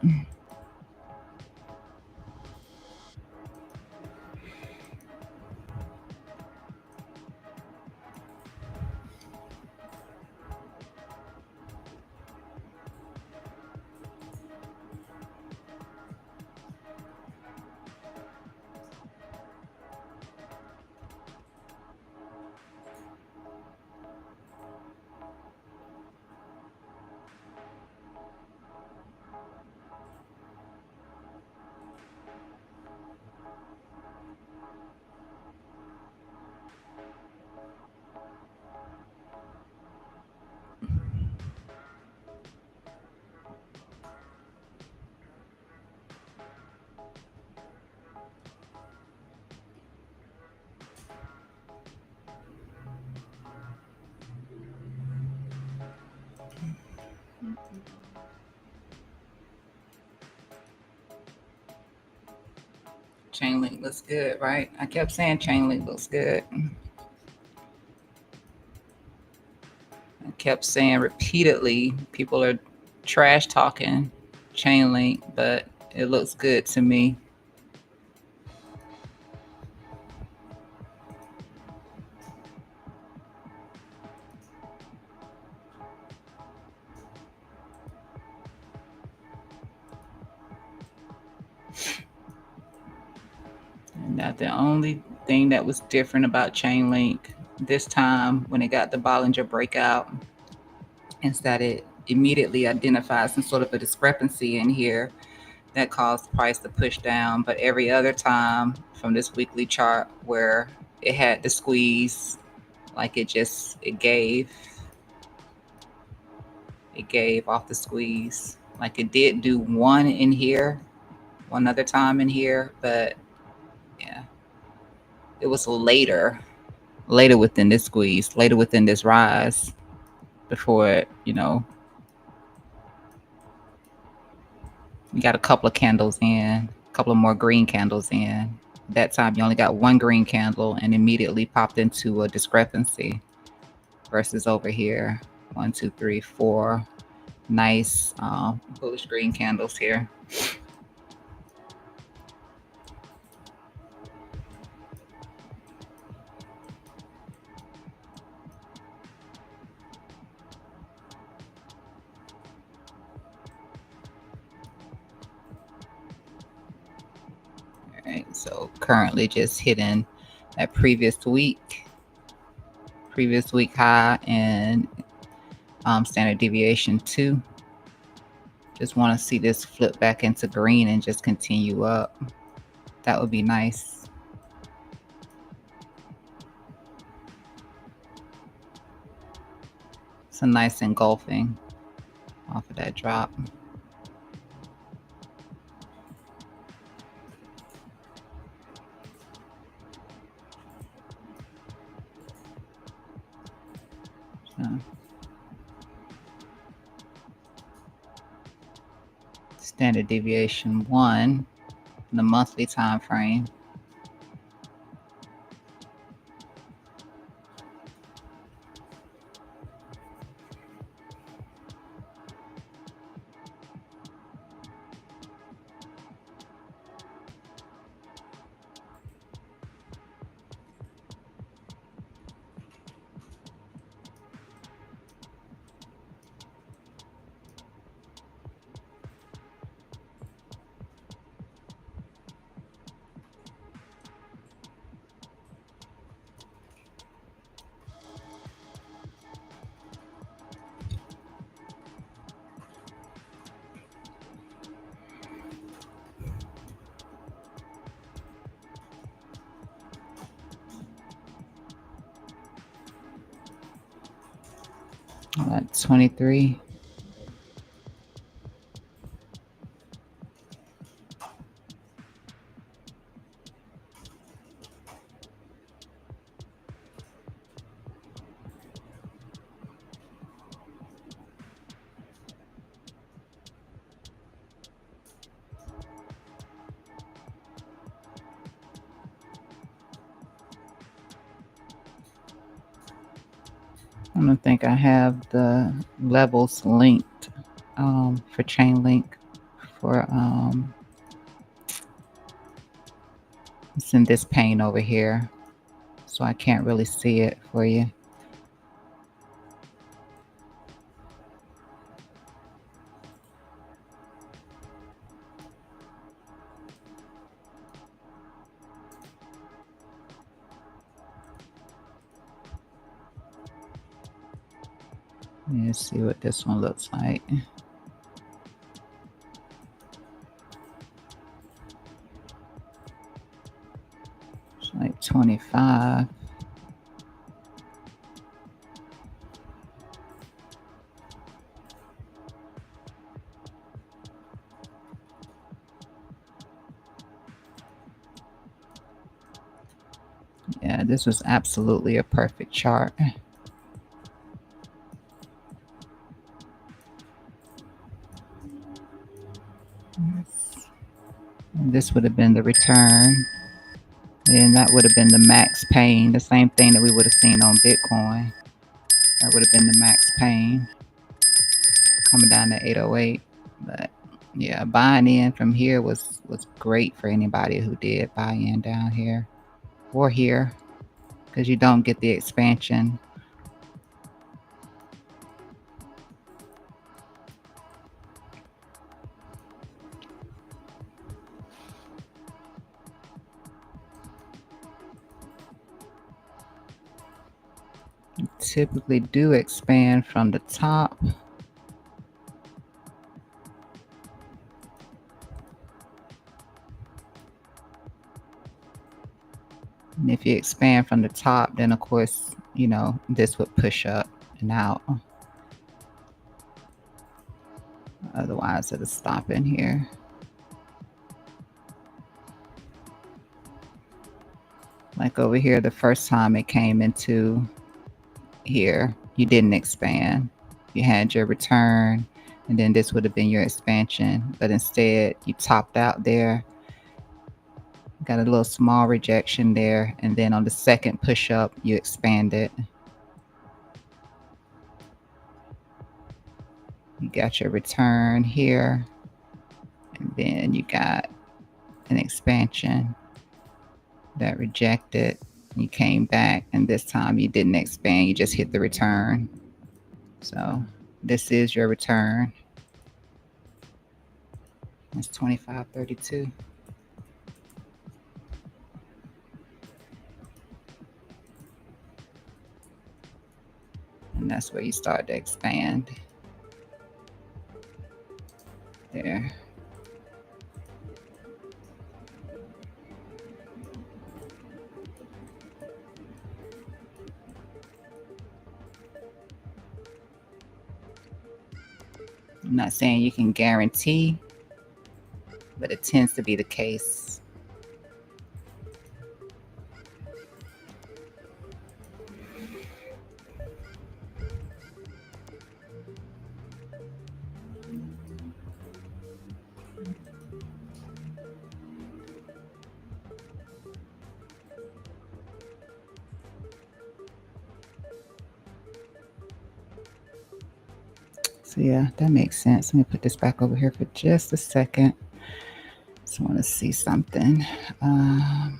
Speaker 1: Chain link looks good, right? I kept saying chain link looks good. I kept saying repeatedly, people are trash talking chain link, but it looks good to me. And that the only thing that was different about Chainlink this time when it got the Bollinger breakout is that it immediately identified some sort of a discrepancy in here that caused price to push down. But every other time from this weekly chart where it had the squeeze, like it gave off the squeeze. Like it did do one in here, one other time in here, but yeah, it was later within this squeeze, later within this rise before it, you got a couple of candles in, a couple of more green candles in. That time you only got one green candle and immediately popped into a discrepancy versus over here. 1, 2, 3, 4 nice bullish green candles here. All right, so currently just hitting that previous week high and standard deviation 2. Just want to see this flip back into green and just continue up. That would be nice. It's a nice engulfing off of that drop. So, standard deviation 1 in the monthly time frame. About 23. I don't think I have the levels linked for Chainlink for it's in this pane over here, so I can't really see it for you. Let's see what this one looks like. It's like 25. Yeah, this was absolutely a perfect chart. And this would have been the return. And that would have been the max pain, the same thing that we would have seen on Bitcoin. That would have been the max pain coming down to 808. But yeah, buying in from here was great for anybody who did buy in down here or here, because you don't get the expansion. You typically do expand from the top. And if you expand from the top, then of course, you know, this would push up and out. Otherwise, it'll stop in here. Like over here, the first time it came into here, you didn't expand. You had your return, and then this would have been your expansion. But instead, you topped out there, got a little small rejection there, and then on the second push up, you expanded. You got your return here, and then you got an expansion that rejected. You came back, and this time you didn't expand, you just hit the return. So this is your return. It's 25.32. And that's where you start to expand. There. I'm not saying you can guarantee, but it tends to be the case. So yeah, that makes sense. Let me put this back over here for just a second. Just want to see something. I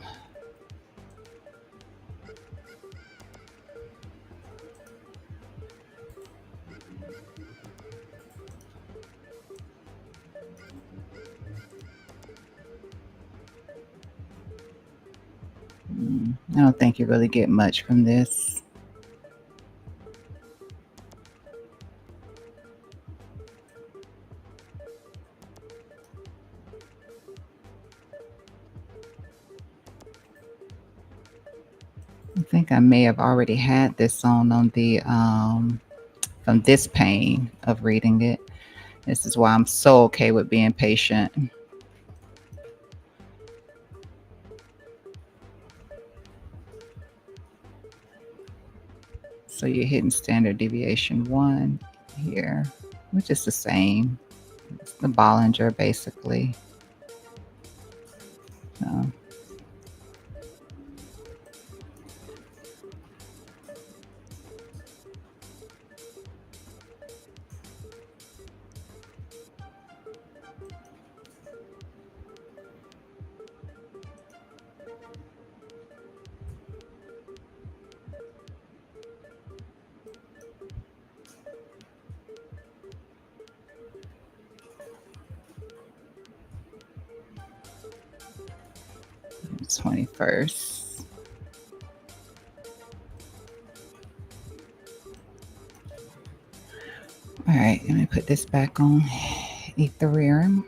Speaker 1: don't think you really get much from this. I think I may have already had this on the from this pane of reading it. This is why I'm so okay with being patient. So you're hitting standard deviation 1 here, which is the same. It's the Bollinger basically. So 21st. All right, let me put this back on Ethereum.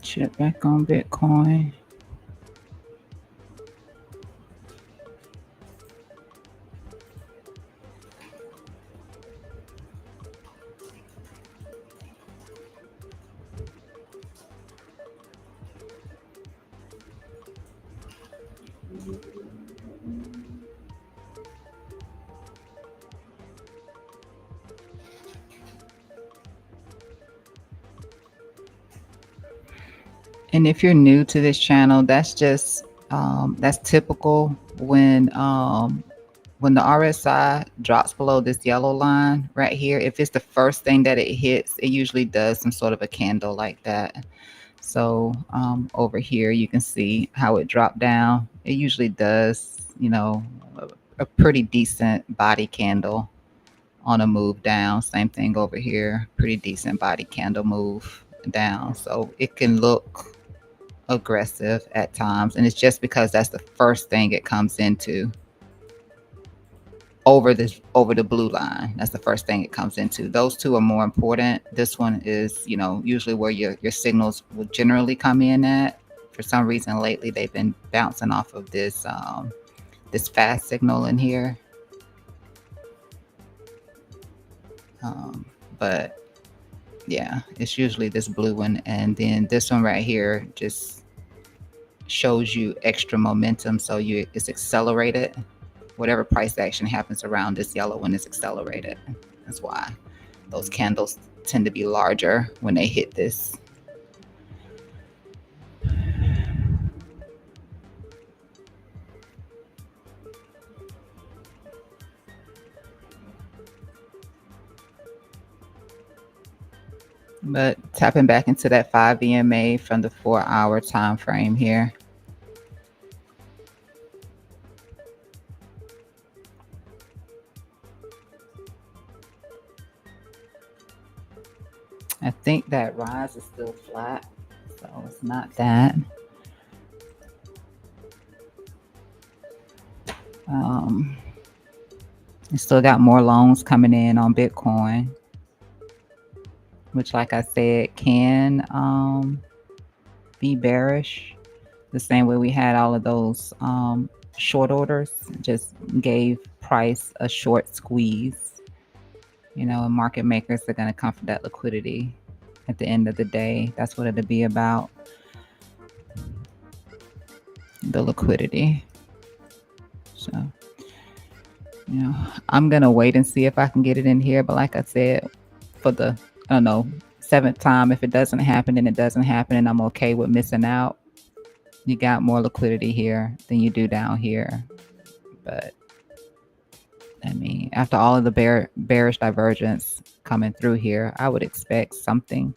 Speaker 1: Check back on Bitcoin. And if you're new to this channel, that's typical when the RSI drops below this yellow line right here. If it's the first thing that it hits, it usually does some sort of a candle like that. So over here, you can see how it dropped down. It usually does, a pretty decent body candle on a move down. Same thing over here, pretty decent body candle move down. So it can look aggressive at times, and it's just because that's the first thing it comes into over the blue line. That's the first thing it comes into. Those two are more important. This one is, usually where your signals will generally come in at. For some reason lately they've been bouncing off of this fast signal in here. But yeah, it's usually this blue one, and then this one right here just shows you extra momentum, so it's accelerated. Whatever price action happens around this yellow one is accelerated. That's why those candles tend to be larger when they hit this. But tapping back into that 5 EMA from the 4-hour time frame here. I think that rise is still flat, so it's not that. You still got more loans coming in on Bitcoin, which, like I said, can be bearish. The same way we had all of those short orders, just gave price a short squeeze. And market makers are going to come for that liquidity at the end of the day. That's what it'll be about, the liquidity. So, I'm going to wait and see if I can get it in here. But like I said, for the, 7th time, if it doesn't happen, then it doesn't happen, and I'm okay with missing out. You got more liquidity here than you do down here. But I mean, after all of the bearish divergence coming through here, I would expect something,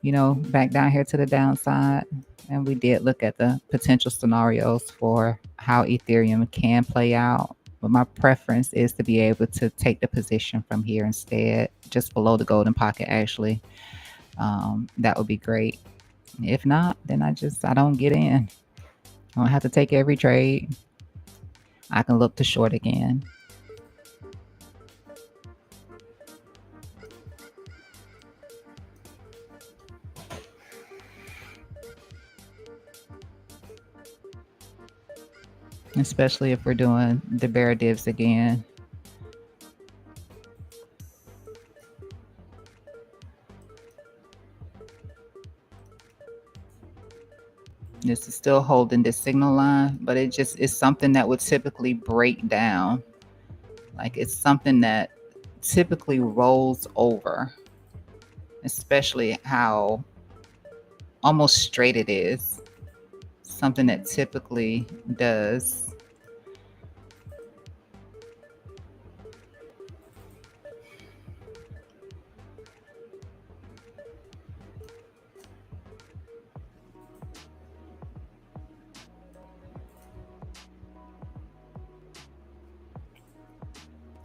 Speaker 1: back down here to the downside. And we did look at the potential scenarios for how Ethereum can play out. But my preference is to be able to take the position from here instead, just below the golden pocket, actually. That would be great. If not, then I don't get in. I don't have to take every trade. I can look to short again. Especially if we're doing the bear divs again. This is still holding this signal line, but it just is something that would typically break down. Like it's something that typically rolls over, especially how almost straight it is. Something that typically does.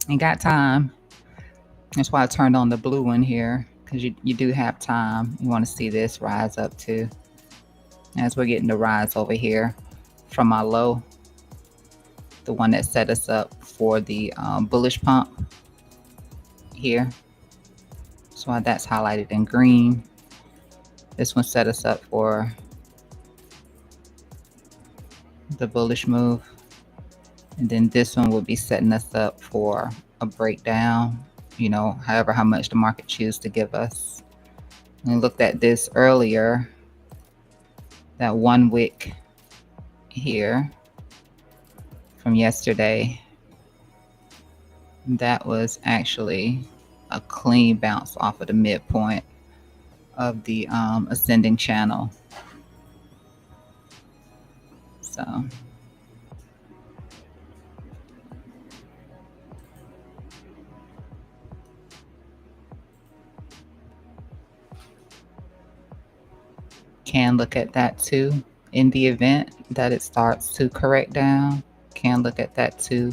Speaker 1: Ain't got time. That's why I turned on the blue one here, because you do have time. You want to see this rise up too. As we're getting the rise over here from our low, the one that set us up for the bullish pump here. So that's highlighted in green. This one set us up for the bullish move. And then this one will be setting us up for a breakdown, however how much the market chooses to give us. We looked at this earlier, that 1 wick here from yesterday. That was actually a clean bounce off of the midpoint of the ascending channel. So can look at that too. In the event that it starts to correct down, can look at that too.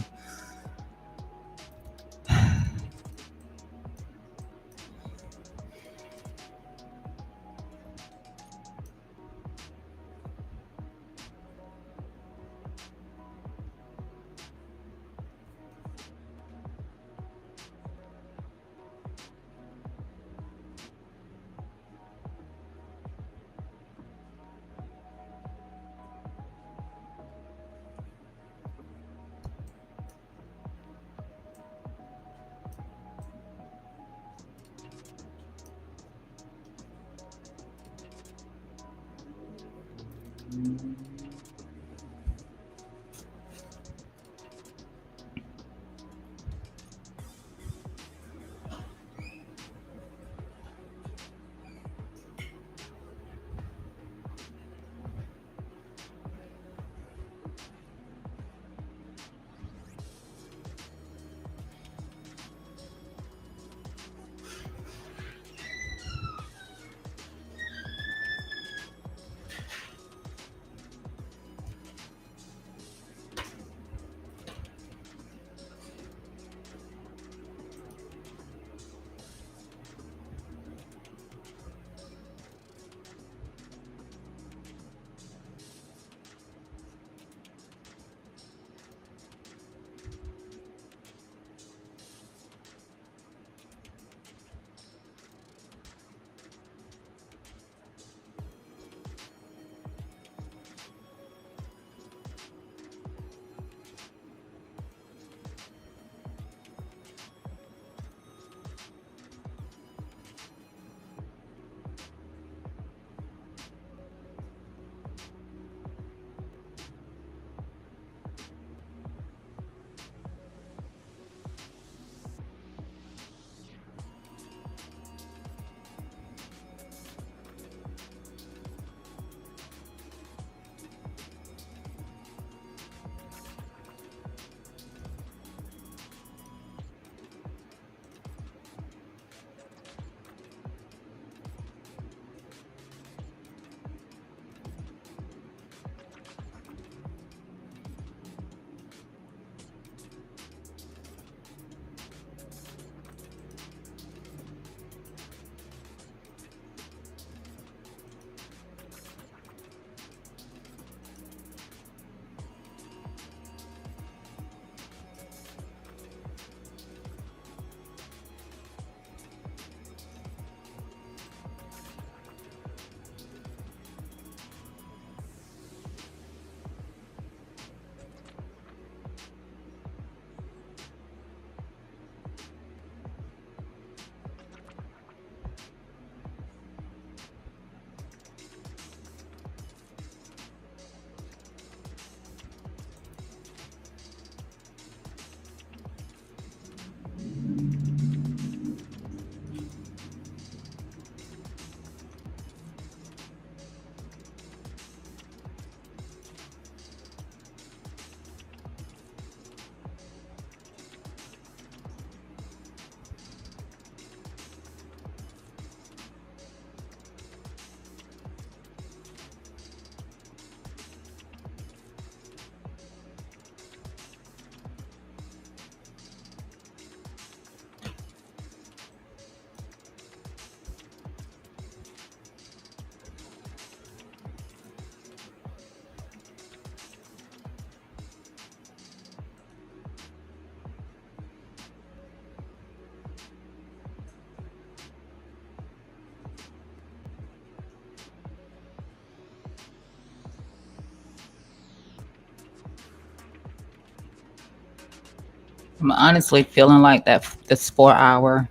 Speaker 1: I'm honestly feeling like that this 4 hour,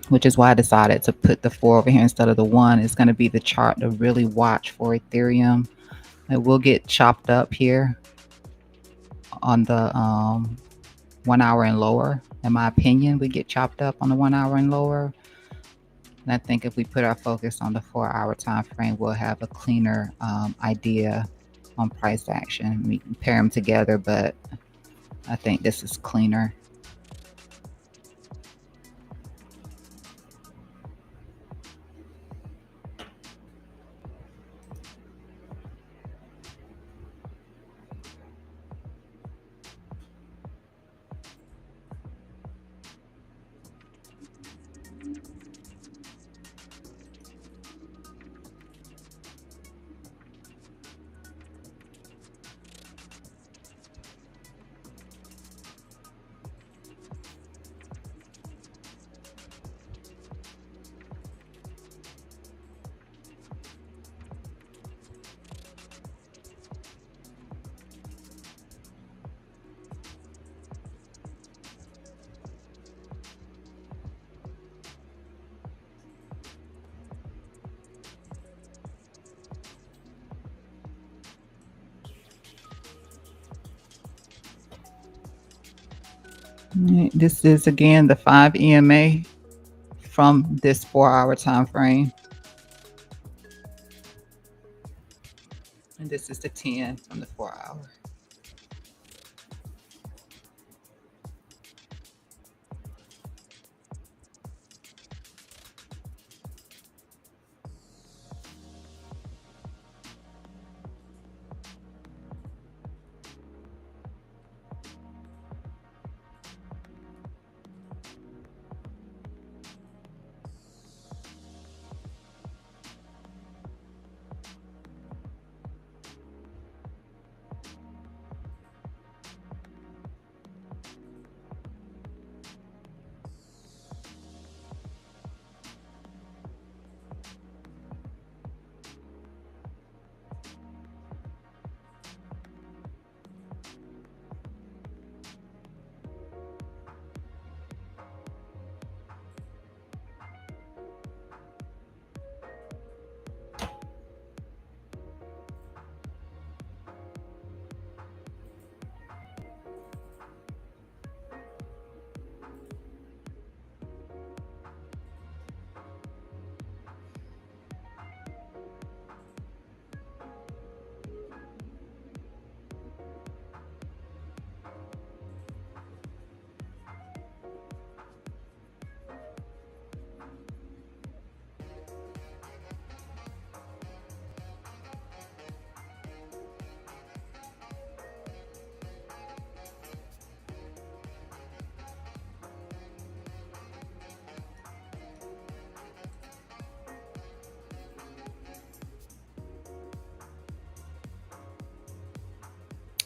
Speaker 1: which is why I decided to put the four over here instead of the one, is going to be the chart to really watch for Ethereum. It will get chopped up here on the 1 hour and lower. In my opinion, we get chopped up on the 1 hour and lower. And I think if we put our focus on the 4 hour time frame, we'll have a cleaner idea on price action. We can pair them together, but I think this is cleaner. This is again the 5 EMA from this 4 hour time frame. And this is the 10 from the 4 hour.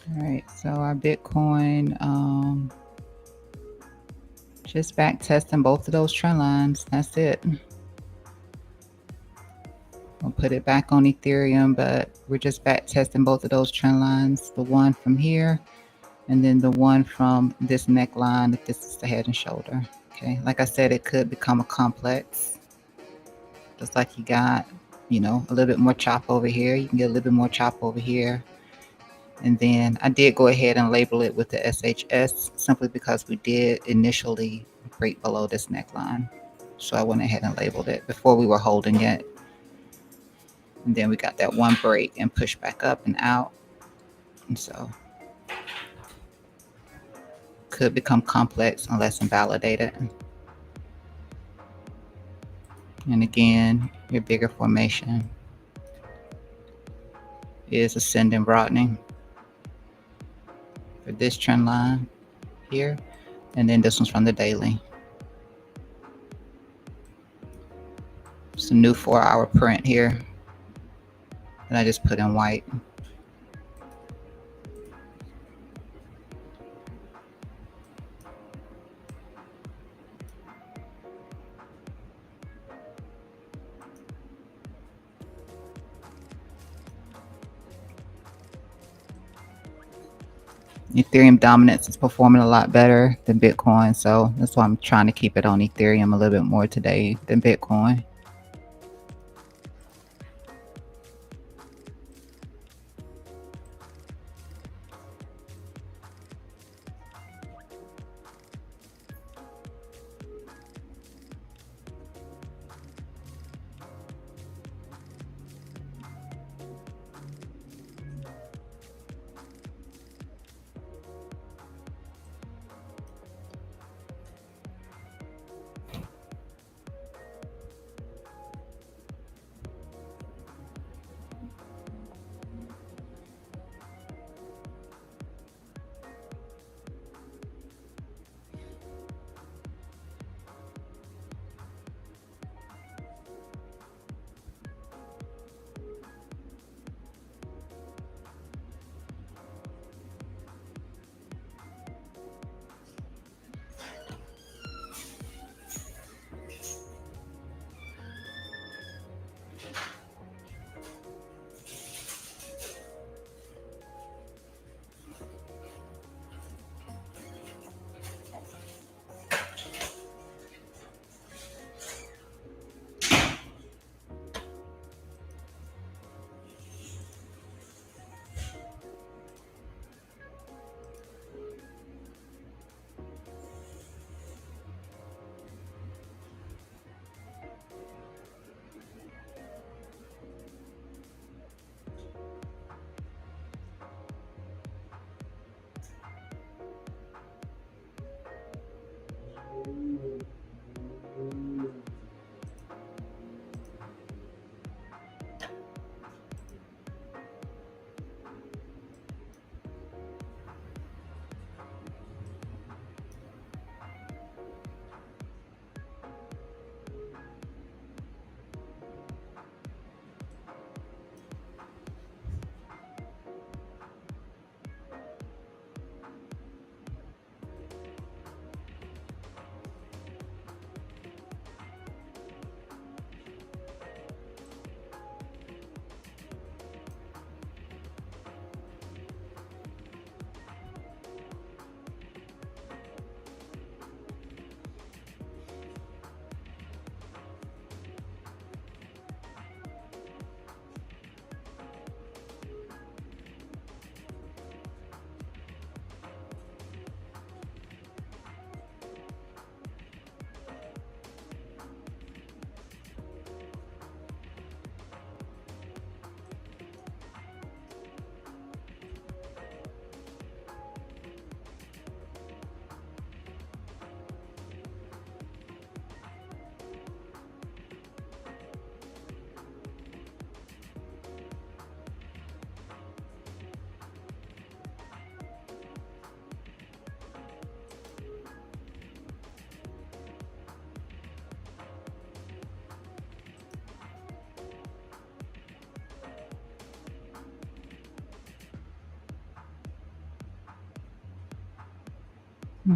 Speaker 1: All right, so our Bitcoin, just back testing both of those trend lines. That's it. We'll put it back on Ethereum, but we're just back testing both of those trend lines. The one from here, and then the one from this neckline, if this is the head and shoulder. Okay, like I said, it could become a complex. Just like you got, a little bit more chop over here. You can get a little bit more chop over here. And then I did go ahead and label it with the SHS simply because we did initially break below this neckline. So I went ahead and labeled it before we were holding it. And then we got that one break and push back up and out. And so could become complex unless invalidated. And again, your bigger formation is ascending broadening for this trend line here. And then this one's from the daily. It's a new 4-hour print here that I just put in white. Ethereum dominance is performing a lot better than Bitcoin, so that's why I'm trying to keep it on Ethereum a little bit more today than Bitcoin.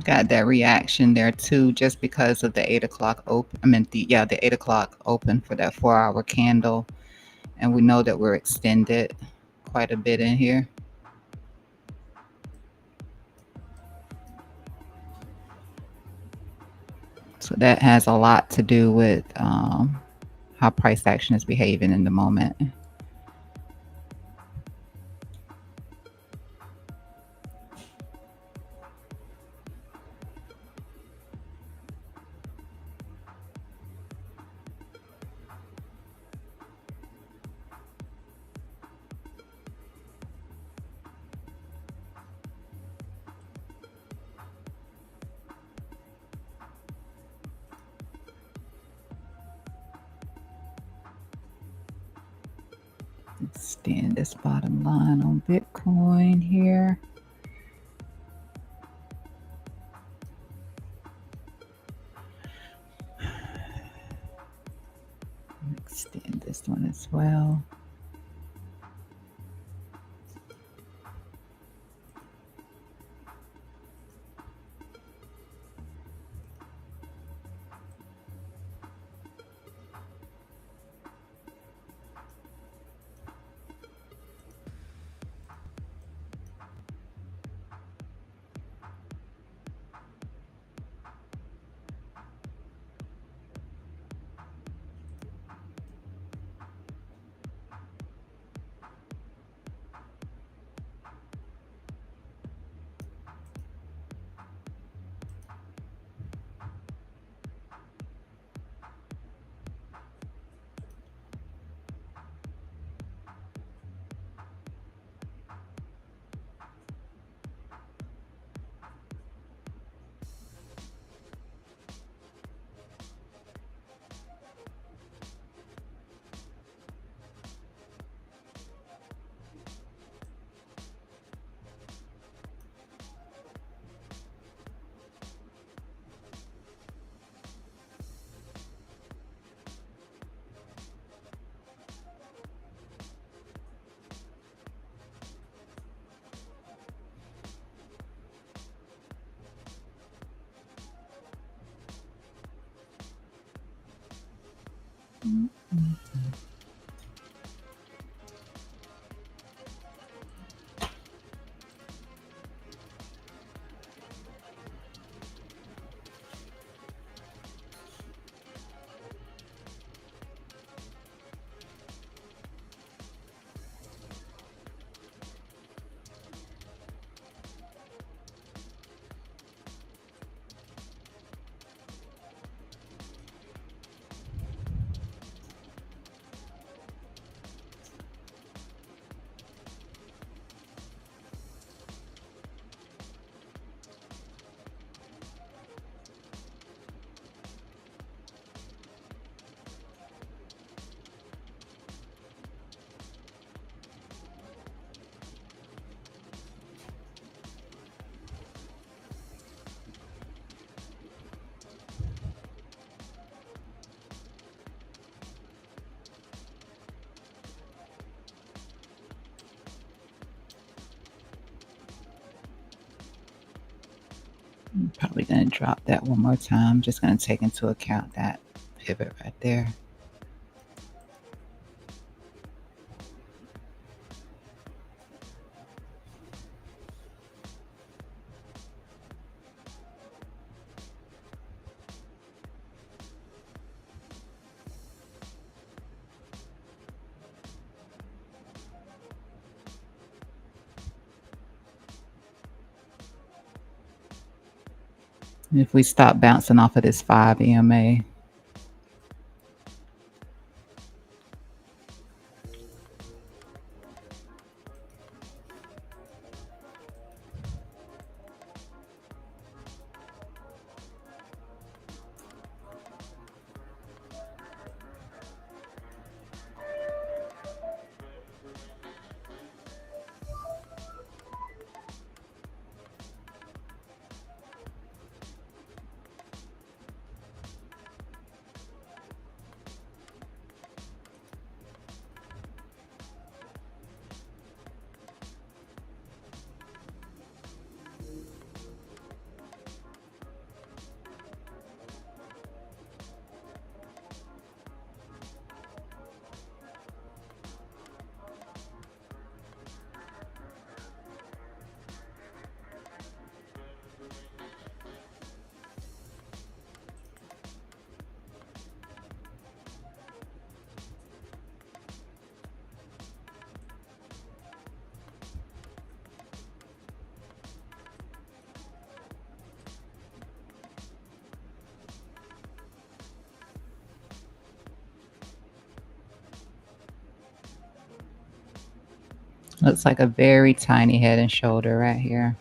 Speaker 1: Got that reaction there too, just because of the 8 o'clock open. I mean, the 8 o'clock open for that 4 hour candle, and we know that we're extended quite a bit in here. So that has a lot to do with how price action is behaving in the moment. Extend this bottom line on Bitcoin here. Extend this one as well. I'm probably going to drop that one more time. Just going to take into account that pivot right there. If we stop bouncing off of this 5 EMA, looks like a very tiny head and shoulder right here.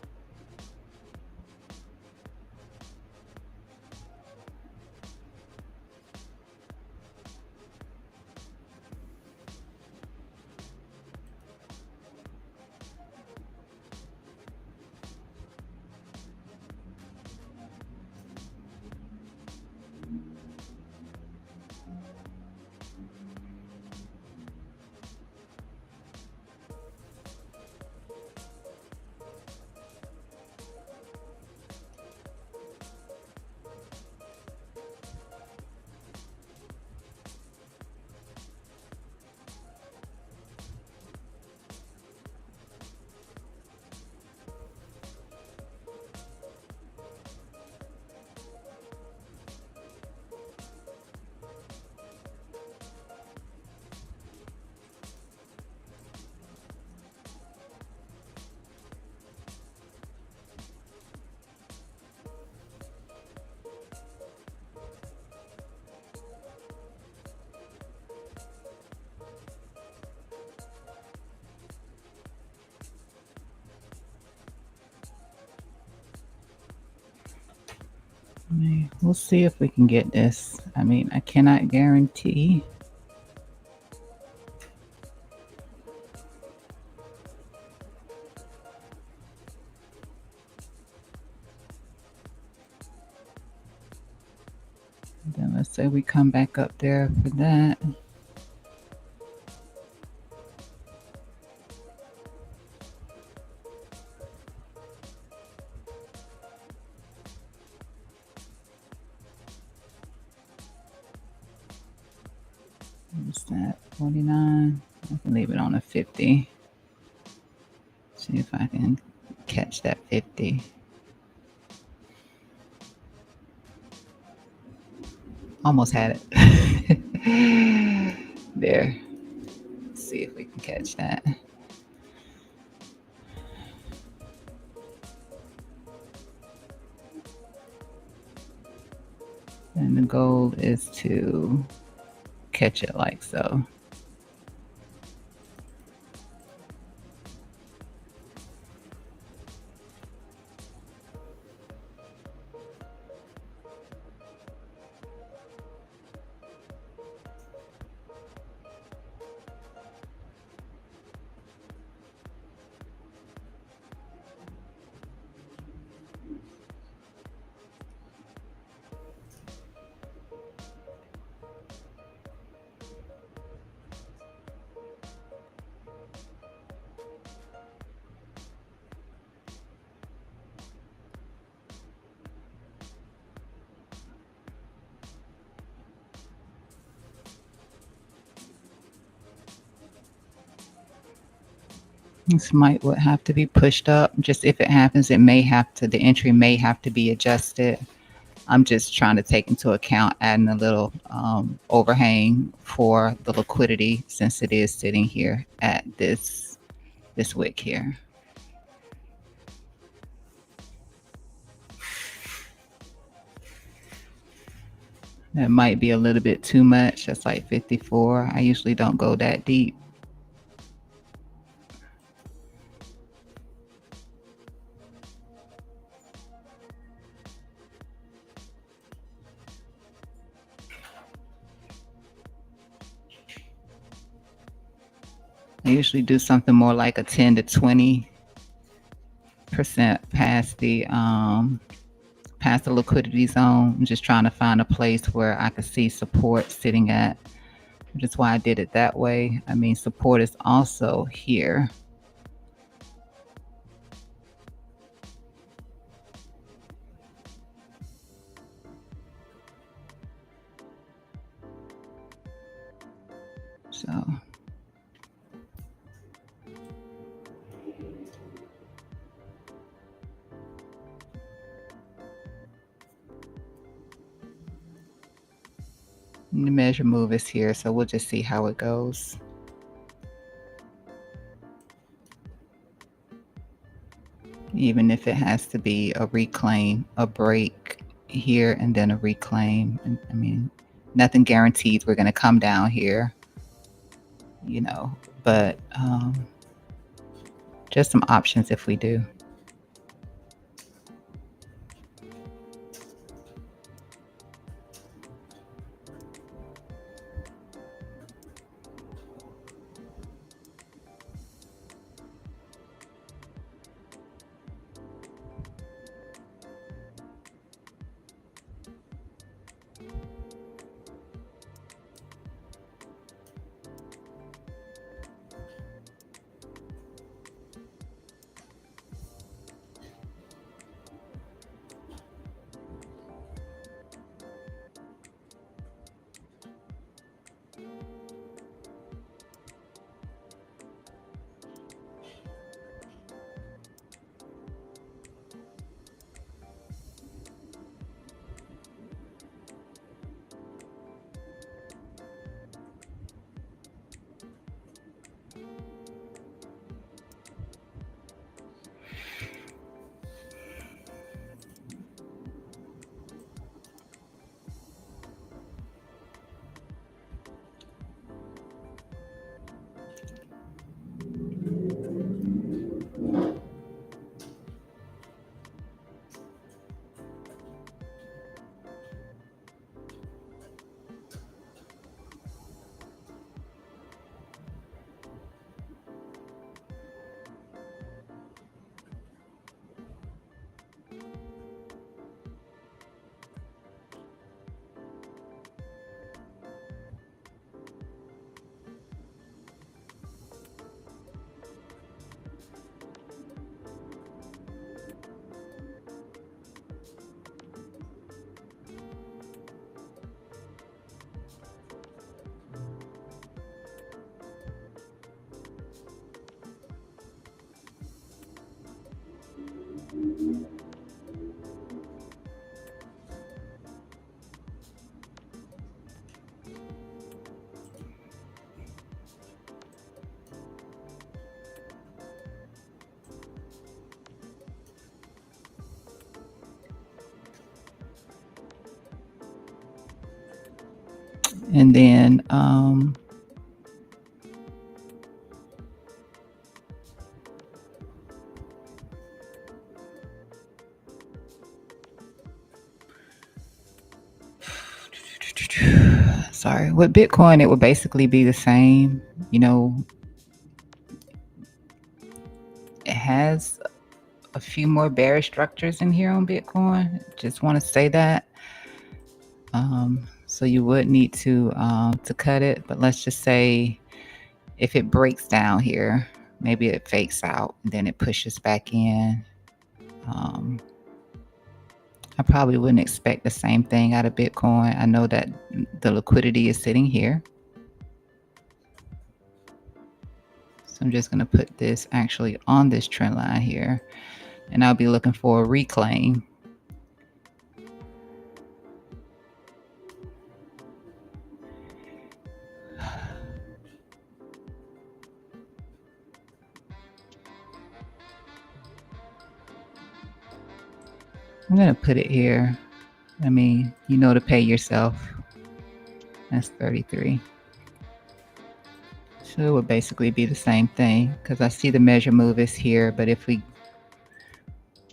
Speaker 1: We'll see if we can get this. I mean, I cannot guarantee. Then let's say we come back up there for that. What's that? 49. I can leave it on a 50. See if I can catch that 50. Almost had it. There. Let's see if we can catch that. And the goal is to catch it like so. This would have to be pushed up. Just if it happens, the entry may have to be adjusted. I'm just trying to take into account adding a little overhang for the liquidity since it is sitting here at this wick here. That might be a little bit too much. That's like 54. I usually don't go that deep. I usually do something more like a 10 to 20% past the liquidity zone. I'm just trying to find a place where I could see support sitting at, which is why I did it that way. I mean, support is also here. So the measure move is here, so we'll just see how it goes. Even if it has to be a reclaim, a break here, and then a reclaim. I mean, nothing guarantees we're going to come down here, but just some options if we do. And then sorry, with Bitcoin, it would basically be the same. It has a few more bearish structures in here on Bitcoin. Just want to say that. So you would need to cut it, but let's just say if it breaks down here, maybe it fakes out and then it pushes back in. I probably wouldn't expect the same thing out of Bitcoin. I know that the liquidity is sitting here. So I'm just going to put this actually on this trend line here, and I'll be looking for a reclaim. I'm going to put it here. I mean, to pay yourself. That's 33. So it would basically be the same thing, because I see the measure move is here, but if we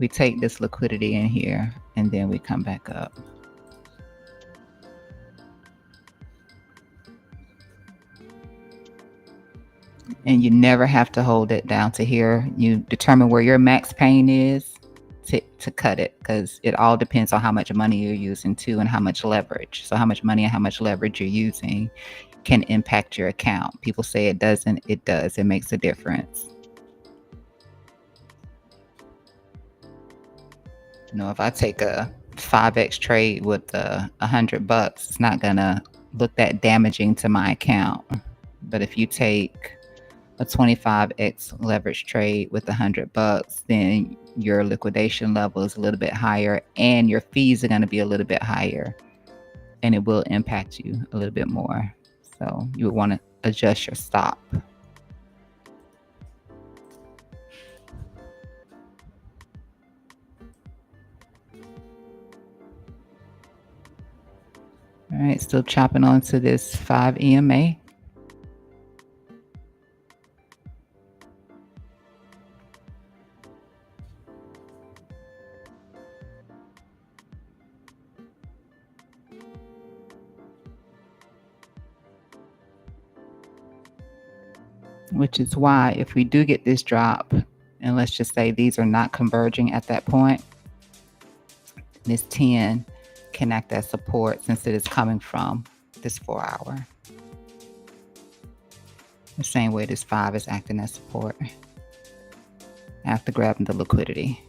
Speaker 1: take this liquidity in here and then we come back up. And you never have to hold it down to here. You determine where your max pain is to cut it, because it all depends on how much money you're using too and how much leverage. So how much money and how much leverage you're using can impact your account. People say it doesn't. It does. It makes a difference. If I take a 5x trade with $100, it's not gonna look that damaging to my account. But if you take a 25x leverage trade with $100, then your liquidation level is a little bit higher and your fees are going to be a little bit higher, and it will impact you a little bit more. So you would want to adjust your stop. All right, still chopping onto this 5 EMA. Which is why if we do get this drop, and let's just say these are not converging at that point, this 10 can act as support since it is coming from this 4 hour. The same way this 5 is acting as support after grabbing the liquidity.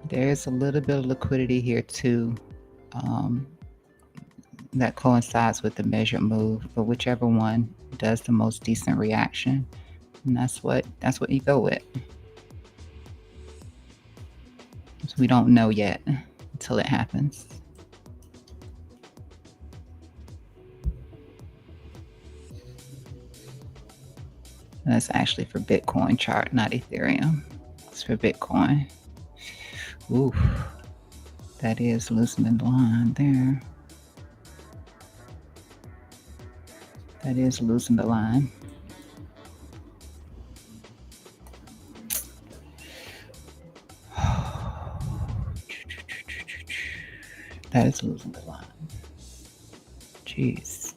Speaker 1: There is a little bit of liquidity here too, that coincides with the measured move, but whichever one does the most decent reaction, and that's what you go with. So we don't know yet until it happens. That's actually for Bitcoin chart, not Ethereum. It's for Bitcoin. Ooh, that is loosening the line there. That is losing the line. That is losing the line. Jeez.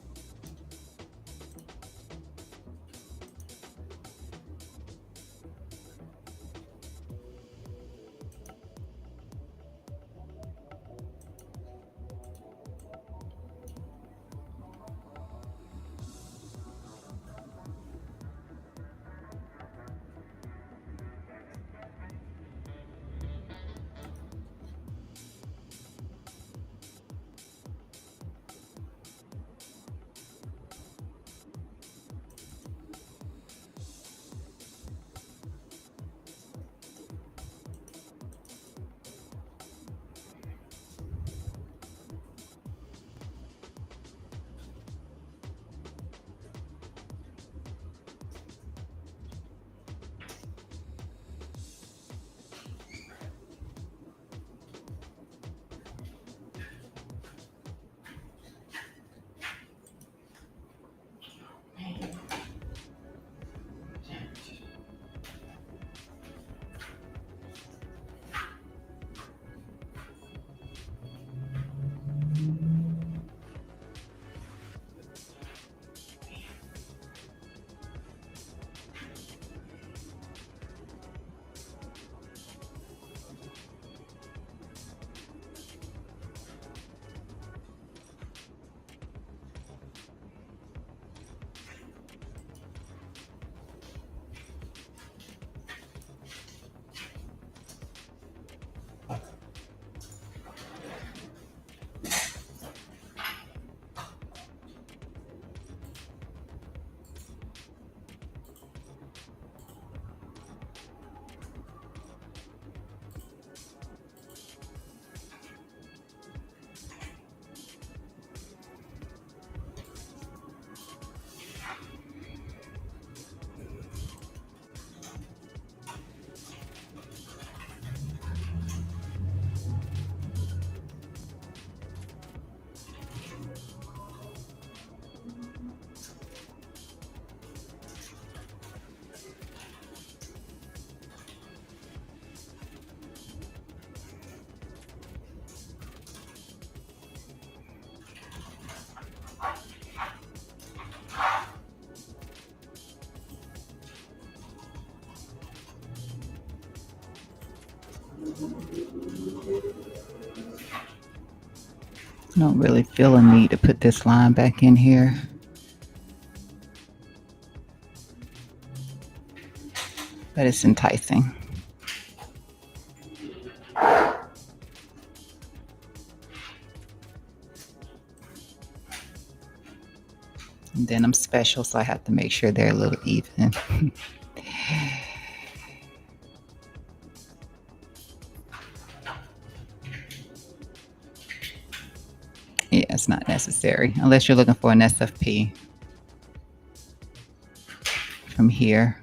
Speaker 1: I don't really feel a need to put this line back in here. But it's enticing. And then I'm special, so I have to make sure they're a little even. Yeah, it's not necessary unless you're looking for an SFP from here.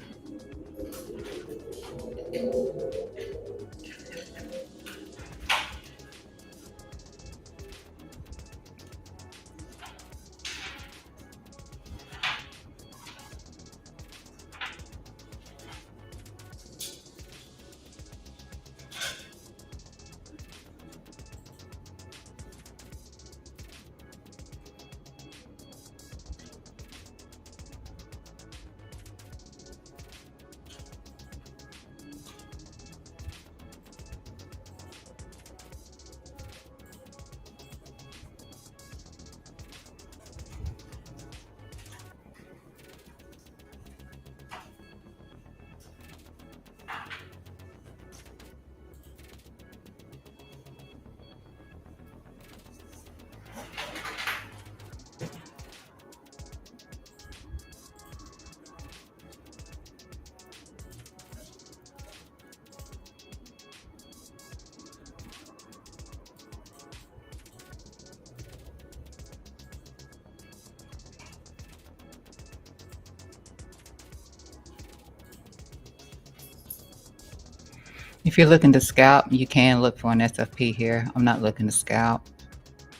Speaker 1: If you're looking to scalp, you can look for an SFP here. I'm not looking to scalp.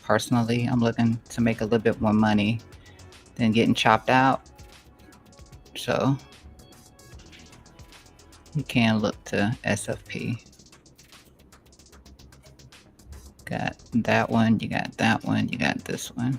Speaker 1: Personally, I'm looking to make a little bit more money than getting chopped out. So you can look to SFP. Got that one, you got that one, you got this one.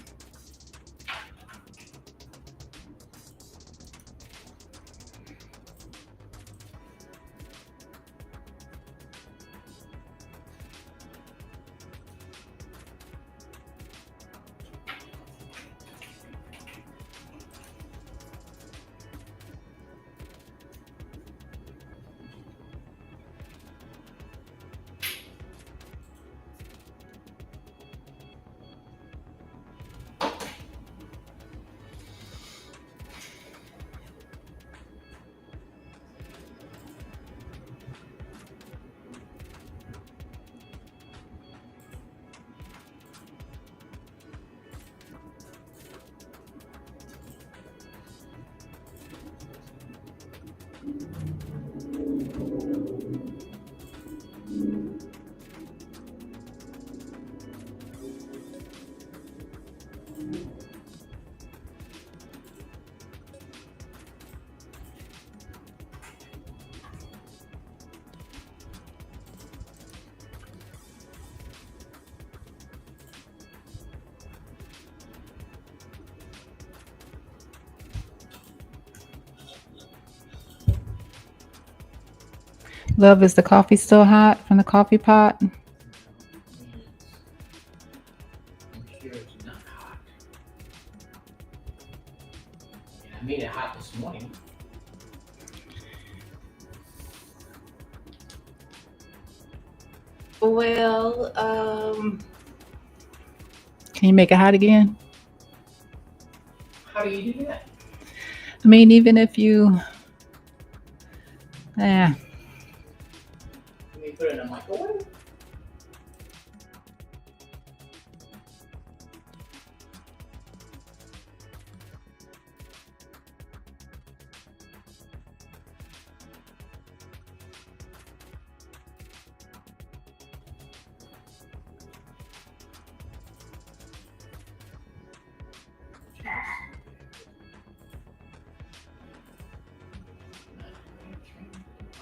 Speaker 1: Love, is the coffee still hot from the coffee pot?
Speaker 2: I'm sure it's not hot. And I made it hot this morning.
Speaker 1: Well, can you make it hot again?
Speaker 2: How do you do that?
Speaker 1: I mean, even if you, yeah.
Speaker 2: Let me put it in a microwave.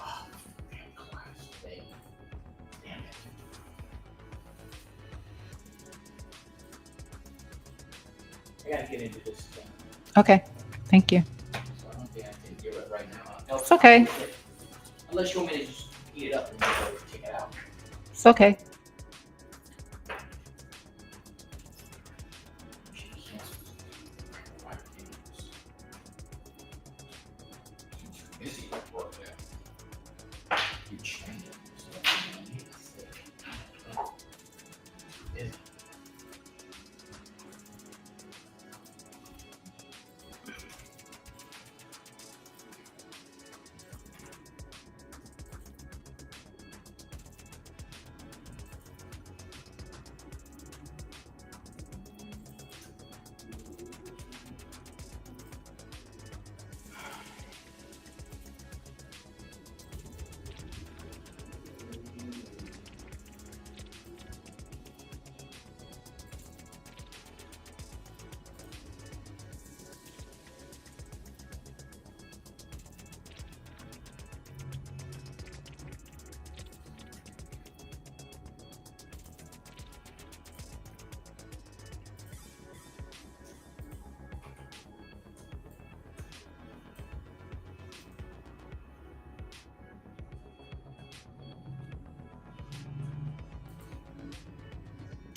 Speaker 2: Oh, damn class today. Damn it. I gotta get into this thing.
Speaker 1: Okay, thank you.
Speaker 2: So I don't think I can do it right now.
Speaker 1: It's okay.
Speaker 2: Unless you want me to just heat it up and just take it out.
Speaker 1: It's okay.
Speaker 2: Busy at work there. You change it. Busy.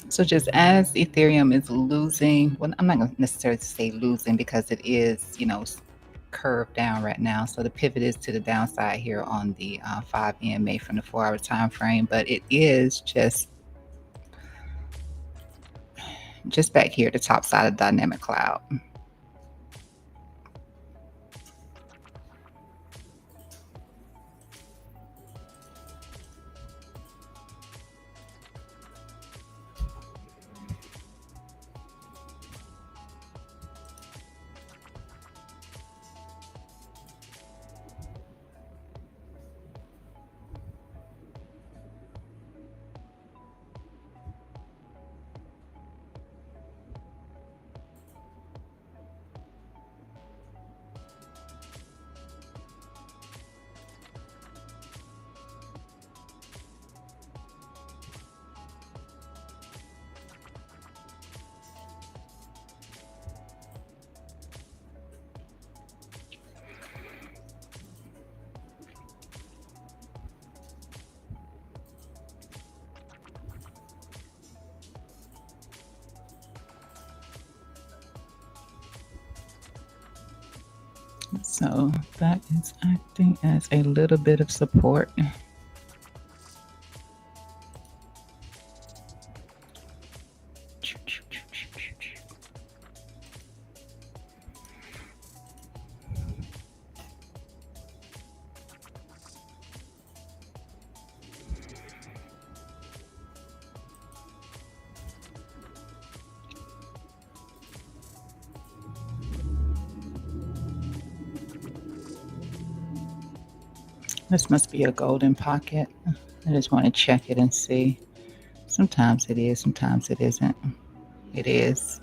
Speaker 1: So just as Ethereum is losing, well, I'm not going to necessarily say losing because it is, curved down right now. So the pivot is to the downside here on the 5 EMA from the 4-hour time frame, but it is just back here at the top side of dynamic cloud. So that is acting as a little bit of support. This must be a golden pocket. I just want to check it and see. Sometimes it is, sometimes it isn't. It is.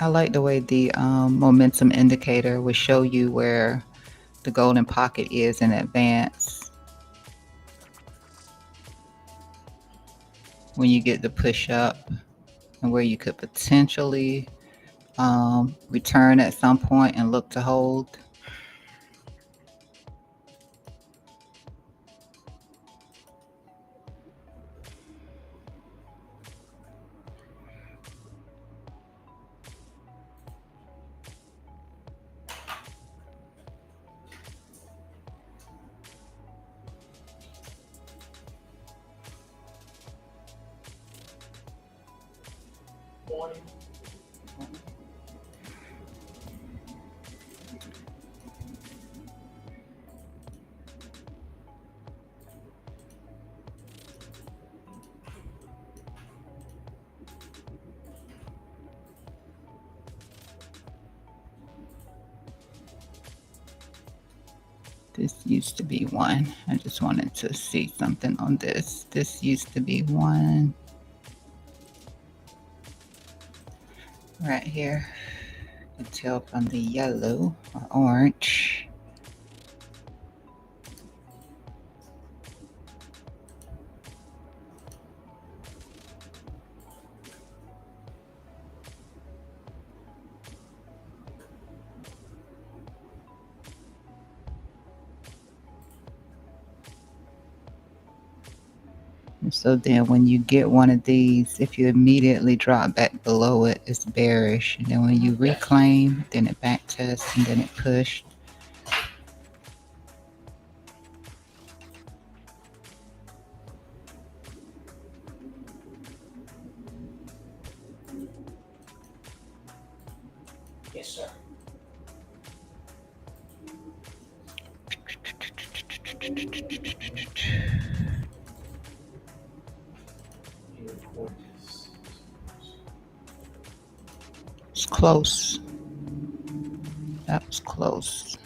Speaker 1: I like the way the momentum indicator will show you where the golden pocket is in advance. When you get the push up and where you could potentially return at some point and look to hold.
Speaker 2: Morning.
Speaker 1: This used to be one. I just wanted to see something on this. This used to be one. Right here. You can tell from the yellow or orange. And so then when you get one of these, if you immediately drop back below it, it's bearish. And then when you reclaim, then it back tests and then it pushed.
Speaker 2: Yes, sir.
Speaker 1: It's close. That was close.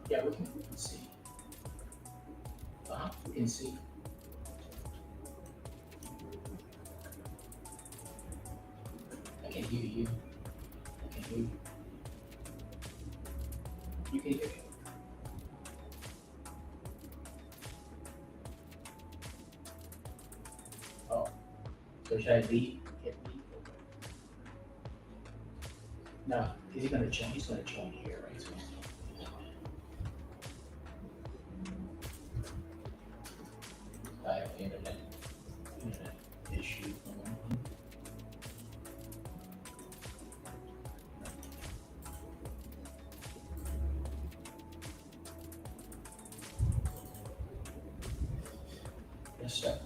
Speaker 2: Yeah, we can see. We can see. I can hear you. I can hear you. You can hear me. Oh, so should I leave? Hit leave? No, is he gonna join? He's gonna join here, right? So I have internet issue. Yes, sir.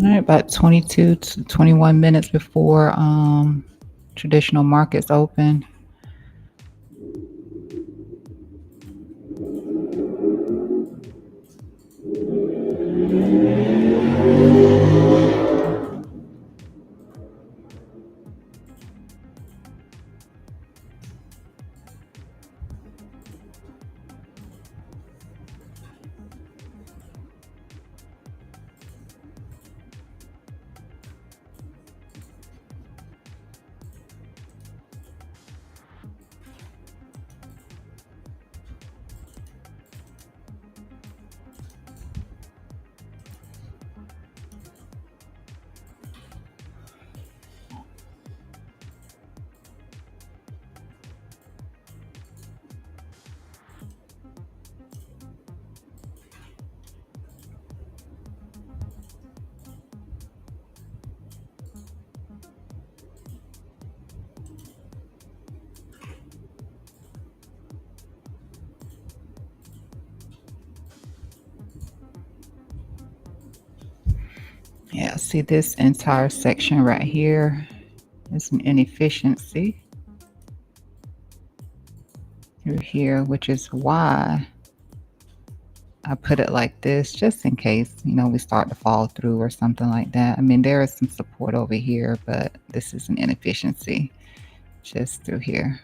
Speaker 1: All right, about 22 to 21 minutes before traditional markets open. Yeah, see this entire section right here is an inefficiency through here, which is why I put it like this, just in case, we start to fall through or something like that. I mean, there is some support over here, but this is an inefficiency just through here.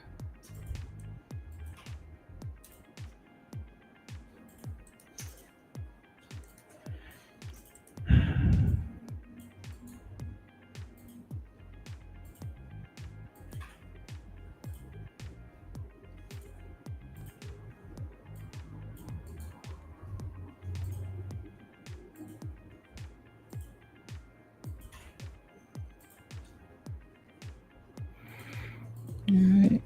Speaker 1: All right.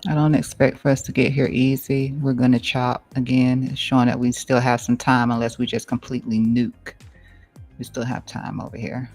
Speaker 1: I don't expect for us to get here easy. We're going to chop again. It's showing that we still have some time unless we just completely nuke. We still have time over here.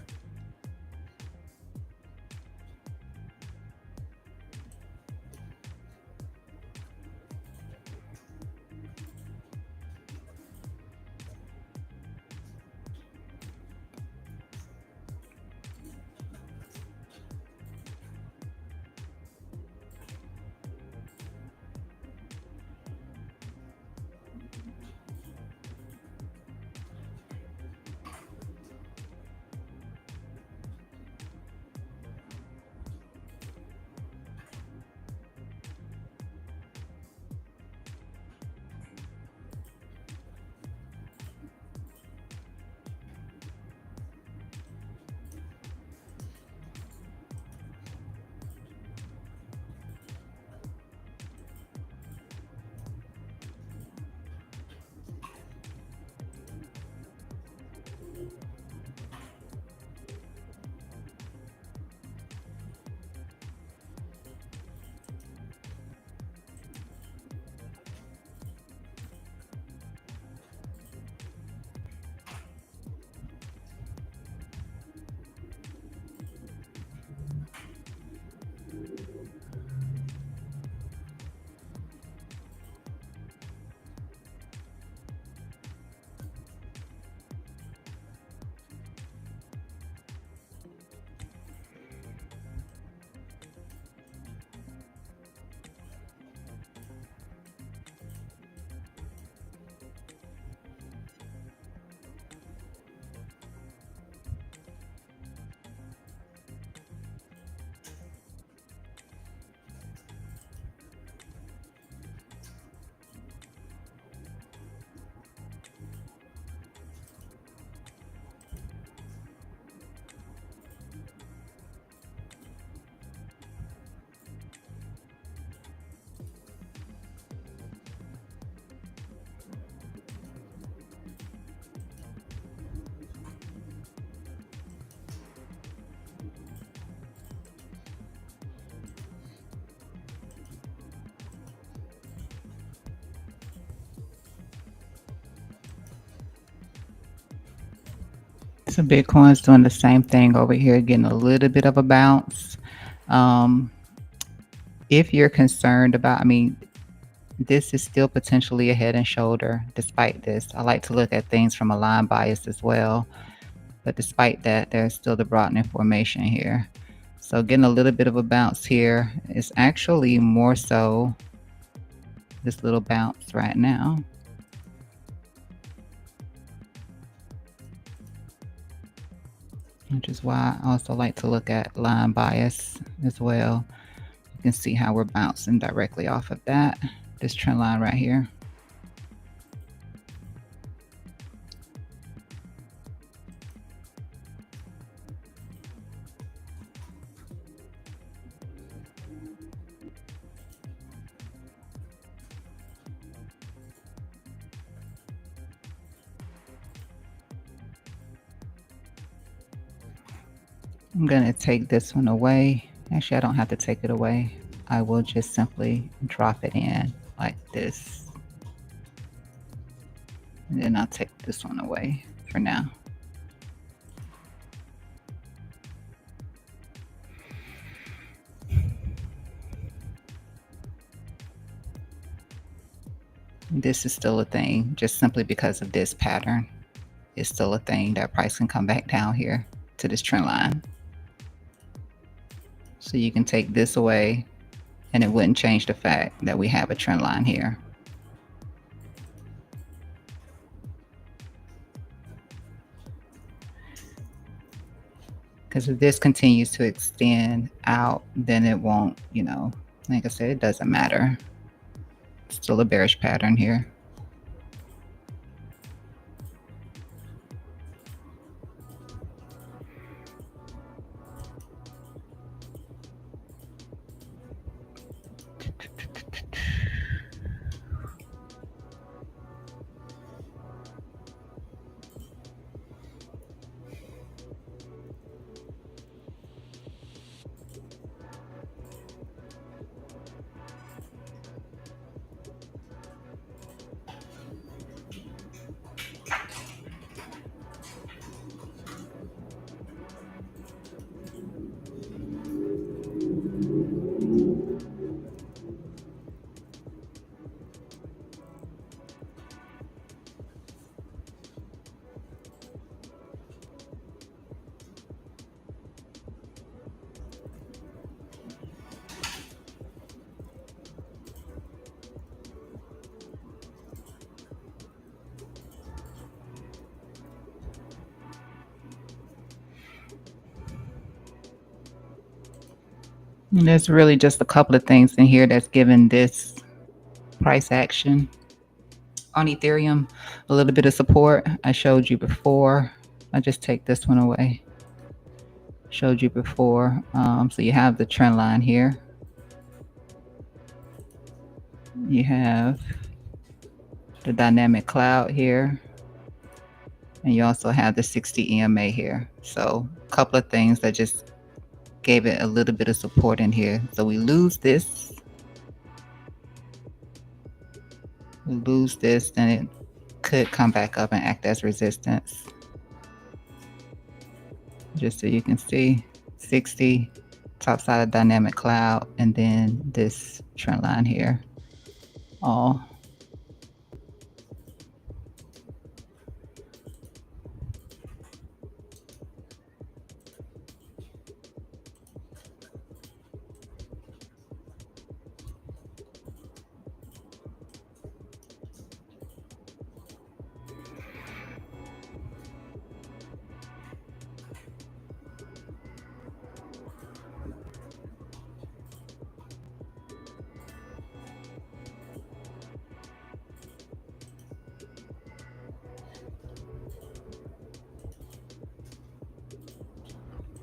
Speaker 1: So Bitcoin's doing the same thing over here, getting a little bit of a bounce. Um, if you're concerned about, This is still potentially a head and shoulder despite this. I like to look at things from a line bias as well, but despite that, there's still the broadening formation here. So getting a little bit of a bounce here is actually more so this little bounce right now. Which is why I also like to look at line bias as well. You can see how we're bouncing directly off of that, this trend line right here. I'm gonna take this one away. Actually, I don't have to take it away. I will just simply drop it in like this. And then I'll take this one away for now. This is still a thing, just simply because of this pattern. It's still a thing that price can come back down here to this trend line. So you can take this away and it wouldn't change the fact that we have a trend line here. Because if this continues to extend out, then it won't, like I said, it doesn't matter. It's still a bearish pattern here. And there's really just a couple of things in here that's given this price action on Ethereum a little bit of support. I showed you before. I just take this one away. Showed you before. So you have the trend line here. You have the dynamic cloud here. And you also have the 60 EMA here. So a couple of things that just gave it a little bit of support in here. So we lose this. We lose this, then it could come back up and act as resistance. Just so you can see, 60, top side of dynamic cloud, and then this trend line here. All.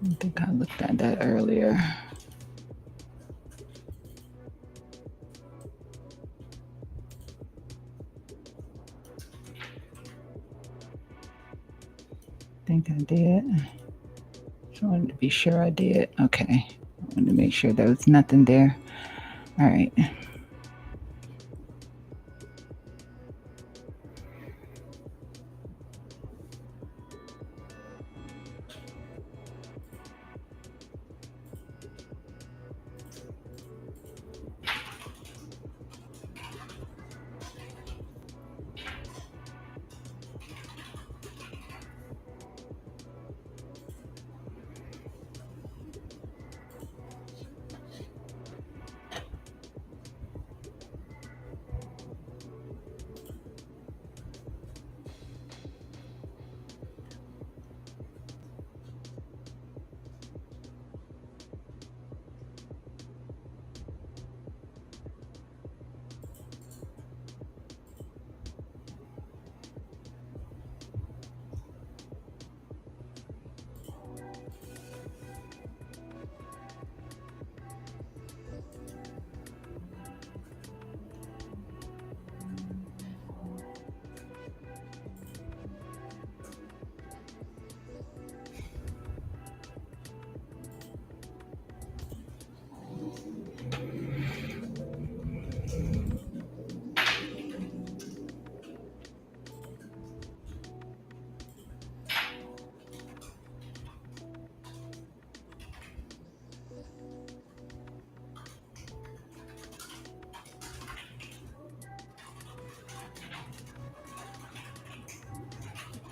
Speaker 1: I think I looked at that earlier. I think I did. Just wanted to be sure I did. Okay. I wanted to make sure there was nothing there. All right.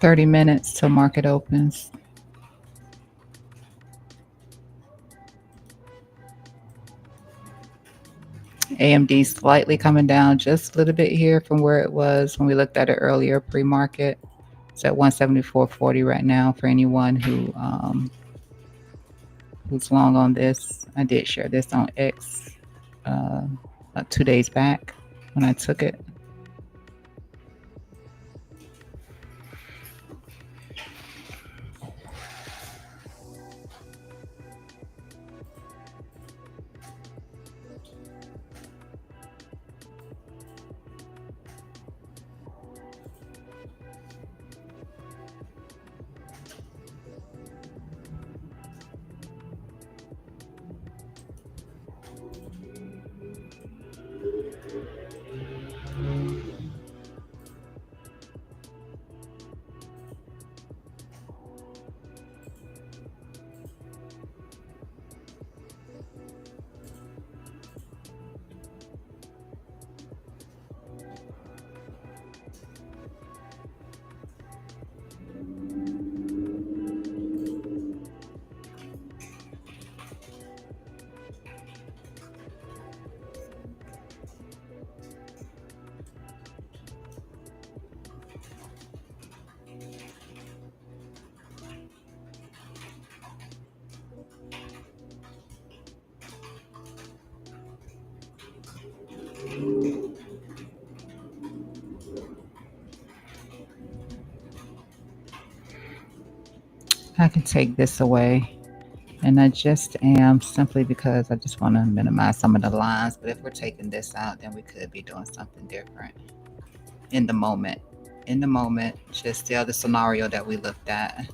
Speaker 1: 30 minutes till market opens. AMD slightly coming down just a little bit here from where it was when we looked at it earlier pre-market. It's at 174.40 right now for anyone who's long on this. I did share this on X uh, 2 days back when I took it. I can take this away. And I just am simply because I just want to minimize some of the lines. But if we're taking this out, then we could be doing something different in the moment. In the moment, just the other scenario that we looked at.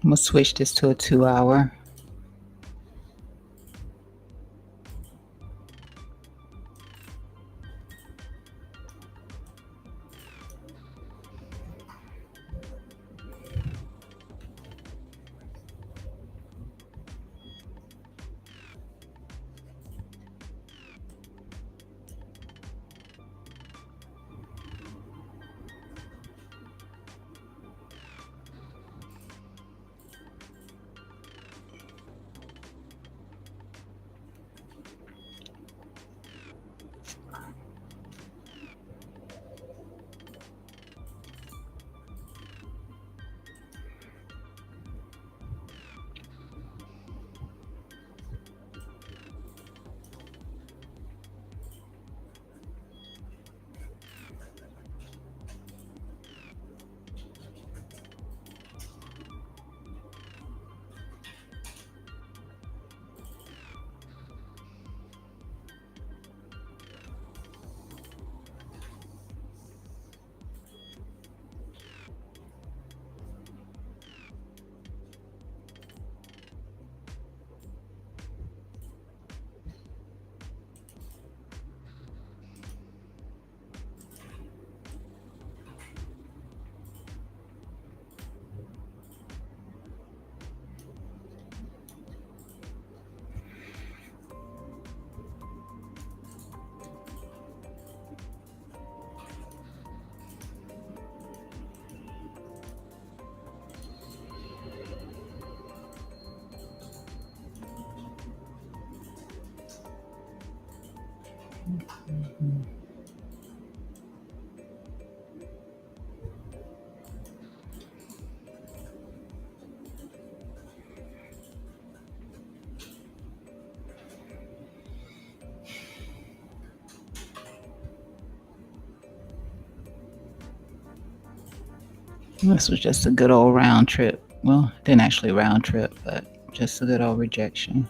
Speaker 1: I'm gonna switch this to a 2 hour. This was just a good old round trip. Well, didn't actually round trip, but just a good old rejection.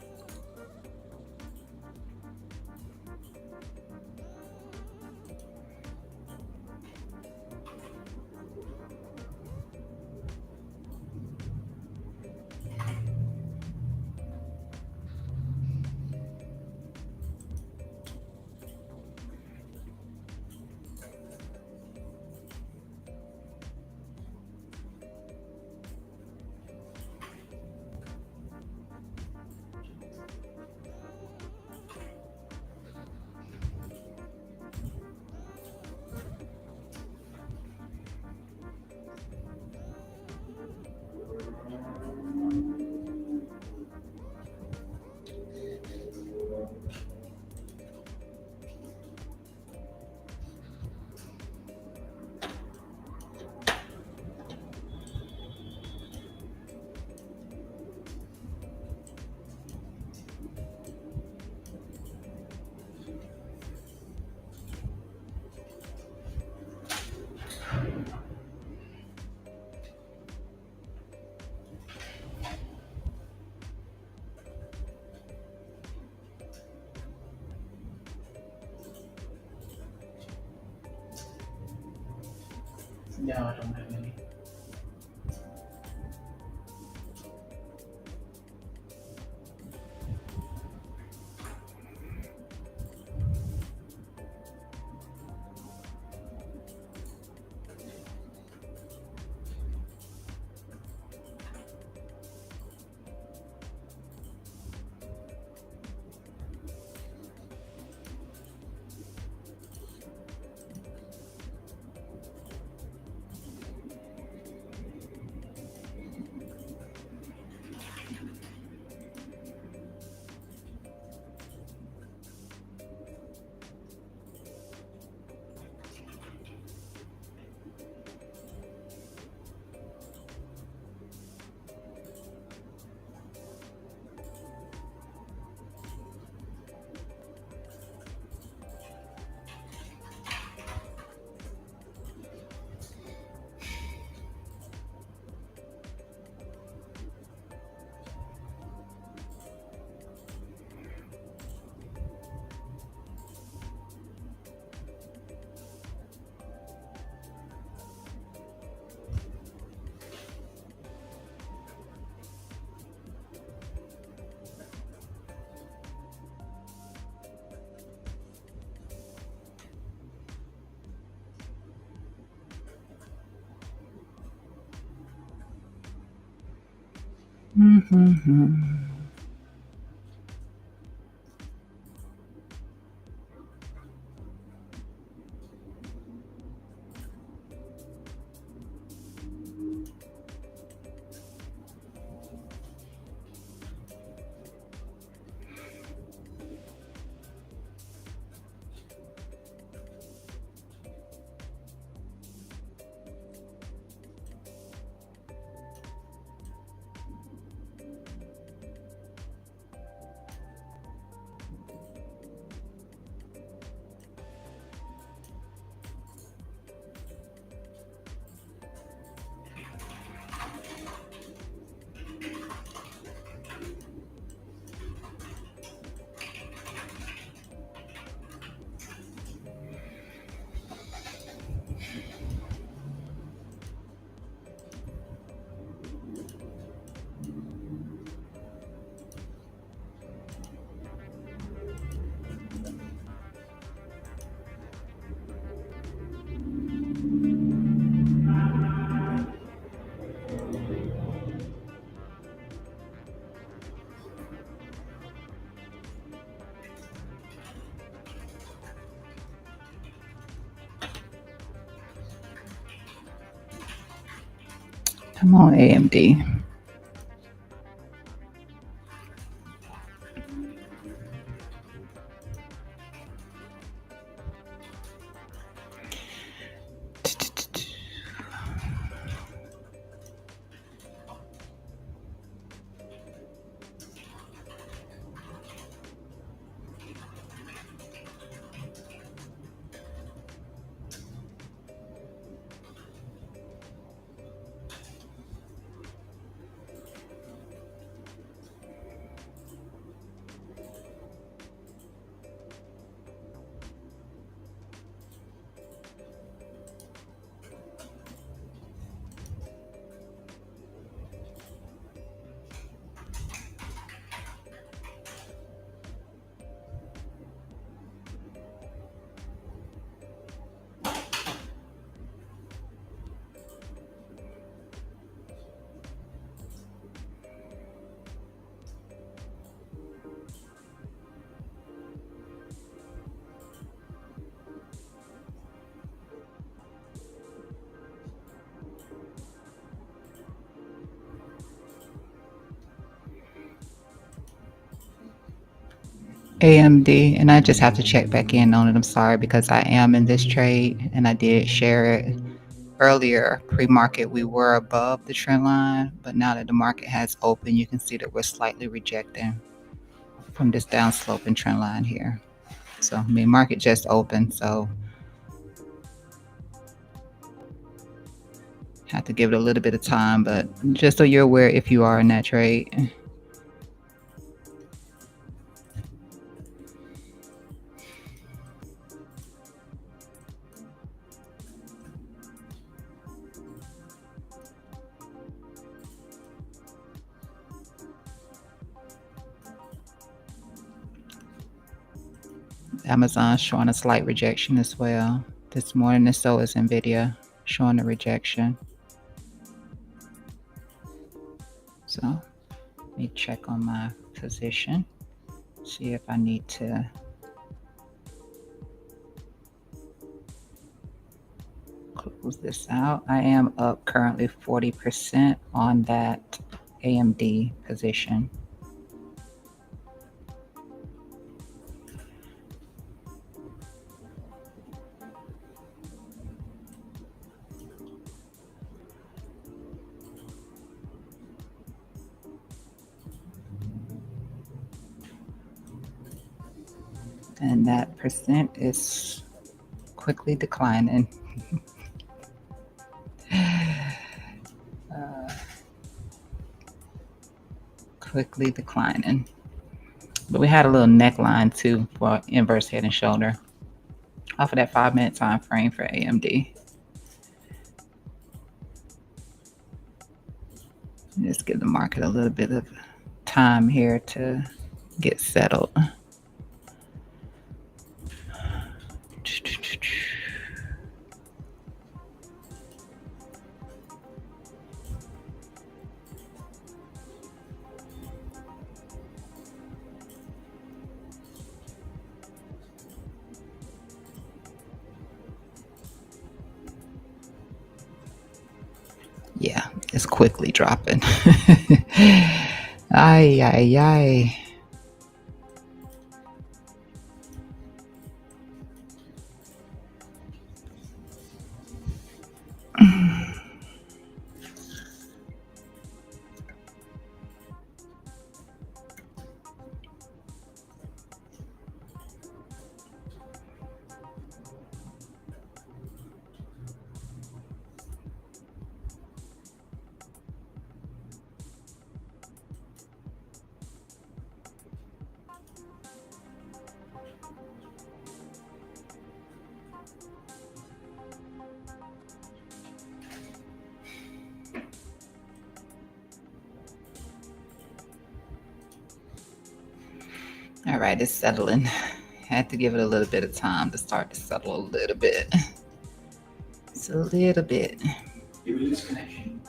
Speaker 2: No, I don't have any.
Speaker 1: Mm-hmm. Come on, AMD. AMD, and I just have to check back in on it. I'm sorry because I am in this trade and I did share it earlier. Pre-market, we were above the trend line, but now that the market has opened, you can see that we're slightly rejecting from this down sloping trend line here. So, I mean, market just opened, so have to give it a little bit of time, but just so you're aware if you are in that trade. Amazon showing a slight rejection as well. This morning, and so is Nvidia showing a rejection. So let me check on my position, see if I need to close this out. I am up currently 40% on that AMD position. And that percent is quickly declining. Quickly declining. But we had a little neckline too for inverse head and shoulder off of that 5-minute time frame for AMD. Just give the market a little bit of time here to get settled. Yeah, it's quickly dropping. Ay, ay, ay. All right, it's settling. Had to give it a little bit of time to start to settle a little bit. It's a little bit.
Speaker 2: You lose connection.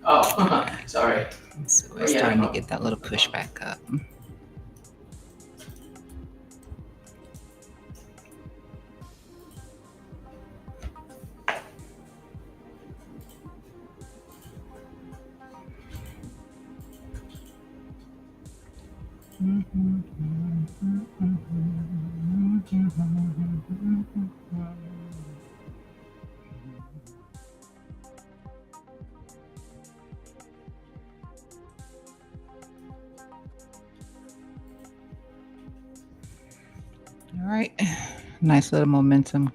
Speaker 2: Oh, sorry.
Speaker 1: So we're starting to get that little push back up. All right, nice little momentum.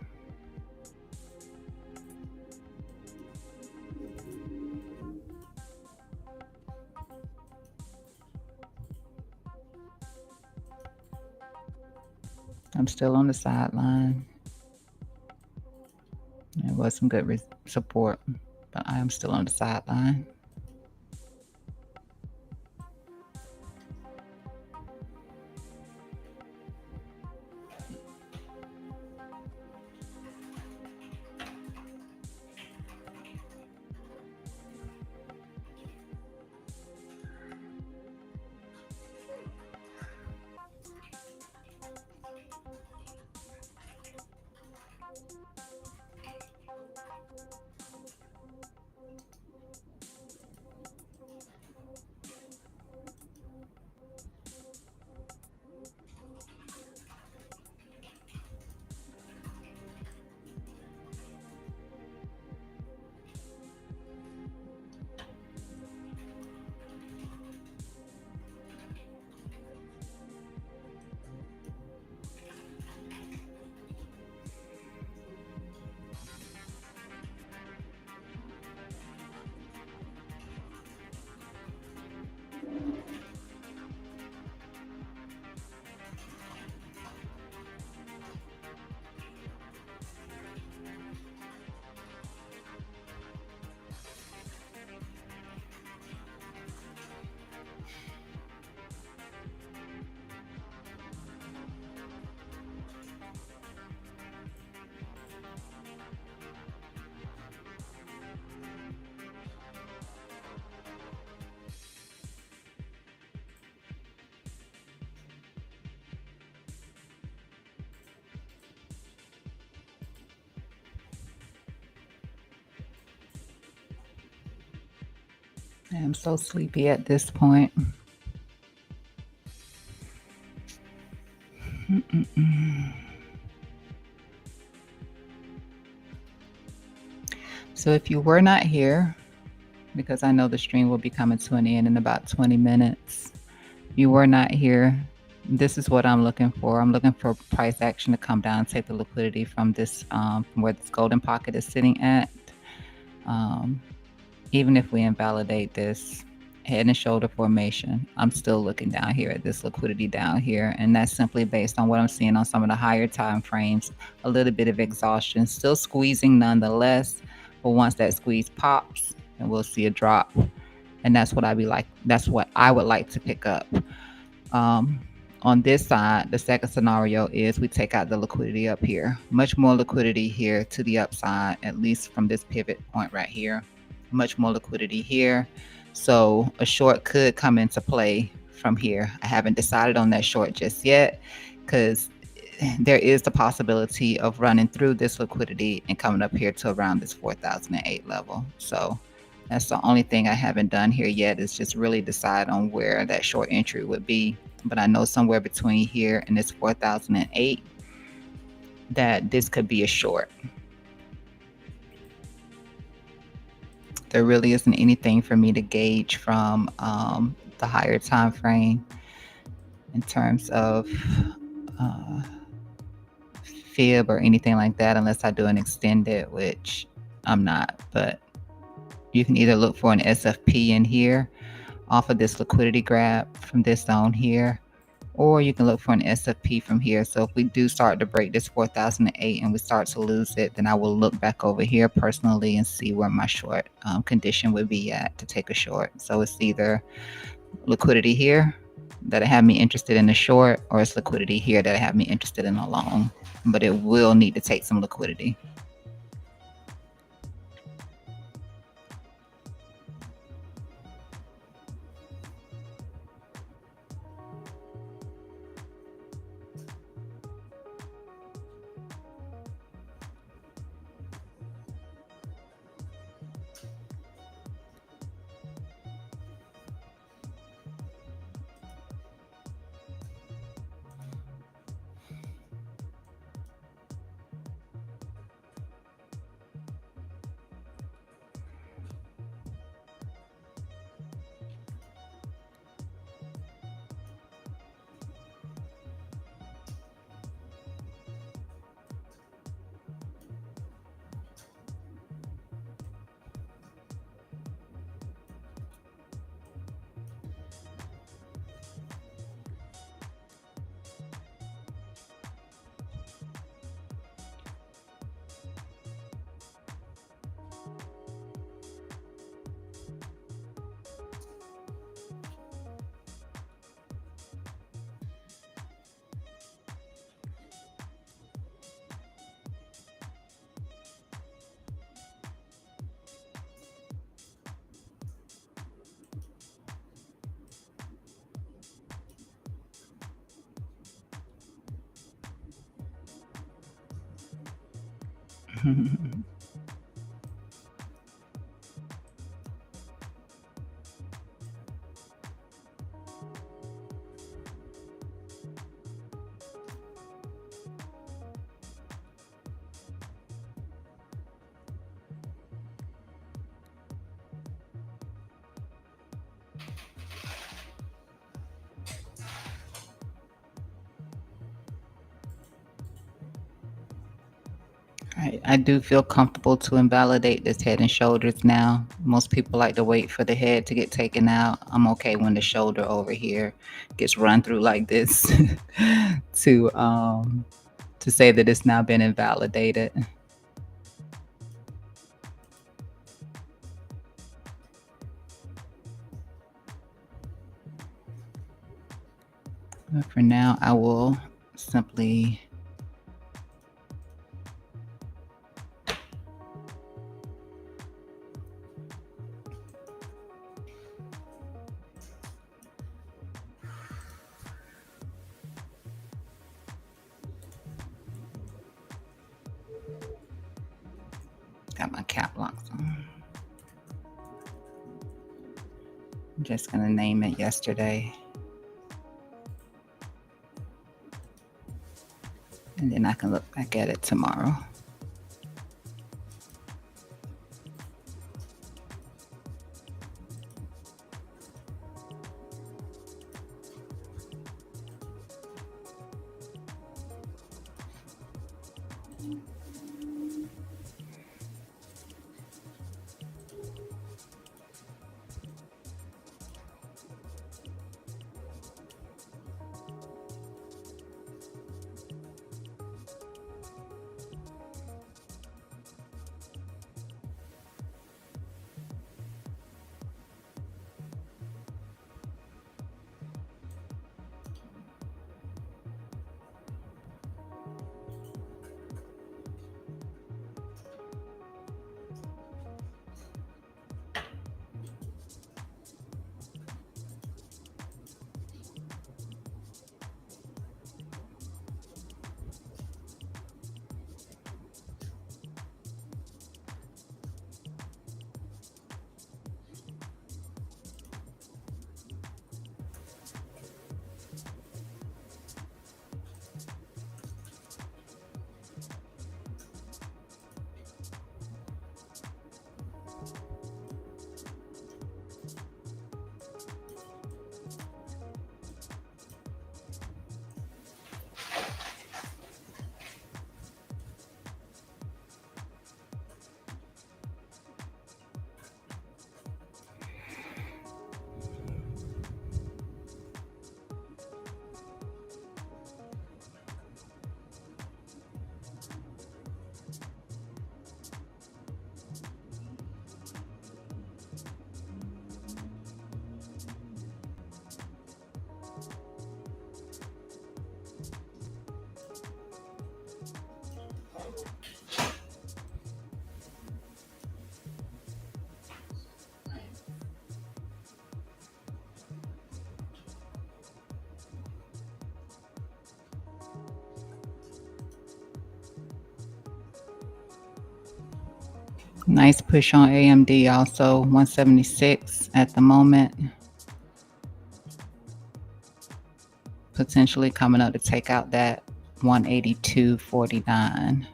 Speaker 1: I'm still on the sideline. There was some good support, but I am still on the sideline. I'm so sleepy at this point. So if you were not here, because I know the stream will be coming to an end in about 20 minutes, you were not here, this is what I'm looking for. I'm looking for price action to come down, take the liquidity from this, from where this golden pocket is sitting at. Um, Even if we invalidate this head and shoulder formation, I'm still looking down here at this liquidity down here. And that's simply based on what I'm seeing on some of the higher time frames, a little bit of exhaustion, still squeezing nonetheless. But once that squeeze pops, then we'll see a drop. And that's what that's what I would like to pick up. Um, on this side, the second scenario is we take out the liquidity up here. Much more liquidity here to the upside, at least from this pivot point right here. Much more liquidity here. So a short could come into play from here. I haven't decided on that short just yet because there is the possibility of running through this liquidity and coming up here to around this 4008 level. So that's the only thing I haven't done here yet, is just really decide on where that short entry would be. But I know somewhere between here and this 4008 that this could be a short. There really isn't anything for me to gauge from the higher time frame in terms of fib or anything like that, unless I do an extended, which I'm not. But you can either look for an SFP in here off of this liquidity grab from this zone here, or you can look for an SFP from here. So if we do start to break this 4008 and we start to lose it, then I will look back over here personally and see where my short condition would be at to take a short. So it's either liquidity here that have me interested in a short, or it's liquidity here that have me interested in a long. But it will need to take some liquidity. I do feel comfortable to invalidate this head and shoulders now. Most people like to wait for the head to get taken out. I'm okay when the shoulder over here gets run through like this to say that it's now been invalidated. But for now, I will simply got my cap locks on. I'm just going to name it yesterday. And then I can look back at it tomorrow. Nice push on AMD also, 176 at the moment. Potentially coming up to take out that 182.49.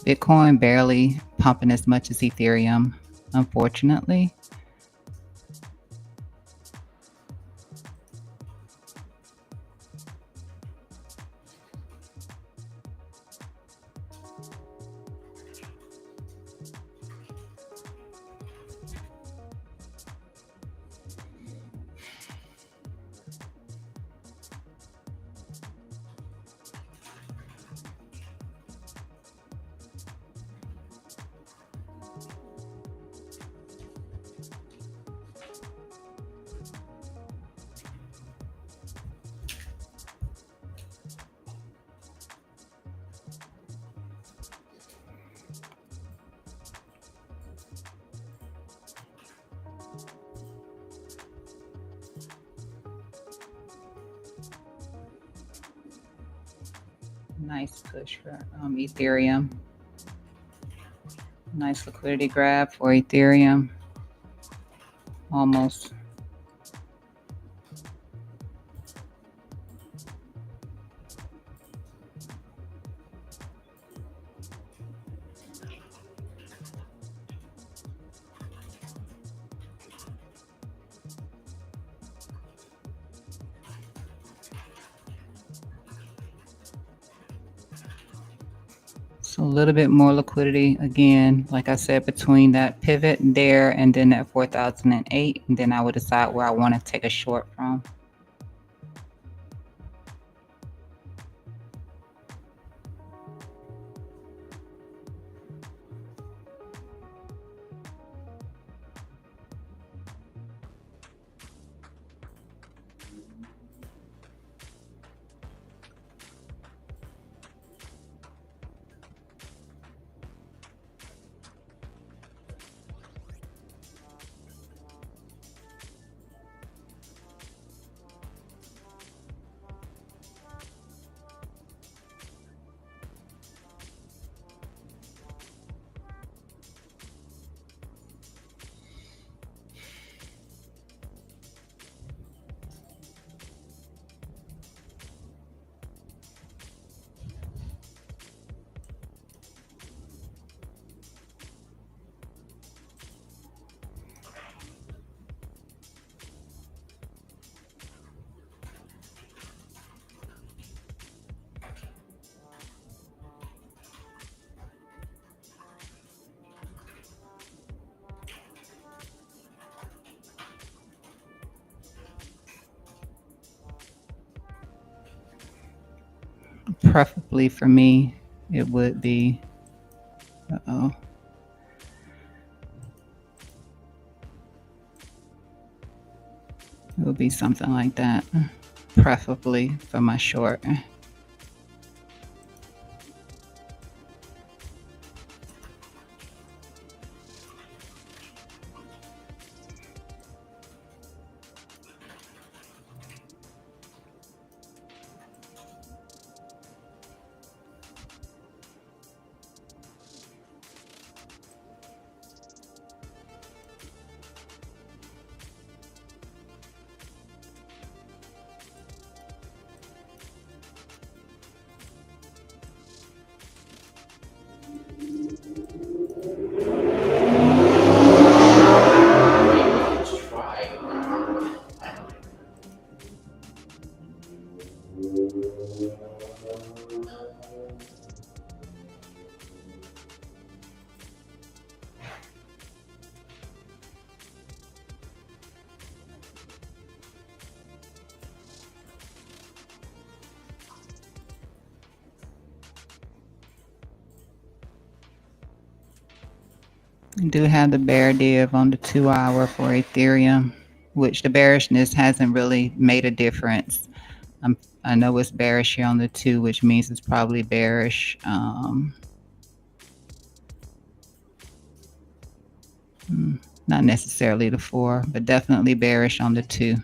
Speaker 1: Bitcoin barely pumping as much as Ethereum, unfortunately. Nice push for Ethereum. Nice liquidity grab for Ethereum. Almost. So a little bit more liquidity again, like I said, between that pivot there and then that 4008, and then I would decide where I want to take a short from. Preferably for me, it would be, uh-oh, it would be something like that. Preferably for my short.
Speaker 2: Let's try.
Speaker 1: I do have the bear div on the 2 hour for Ethereum, which the bearishness hasn't really made a difference. I know it's bearish here on the 2, which means it's probably bearish. Not necessarily the 4, but definitely bearish on the 2.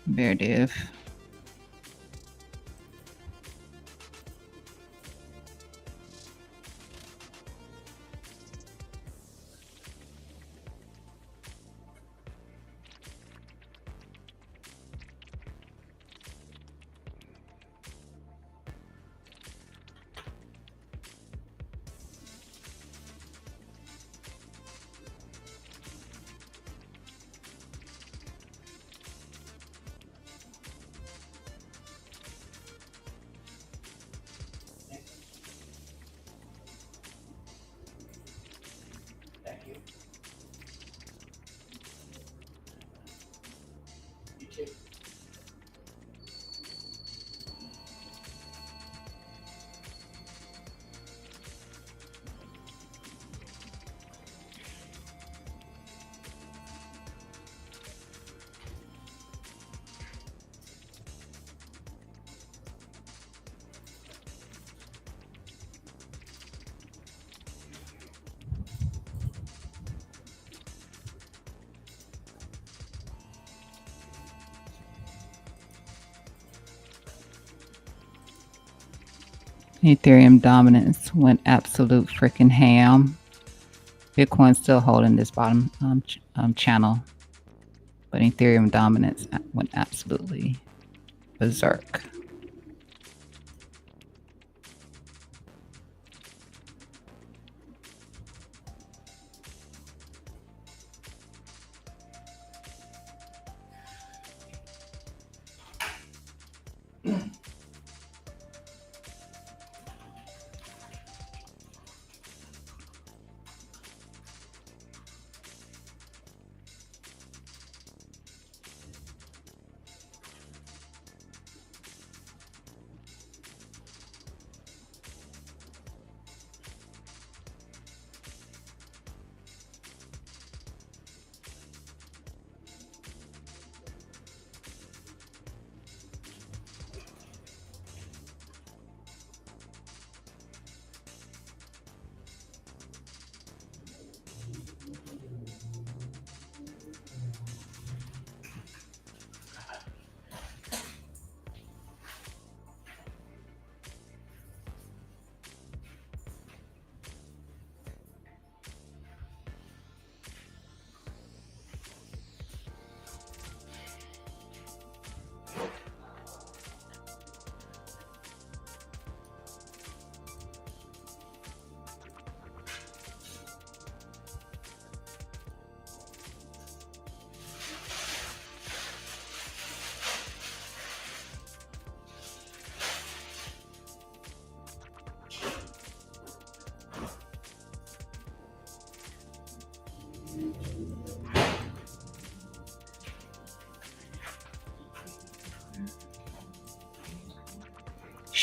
Speaker 1: Bear div.
Speaker 2: Thank you. You too.
Speaker 1: Ethereum dominance went absolute freaking ham. Bitcoin's still holding this bottom channel, but Ethereum dominance went absolutely berserk.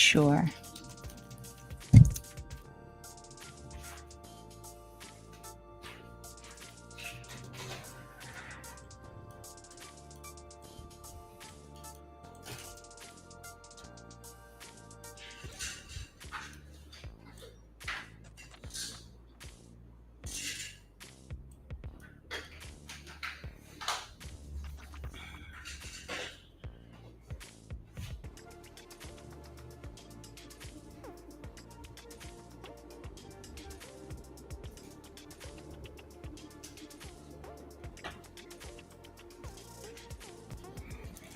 Speaker 1: sure.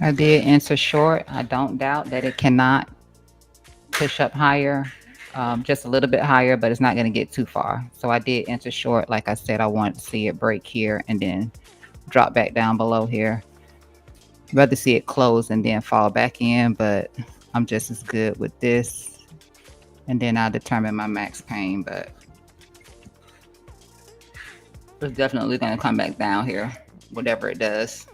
Speaker 1: I did enter short. I don't doubt that it cannot push up higher, just a little bit higher, but it's not going to get too far. So I did enter short. Like I said, I want to see it break here and then drop back down below here. Rather see it close and then fall back in, but I'm just as good with this. And then I'll determine my max pain, but it's definitely going to come back down here, whatever it does.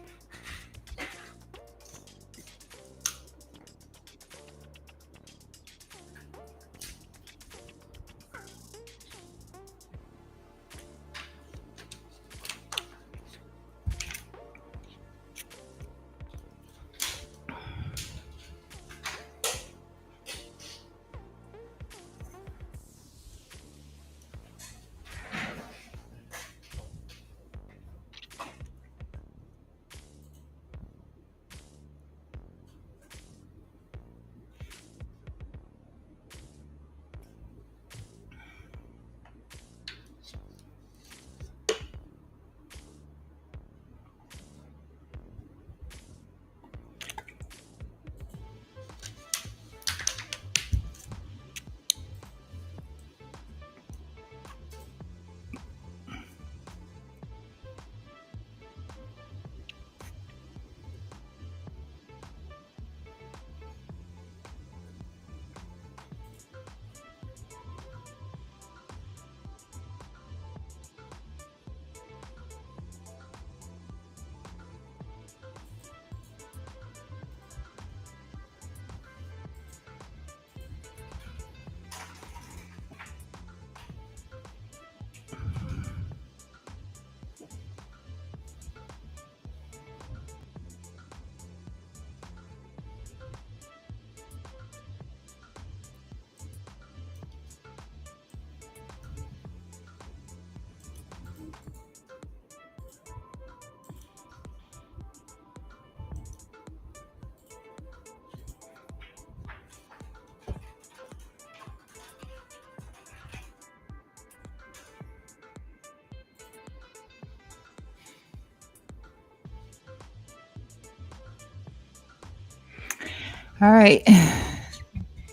Speaker 1: All right.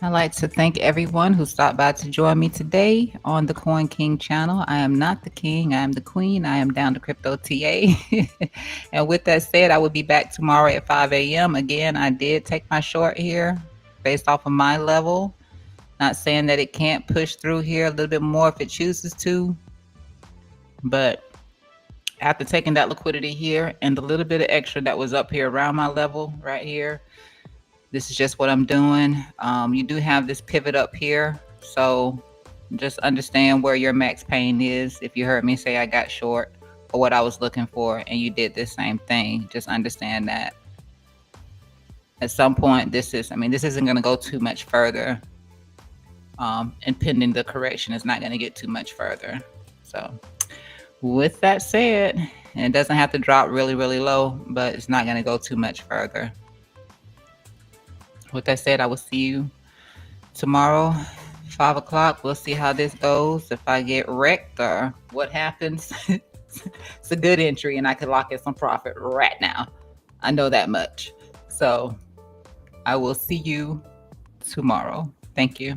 Speaker 1: I'd like to thank everyone who stopped by to join me today on the Coin King channel. I am not the king, I am the queen. I am down to crypto TA. And with that said, I will be back tomorrow at 5 a.m. Again, I did take my short here based off of my level. Not saying that it can't push through here a little bit more if it chooses to, but after taking that liquidity here and the little bit of extra that was up here around my level right here, this is just what I'm doing. You do have this pivot up here, so just understand where your max pain is. If you heard me say I got short or what I was looking for and you did the same thing, just understand that at some point this isn't going to go too much further. And pending the correction, it's not going to get too much further. So with that said, and it doesn't have to drop really, really low, but it's not going to go too much further. With that said, I will see you tomorrow, 5 o'clock. We'll see how this goes. If I get wrecked or what happens, it's a good entry and I could lock in some profit right now. I know that much. So I will see you tomorrow. Thank you.